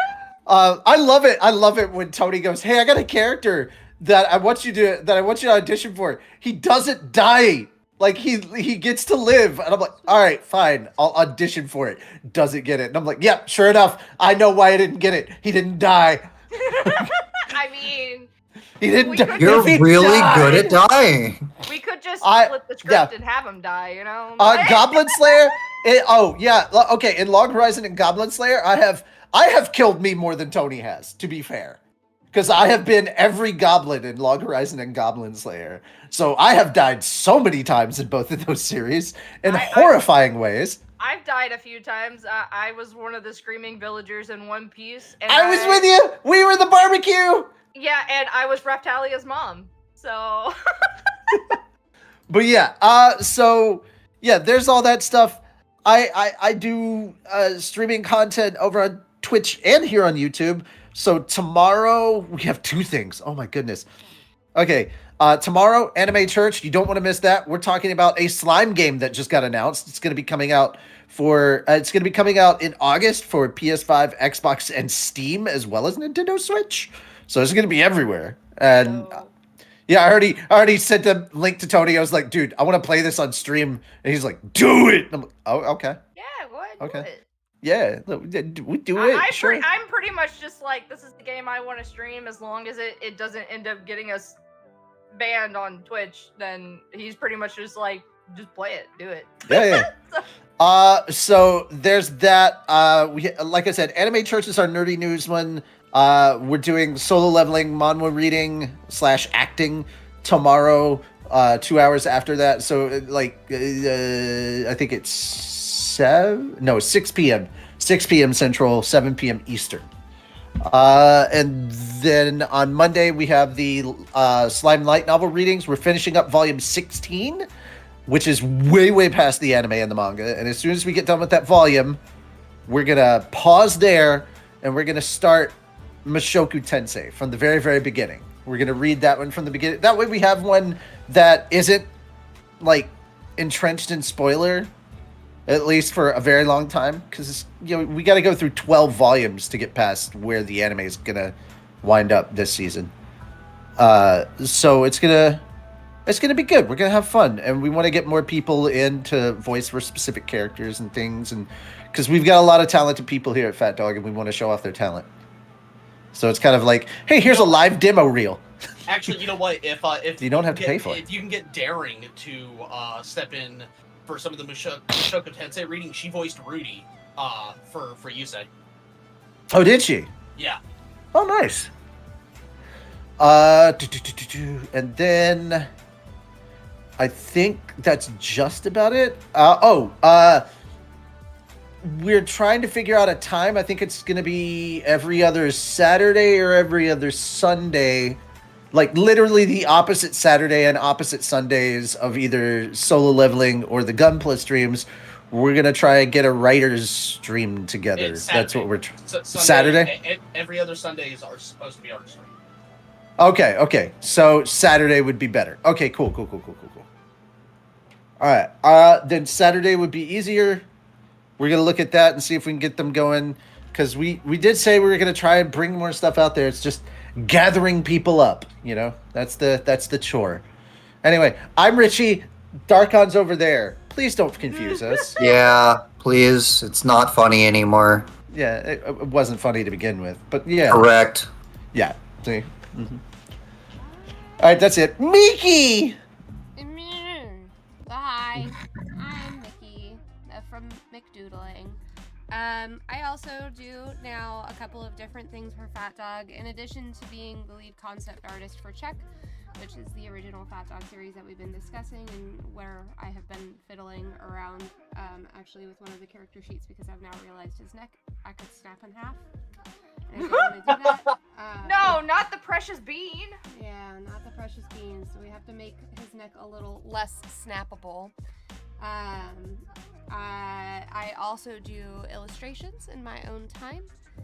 I love it. I love it when Tony goes, "Hey, I got a character that I want you to audition for." He doesn't die. Like he gets to live, and I'm like, all right, fine, I'll audition for it. Doesn't get it, and I'm like, yep, sure enough, I know why I didn't get it. He didn't die. I mean, he didn't. You're really good at dying. We could just flip the script and have him die, you know. Goblin Slayer. Okay. In Log Horizon and Goblin Slayer, I have killed me more than Tony has. To be fair. Because I have been every goblin in Log Horizon and Goblin Slayer. So I have died so many times in both of those series in horrifying ways. I've died a few times. I was one of the screaming villagers in One Piece. And I was with you. We were the barbecue. Yeah, and I was Raftalia's mom. So. But yeah, there's all that stuff. I do streaming content over on Twitch and here on YouTube. So tomorrow we have two things. Oh my goodness. Okay. Tomorrow, Anime Church. You don't want to miss that. We're talking about a slime game that just got announced. It's going to be coming out in August for PS5, Xbox, and Steam, as well as Nintendo Switch. So it's going to be everywhere. And yeah, I already sent a link to Tony. I was like, dude, I want to play this on stream. And he's like, do it. And I'm like, oh, okay. Yeah, go ahead. Okay. Do it. Yeah, we do it. I'm pretty much just like, this is the game I want to stream. As long as it doesn't end up getting us banned on Twitch, then he's pretty much just like, just play it, do it. Yeah. So there's that. Like I said, Anime Church is our nerdy news one. We're doing solo leveling, manhwa reading / acting tomorrow. 2 hours after that. So I think it's 6 p.m. 6 p.m. Central, 7 p.m. Eastern. And then on Monday, we have the Slime Light novel readings. We're finishing up volume 16, which is way past the anime and the manga. And as soon as we get done with that volume, we're going to pause there and we're going to start Mushoku Tensei from the very beginning. We're going to read that one from the beginning. That way we have one that isn't like entrenched in spoiler, at least for a very long time, because we got to go through 12 volumes to get past where the anime is gonna wind up this season. So it's gonna be good. We're gonna have fun, and we want to get more people in to voice for specific characters and things, and because we've got a lot of talented people here at Fat Dog, and we want to show off their talent. So it's kind of like, hey, here's a live demo reel. Actually, you know what? If you don't have to pay for it, if you can get Daring to step in for some of the Mushoku Tensei reading, she voiced Rudy for Yusei. Oh, did she? Yeah. Oh, nice. And then I think that's just about it. We're trying to figure out a time. I think it's going to be every other Saturday or every other Sunday. Like literally the opposite Saturday and opposite Sundays of either solo leveling or the Gunpla streams. we're gonna try and get a writers stream together. It's That's what we're. Saturday? Every other Sundays are supposed to be our stream. Okay. So Saturday would be better. Okay, cool. All right. Then Saturday would be easier. We're gonna look at that and see if we can get them going. Because we did say we were gonna try and bring more stuff out there. It's just gathering people up. You know, that's the chore. Anyway, I'm Richie. Darkon's over there. Please don't confuse us. Yeah, please. It's not funny anymore. Yeah, it wasn't funny to begin with, but yeah. Correct. Yeah. See. Mm-hmm. All right, that's it. Miki. Hi, I'm Miki from Mikdoodling. I also do now a couple of different things for PhatDog, in addition to being the lead concept artist for Check, which is the original PhatDog series that we've been discussing, and where I have been fiddling around actually with one of the character sheets, because I've now realized his neck I could snap in half. And I don't want to do that. No, not the precious bean. Yeah, not the precious beans. So we have to make his neck a little less snappable. I also do illustrations in my own time.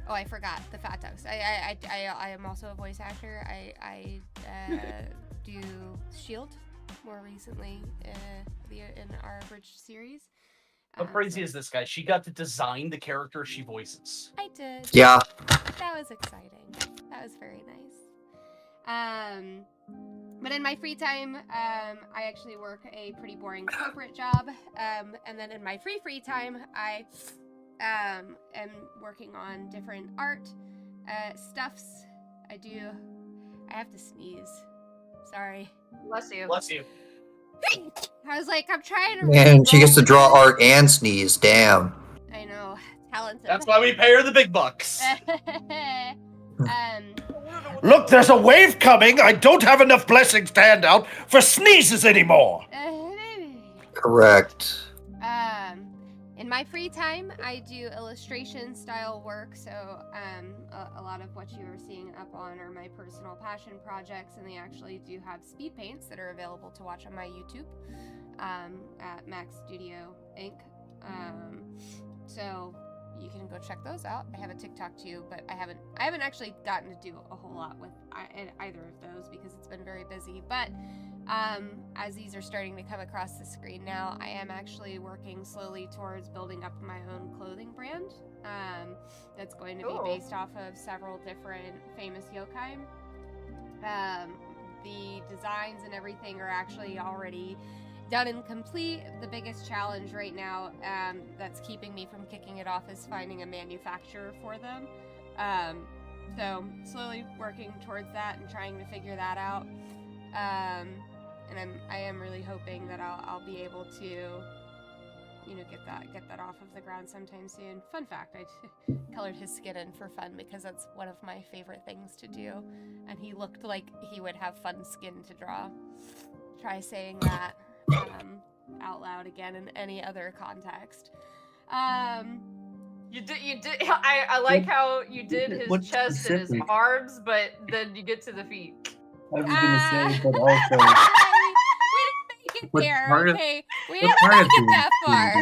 Oh, I forgot the PhatDogs. I am also a voice actor. I do Shield more recently in our abridged series. How crazy is this guy? She got to design the character she voices. I did. Yeah. That was exciting. That was very nice. But in my free time, I actually work a pretty boring corporate job. And then in my free time, I am working on different art stuffs. I have to sneeze. Sorry. Bless you. Bless you. I was like, I'm trying to. Man, she gets to draw art and sneeze. Damn. I know. Talented. That's why we pay her the big bucks. Look, there's a wave coming. I don't have enough blessings to hand out for sneezes anymore. Correct. In my free time, I do illustration style work. So a lot of what you are seeing up on are my personal passion projects, and they actually do have speed paints that are available to watch on my YouTube at Max Studio Inc. So you can go check those out. I have a TikTok too, but I haven't actually gotten to do a whole lot with either of those because it's been very busy. But as these are starting to come across the screen now, I am actually working slowly towards building up my own clothing brand that's going to be based off of several different famous yokai. The designs and everything are actually already done and complete. The biggest challenge right now that's keeping me from kicking it off is finding a manufacturer for them. So slowly working towards that and trying to figure that out. And I am really hoping that I'll be able to, you know, get that off of the ground sometime soon. Fun fact, I colored his skin in for fun because that's one of my favorite things to do. And he looked like he would have fun skin to draw. Try saying that out loud again in any other context. You did. I like how you did his chest and his arms, but then you get to the feet. I was gonna say, but also. We didn't make it there, okay? We didn't make it that far.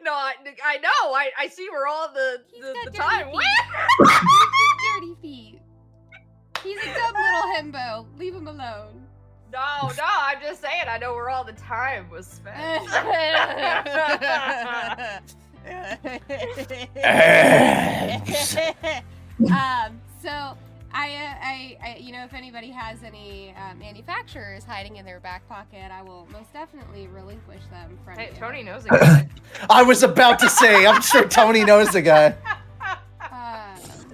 No, I know. I see where all the time went. Dirty feet. He's a dumb little himbo. Leave him alone. No, I'm just saying. I know where all the time was spent. So I you know, if anybody has any manufacturers hiding in their back pocket, I will most definitely relinquish them from Hey, you. Tony knows a guy. I was about to say, I'm sure Tony knows the guy.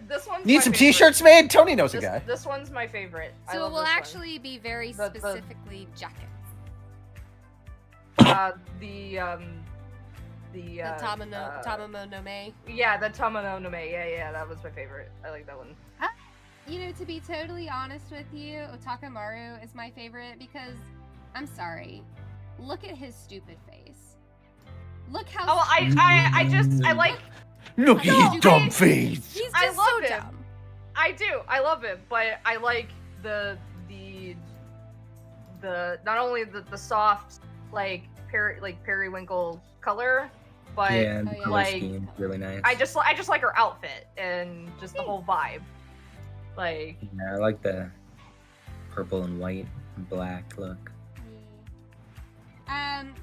This one's Need my some favorite. T-shirts made? Tony knows a guy. This one's my favorite. I So love it will this one. actually be very specifically jackets. The Tamamo no Me. Yeah, the Tamamo no Me. Yeah, that was my favorite. I like that one. You know, to be totally honest with you, Otakamaru is my favorite because, I'm sorry, look at his stupid face. Look how. Oh, I like. Look at his dumb face. He's just I love so him. dumb. I do. I love it, but I like the not only the soft like periwinkle color, but Yeah, and the Oh, yeah. color like, scheme really nice. I just like her outfit and just the whole vibe. Like, Yeah, I like the purple and white and black look.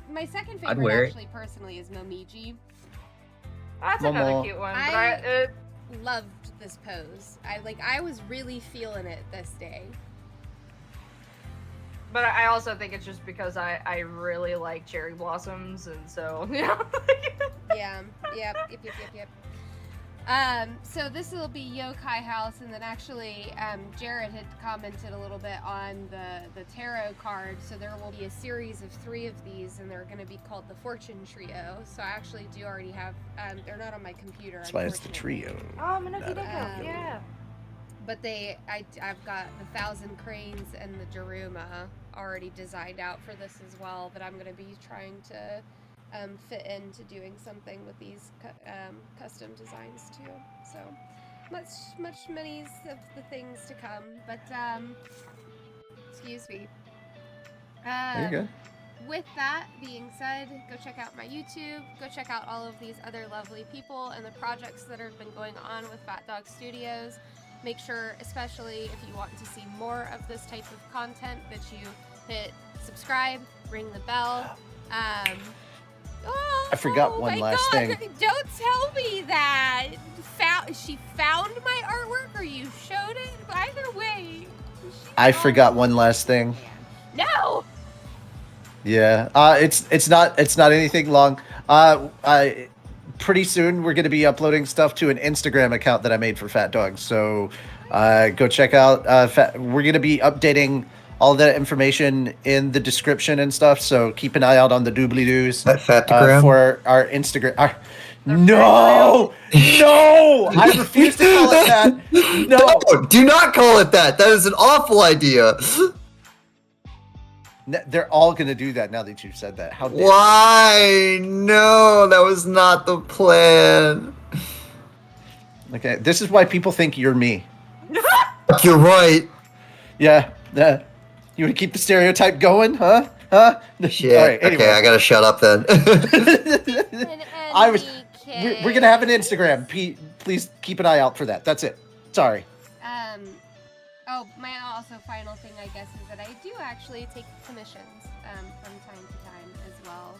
My second I'd favorite wear it. actually personally is Momiji. that's Momo. another cute one. But I loved this pose. I was really feeling it this day. But I also think it's just because I really like cherry blossoms, and so Yeah. Yep. So this will be Yokai House, and then actually, Jared had commented a little bit on the tarot card. So there will be a series of 3 of these, and they're going to be called the Fortune Trio. So I actually do already have. They're not on my computer. That's why it's the unfortunately. trio. oh, Minoki Um, yeah. But I've got the 1,000 Cranes and the Daruma already designed out for this as well. That I'm going to be trying to fit into doing something with these custom designs too. So much many of the things to come. But excuse me. There you go. With that being said, go check out my YouTube, go check out all of these other lovely people and the projects that have been going on with PhatDogStudios. Make sure, especially if you want to see more of this type of content, that you hit subscribe, ring the bell. I forgot one my last God, thing. Don't tell me that. She found my artwork, or you showed it. Either way. I forgot one last thing. No. Yeah, it's not anything long. Pretty soon we're going to be uploading stuff to an Instagram account that I made for Fat Dogs. So go check out. We're going to be updating all that information in the description and stuff. So keep an eye out on the doobly-doos for our Instagram. No, I refuse to call it that. No, do not call it that. That is an awful idea. They're all going to do that now that you've said that. How dare Why? No, that was not the plan. Okay, this is why people think you're me. You're right. Yeah, you want to keep the stereotype going, huh? Shit. All right, anyway. Okay, I gotta shut up then. We're gonna have an Instagram. Please keep an eye out for that. That's it. Sorry. Oh, my also final thing, I guess, is that I do actually take commissions from time to time as well.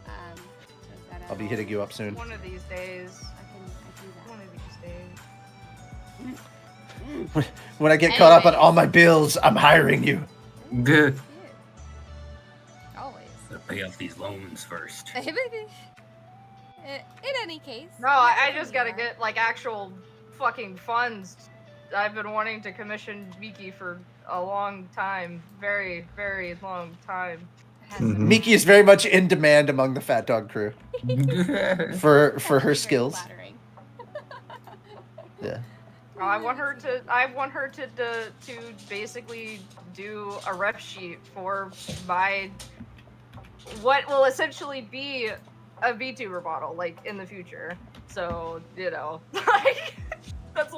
So that I'll be hitting you up soon. One of these days. I do that. One of these days. When I get caught up on all my bills, I'm hiring you. Good. Always. Pay off these loans first. In any case. No, I just gotta get like actual fucking funds. I've been wanting to commission Miki for a long time. Very, very long time. Miki is very much in demand among the Fat Dog crew for her skills. Yeah. I want her to basically do a rep sheet for my what will essentially be a VTuber model, like in the future. So, like that's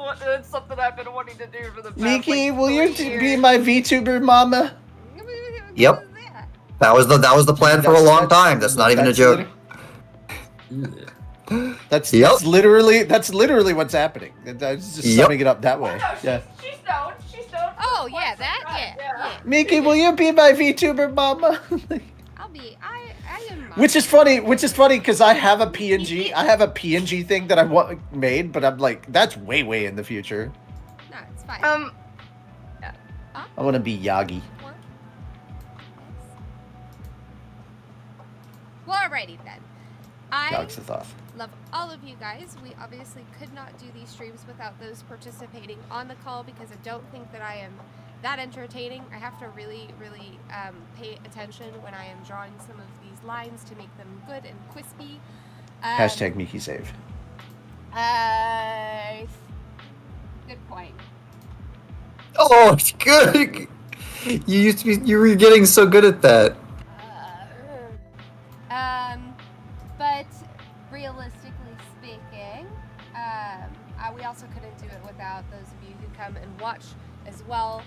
something I've been wanting to do for the past, Miki, like, will you 3 years. be my VTuber mama? Yep. That was the plan for a long time. That's not even a joke. That's Yep. literally what's happening. That's just summing it up that way. No, Yeah. she's down. She's down. Oh, yeah, that, yeah. Miki, will you be my VTuber mama? I'll be, I am. Which is funny because I have a PNG thing that I made, but I'm like, that's way in the future. No, it's fine. I want to be Yagi. Well, alrighty then. I Yogg-Sothoth. love all of you guys. We obviously could not do these streams without those participating on the call because I don't think that I am that entertaining. I have to really pay attention when I am drawing some of these lines to make them good and crispy. Hashtag Miki save. Good point. Oh, it's good. You were getting so good at that. But realistically speaking, we also couldn't do it without those of you who come and watch as well.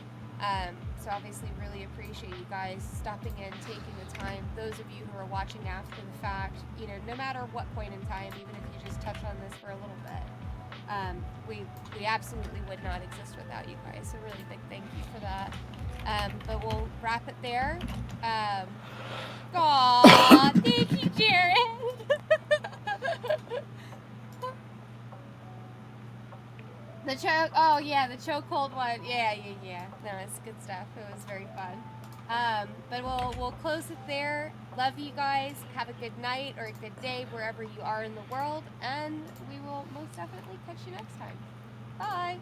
So obviously really appreciate you guys stopping in, taking the time. Those of you who are watching after the fact, you know, no matter what point in time, even if you just touch on this for a little bit, we absolutely would not exist without you guys. So really big thank you for that. But we'll wrap it there. Aw, thank you, Jared. The choke, oh yeah, the chokehold one. Yeah. No, it's good stuff. It was very fun. But we'll close it there. Love you guys. Have a good night or a good day wherever you are in the world, and we will most definitely catch you next time. Bye.